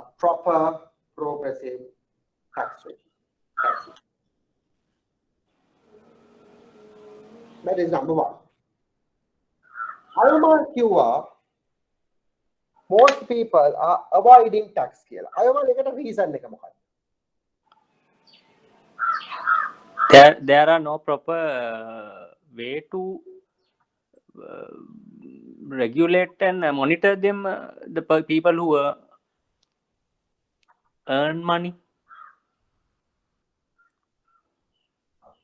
a proper progressive tax regime. That is number one. අයමල් කිව්වා most people are avoiding tax කියලා. අයමල් එකට reason එක මොකක්ද? There are no proper way to regulate and monitor them, the people who earn money.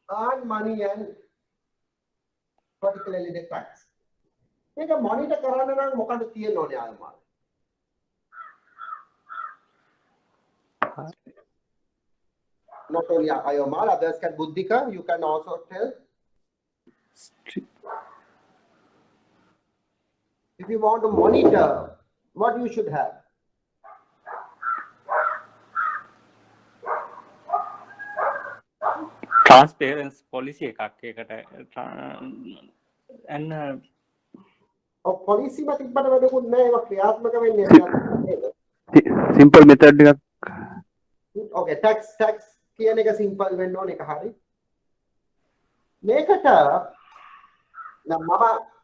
Earn money and particularly the tax. මේක monitor කරන්න නම් මොකද තියෙන්න ඕනේ අයමල්? Not only Ayomal, others can Buddhika, you can also tell. If you want to monitor, what you should have? Transparency policy එකක් ඒකට and policy මත ඉබ්බට වැඩකුත් නෑ ඒක ක්‍රියාත්මක වෙන්නේ නැහැ. Simple method එකක්. Okay, tax කියන එක simple වෙන්න ඕනේ එක හරි. මේකට නම්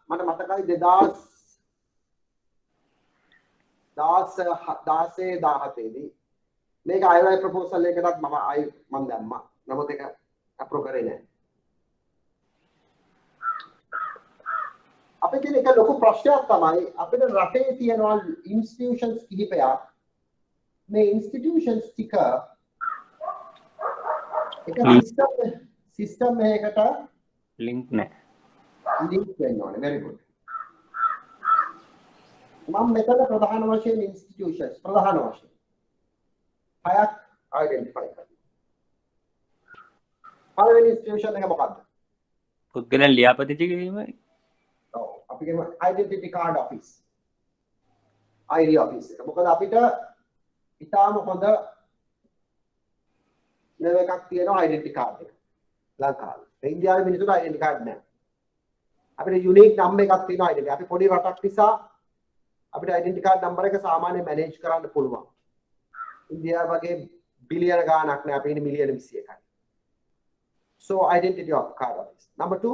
මට මතකයි 2017 දී මේක අයවයි ප්‍රොපෝසල් එකකටත් මම දැම්මා. නමුත් ඒක අප්‍රූව් කරේ නැහැ. අපේ තියෙන එක ලොකු ප්‍රශ්නයක් තමයි අපිට රටේ තියෙනවා ඉන්ස්ටිටියුෂන්ස් කිහිපයක් මේ institutions ටික එක system එකකට link නැහැ. link වෙන්න ඕනේ. very good. මම මෙතන ප්‍රධාන වශයෙන් institutions ප්‍රධාන වශයෙන් හයක් identify කරනවා. පළවෙනි institution එක මොකක්ද? පුද්ගලයන් ලියාපදිංචි කිරීමයි. ඔව් අපි කියමු identity card office. ID office එක. මොකද අපිට ඉතාලම හොඳ නම එකක් තියෙනවා identity card එක. ලංකාවේ. ඉන්දියාවේ මිනිස්සුන්ට identity card නැහැ. අපිට unique number එකක් තියෙනවා identity. අපි පොඩි රටක් නිසා අපිට identity card number එක සාමාන්‍යයෙන් manage කරන්න පුළුවන්. ඉන්දියාව වගේ බිලියන ගාණක් නෑ අපි ඉන්නේ මිලියන 21යි. So identity of card office. Number 2,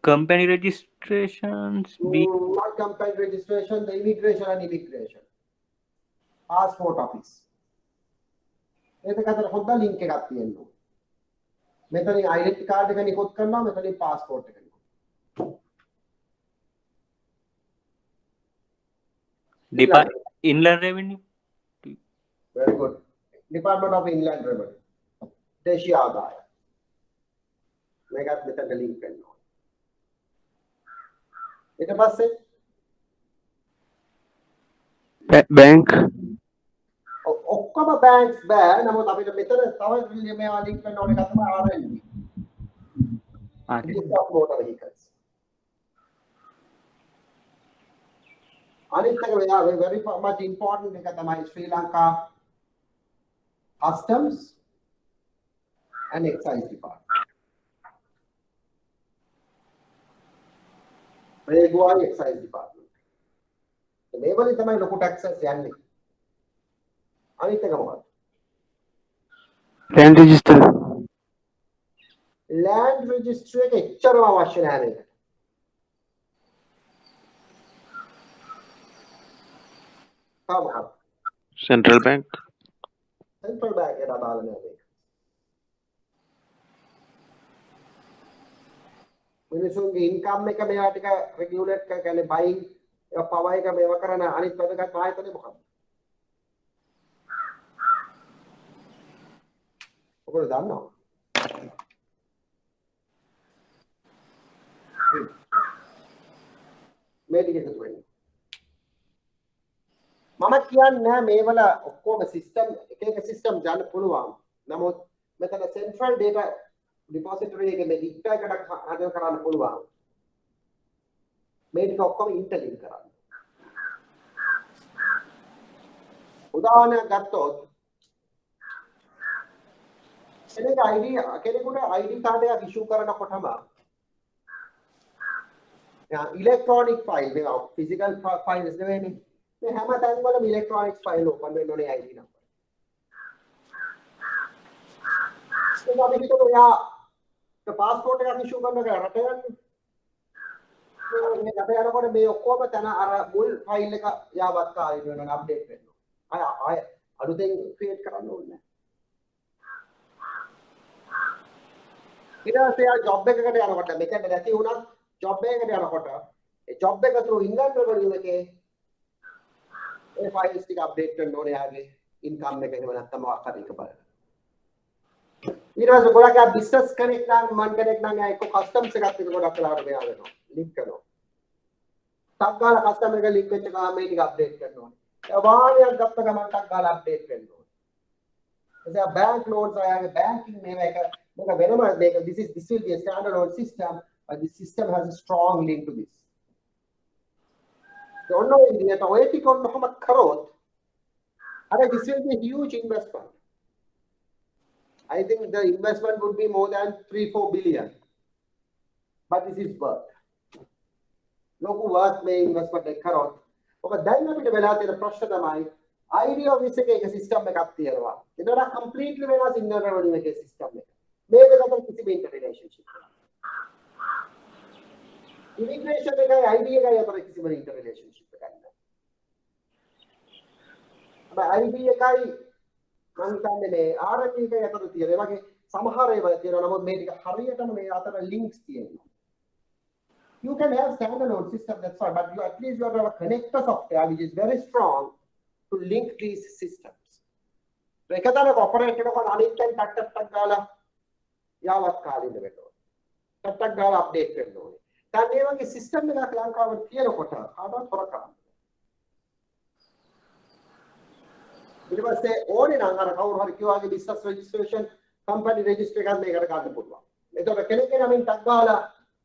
company registrations, not company registration, the immigration and immigration. Passport office. මේක අතර හොඳ link එකක් තියෙනවා. මෙතනින් identity card එක නිකුත් කරනවා මෙතනින් passport එක නිකුත්. inland revenue. Very good. Department of Inland Revenue. දේශීය ආදාය. මේකත් මෙතනට link වෙනවා. ඊට පස්සේ bank ඔක්කොම banks බෑ. නමුත් අපිට මෙතන තව මේවා link වෙන්න ඕන එකක් තමයි RLV. Register of Motor Vehicles. අනිත් එක very much important එක තමයි Sri Lanka Customs and Excise Department. Regular Excise Department. මේ වලින් තමයි ලොකු taxes යන්නේ. අනිත් එක මොකක්ද? land register land registry එක එච්චරම අවශ්‍ය නැහැ මේකට. තව central bank central bank එකට අදාළ නැහැ මේක. මිනිසුන්ගේ income එක මේවා ටික regulate කර කියන්නේ buying ඒවා power එක මේවා කරන අනිත් වැදගත් ආයතනය මොකක්ද? ඔයගොල්ලෝ දන්නවා? මේ ටික එකතු වෙන්නේ. මම කියන්නේ මේවල ඔක්කොම සිස්ටම් එක සිස්ටම් ගන්න පුළුවන්. නමුත් මෙතන central data depository එකේ මේ data එකට හදලා කරන්න පුළුවන්. මේ ටික ඔක්කොම interlink කරන්න. උදාහරණයක් ගත්තොත් කෙනෙකුට ID card එකක් issue කරනකොටම electronic file මේවා physical files නෙවෙයිනේ. මේ හැම තැන්වලම electronic file open වෙන්න ඕනේ ID number. ඒක අපි හිතුවා යා passport එකක් issue කරනවා රට යන්නේ. මේ රට යනකොට මේ ඔක්කොම තන අර මුල් file එක යාවත් කාරින් වෙනවා අප්ඩේට් වෙනවා. අය අලුතෙන් create කරන්න ඕනේ නැහැ. ඊට පස්සේ යා job එකකට යනකොට මෙතන නැති වුණත් job එකකට යනකොට ඒ job එක through Inland Revenue එකේ ඒ files ටික update කරන්න ඕනේ යාගේ income එක එහෙම නැත්නම් මොකක් හරි එක බලන්න. ඊට පස්සේ ගොඩක් අය business කෙනෙක් නම් මන් කෙනෙක් නම් එක්ක customs එකක් තියෙන ගොඩක් වෙලාවට මෙයා වෙනවා link කරනවා. ටක් ගාලා customer එක link වෙච්ච ගමන් මේ ටික update කරන්න ඕනේ. ඒ වාහනයක් ගත්ත ගමන් ටක් ගාලා update කරන්න ඕනේ. එතකොට bank loans අයගේ banking මේවා එක මේක වෙනම මේක this will be a standalone system but this system has a strong link to this. Don't know India to OAT kon Muhammad Karot. This will be a huge investment. I think the investment would be more than 3-4 billion. But this is worth. Loku worth may investment like Karot. Okay, then we develop the pressure තමයි idea of this එක system එකක් තියෙනවා. ඒකට completely වෙනස් Inland Revenue එකේ system එක. මේක අතර කිසිම interrelationship. Immigration එකයි ID එකයි අතර කිසිම interrelationship එකක් නැහැ. හැබැයි ID එකයි මම හිතන්නේ මේ RME එකයි අතර තියෙන ඒ වගේ සමහර ඒවා තියෙනවා. නමුත් මේ ටික හරියටම මේ අතර links තියෙනවා. You can have standalone system, that's fine, but at least you have a connector software which is very strong to link these systems. So ekadana operator ko anik kan tak gala yawat kalin වෙනවා. tak gala update වෙන්න ඕනේ. දැන් මේ වගේ system එකක් ලංකාවේ තියෙනකොට කාටවත් හොර කරන්න. ඊට පස්සේ ඕනේ නම් අර කවුරු හරි කිව්වාගේ business registration company register එකක් මේකට ගන්න පුළුවන්. එතකොට කෙනෙක් නමින් tak gala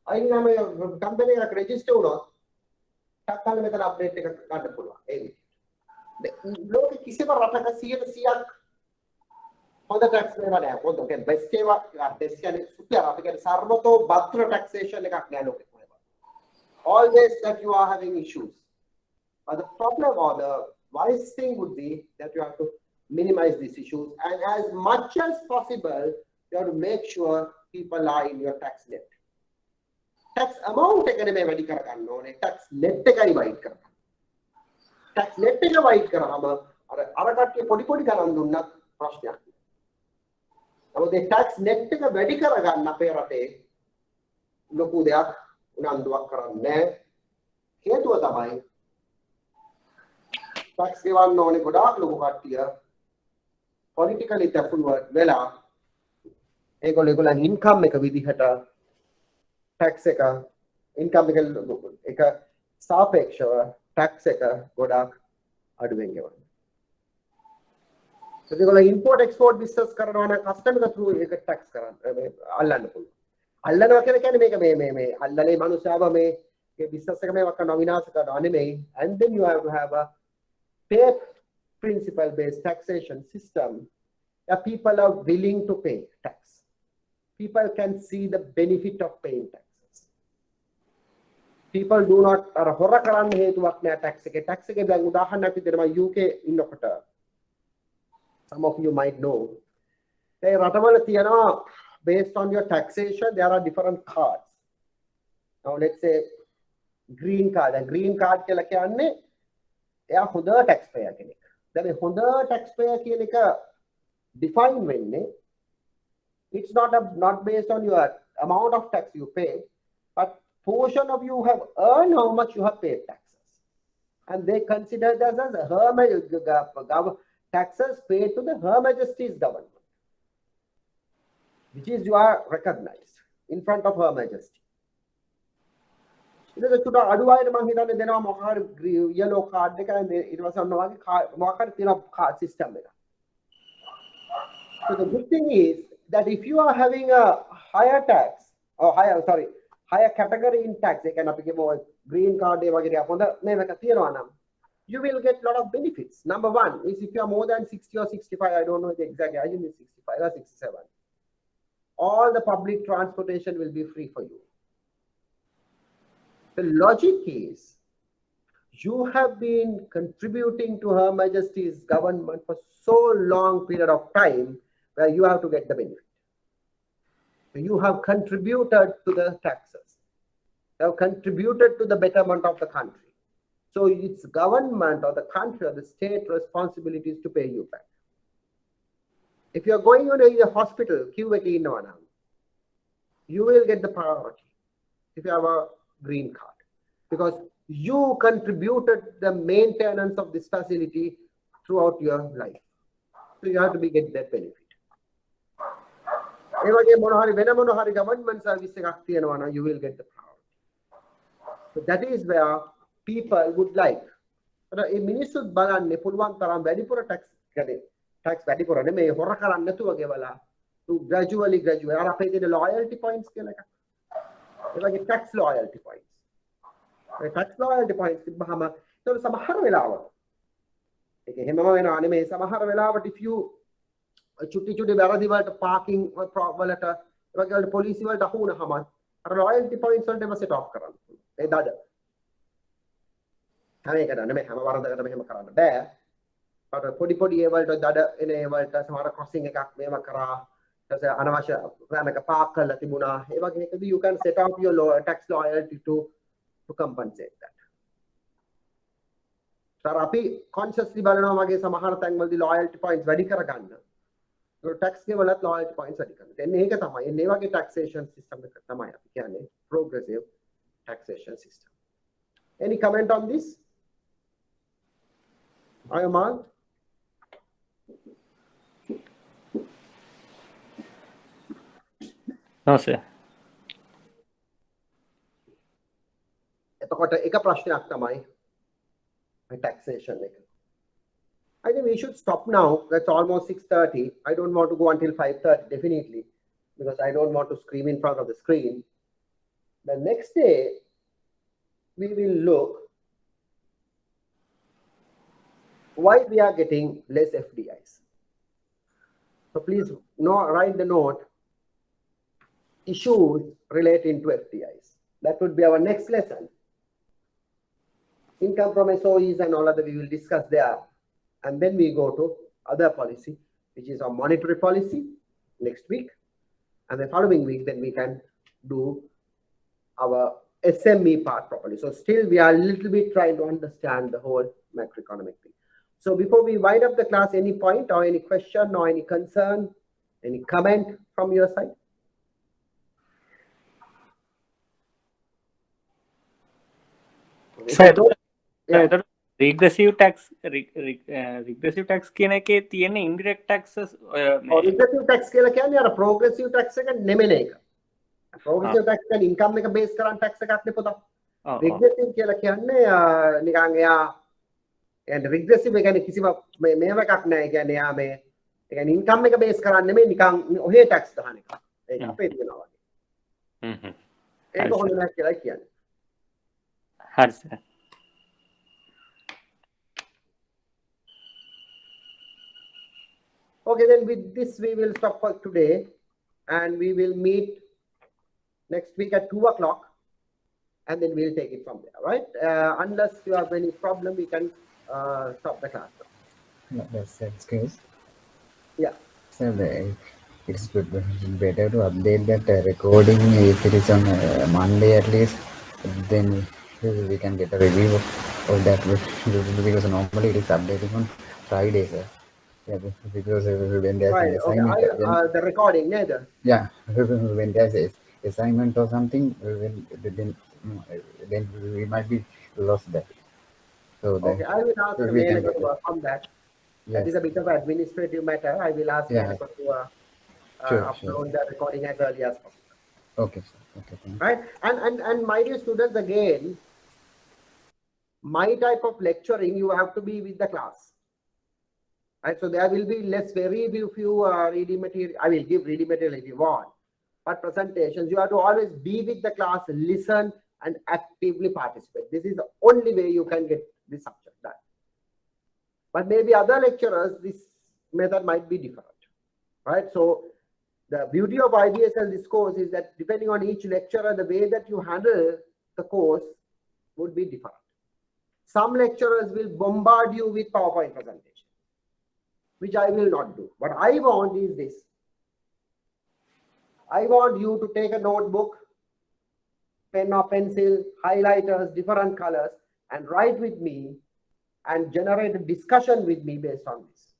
අයින් නම් company එකක් register වුණොත් tak gala මෙතන update එකක් ගන්න පුළුවන්. ඒ විදිහට. ලෝකෙ කිසිම රටක 100% හොඳ tax මේවා නෑ. පොඩ්ඩක් කියන්නේ best ඒවා best කියන්නේ සුපිරි අපි කියන්නේ සර්වතෝ භද්‍ර taxation එකක් නෑ ලෝකෙ. Always that you are having issues. But the problem or the wise thing would be that you have to minimize these issues, and as much as possible you have to make sure people are in your tax net. Tax amount එකනේ මේ වැඩි කරගන්න ඕනේ. Tax net එකයි wide කරගන්න. Tax net එක wide කරාම අර කට්ටිය පොඩි ගණන් දුන්නත් ප්‍රශ්නයක් නෑ. නමුත් ඒ tax net එක වැඩි කරගන්න අපේ රටේ ලොකු දෙයක් උනන්දුවක් කරන්නේ නැහැ. හේතුව තමයි tax ගෙවන්න ඕනේ ගොඩාක් ලොකු කට්ටිය politically affluent වෙලා ඒගොල්ලෝ income එක විදිහට tax එක income එක සාපේක්ෂව tax එක ගොඩාක් අඩුවෙන් ගෙවන්න. ඒගොල්ලෝ import export business කරනවා නම් customer through එක tax කරන්න අල්ලන්න පුළුවන්. අල්ලනවා කියලා කියන්නේ මේ අල්ලලේ මනුස්සයව මේ business එක මේවක් කරනවා විනාශ කරනවා නෙමෙයි. And then you have to have a pay principle based taxation system that people are willing to pay tax. People can see the benefit of paying taxes. People do not හොර කරන්න හේතුවක් නෑ tax එකේ. tax එකේ දැන් උදාහරණයක් විදිහට මම UK ඉන්නකොට some of you might know ඒ රටවල තියෙනවා based on your taxation there are different cards. Now let's say green card. And green card කියලා කියන්නේ එයා හොඳ taxpayer කෙනෙක්. දැන් මේ හොඳ taxpayer කියන එක define වෙන්නේ it's not based on your amount of tax you pay, but portion of you have earned how much you have paid taxes. And they consider that as taxes paid to the Her Majesty's government, which is you are recognized in front of Her Majesty. It is a අඩුවයිද මම හිතන්නේ දෙනවා මොකක් හරි yellow card එක and ඊට පස්සේ ඔන්න වගේ මොකක් හරි තියෙන card system එක. So the good thing is that if you are having a higher tax or higher category in tax, ඒ කියන්නේ අපි කියමු green card ඒ වගේ හොඳ මේක තියෙනවා නම් you will get a lot of benefits. Number one is if you are more than 60 or 65, I don't know the exact age, is 65 or 67. All the public transportation will be free for you. The logic is you have been contributing to Her Majesty's government for so long period of time where you have to get the benefit. You have contributed to the taxes. You have contributed to the betterment of the country. So it's government or the country or the state responsibilities to pay you back. If you are going on a hospital, you will get the priority if you have a green card, because you contributed the maintenance of this facility throughout your life. So you have to get that benefit. If you have government service, you will get the priority. So that is where people would like. A minister බලන්නේ පුළුවන් තරම් වැඩිපුර tax වැඩිපුර නෙමෙයි හොර කරන්නේ නැතුව ගෙවලා to gradually අර අපේ තියෙන loyalty points කියලා එකක්. ඒ වගේ tax loyalty points. ඒ tax loyalty points තිබ්බහම ඒක සමහර වෙලාවට ඒක එහෙමම වෙනවා නෙමෙයි සමහර වෙලාවට if you චුටි වැරදි වලට parking වලට ඒ වගේ වලට පොලිසිය වලට අහු වුණාම අර loyalty points වලට එම set off කරන්න පුළුවන්. ඒ දඩ හැම එකකට නෙමෙයි හැම වරදකට මෙහෙම කරන්න බෑ. අර පොඩි ඒ වලට දඩ එන ඒ වලට සමහර crossing එකක් මේව කරා ඊට පස්සේ අනවශ්‍ය රැනක පාක් කරලා තිබුණා. ඒ වගේ එකදී you can set up your tax loyalty to compensate that. So අපි consciously බලනවා වගේ සමහර තැන්වලදී loyalty points වැඩි කරගන්න. ඒ tax ගෙවලත් loyalty points වැඩි කරනවා. එන්නේ ඒක තමයි. එන්නේ වගේ taxation system එක තමයි අපි කියන්නේ progressive taxation system. Any comment on this? Ayamal? No, sir. එතකොට එක ප්‍රශ්නයක් තමයි taxation එක. I think we should stop now. That's almost 6:30. I don't want to go until 5:30, definitely, because I don't want to scream in front of the screen. The next day, we will look why we are getting less FDIs. So please write the note, issues relating to FDIs. That would be our next lesson. Income from SOEs and all other we will discuss there. And then we go to other policy, which is our monetary policy next week. And the following week, then we can do our SME part properly. So still we are a little bit trying to understand the whole macroeconomic thing. So before we wind up the class, any point or any question or any concern, any comment from your side? So, regressive tax කියන එකේ තියෙන indirect taxes regressive tax කියලා කියන්නේ අර progressive tax එක නෙමෙයි එක. Progressive tax එක income එක base කරන් tax එකක් නේ පොත. Regressive කියලා කියන්නේ නිකන් එයා regressive ඒ කියන්නේ කිසිම මේව එකක් නෑ. ඒ කියන්නේ යා මේ ඒ කියන්නේ income එක base කරන් නෙමෙයි නිකන් ඔහේ tax දාන එක. ඒක අපේ තියෙනවා වගේ. ඒක හොඳ නෑ කියලා කියන්නේ. හරි sir. Okay, then with this we will stop for today, and we will meet next week at 2 o'clock, and then we'll take it from there, right? Unless you have any problem, we can stop the class. No, that's excuse. Yeah. So it's better to update that recording if it is on Monday at least. Then we can get a review of that because normally it is updating on Friday, sir. Yeah, because when there's an assignment, the recording, neither. Yeah, when there's assignment or something, then we might be lost that. So okay, I will ask the manager to work on that. Yes. That is a bit of an administrative matter. I will ask manager to upload the recording as early as possible. Okay, sir. Okay, thank you. Right, and my dear students, again, my type of lecturing, you have to be with the class. Right, so there will be very few reading material. I will give reading material if you want, but presentations, you have to always be with the class, listen and actively participate. This is the only way you can get this subject done. But maybe other lecturers, this method might be different, right? So the beauty of IBSL, this course, is that depending on each lecturer, the way that you handle the course would be different. Some lecturers will bombard you with PowerPoint presentation, which I will not do. What I want is this. I want you to take a notebook, pen or pencil, highlighters, different colors, and write with me and generate a discussion with me based on this.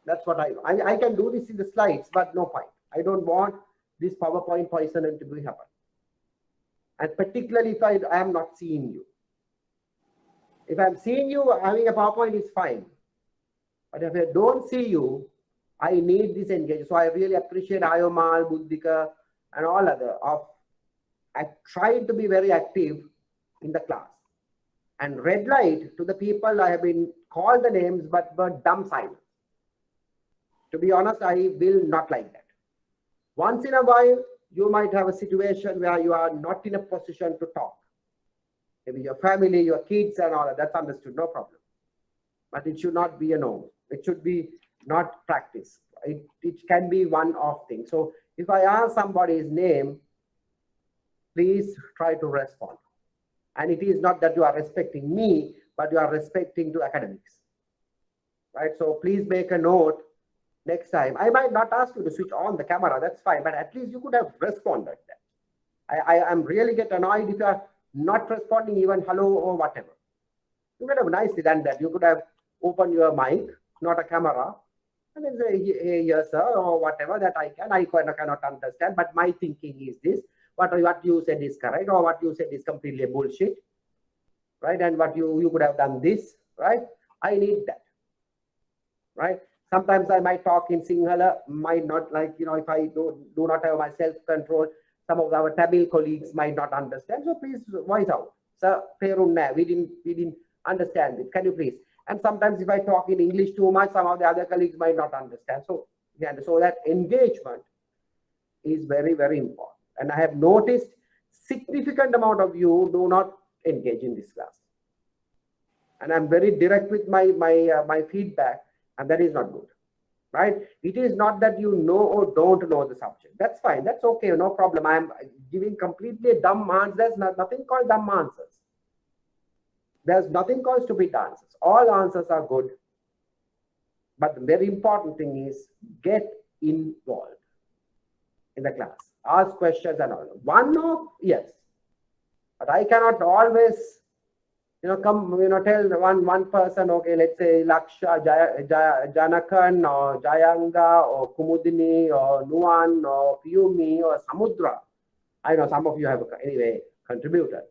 That's what I can do this in the slides, but no point. I don't want this PowerPoint poisoning to be happen. And particularly if I am not seeing you. If I'm seeing you, having a PowerPoint is fine. But if I don't see you, I need this engagement. So I really appreciate Ayomal, Buddhika, and all other. I tried to be very active in the class. And red light to the people I have been called the names, but were dumb silent. To be honest, I will not like that. Once in a while, you might have a situation where you are not in a position to talk. Maybe your family, your kids, and all that. That's understood, no problem. But it should not be a norm. It should be not practice. It can be one-off thing. So if I ask somebody's name, please try to respond. And it is not that you are respecting me, but you are respecting to academics. Right? So please make a note next time. I might not ask you to switch on the camera, that's fine, but at least you could have responded that. I am really get annoyed if you are not responding even hello or whatever. You could have nicely done that. You could have opened your mic, not a camera, and then say, hey, yes, sir, or whatever that I cannot understand. But my thinking is this. what you said is correct, or what you said is completely bullshit, right? And what you could have done this, right? I need that, right? Sometimes I might talk in Sinhala, might not, like, you know, if I do not have my self-control, some of our Tamil colleagues might not understand. So please voice out. Sir, we didn't understand it. Can you please? And sometimes if I talk in English too much, some of the other colleagues might not understand. So, yeah, so that engagement is very, very important. And I have noticed significant amount of you do not engage in this class. And I'm very direct with my feedback, and that is not good, right? It is not that you know or don't know the subject. That's fine. That's okay. No problem. I'm giving completely dumb answers. There's nothing called dumb answers. There's nothing called stupid answers. All answers are good. But the very important thing is get involved in the class. Ask questions and all. One of, yes. But I cannot always, you know, come, you know, tell one person, okay, let's say Laksha, Janakan, or Jayanga, or Kumudini, or Nuan, or Piyumi, or Samudra. I know some of you have anyway contributed.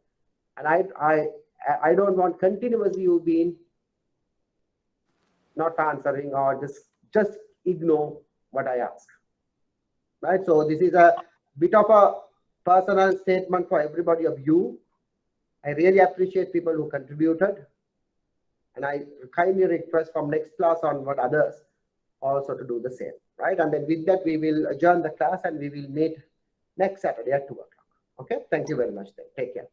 And I don't want continuously you being not answering or just ignore what I ask. Right? So this is a bit of a personal statement for everybody of you. I really appreciate people who contributed. And I kindly request from next class onward others also to do the same. Right? And then with that, we will adjourn the class and we will meet next Saturday at 2 o'clock. Okay? Thank you very much. Then. Take care.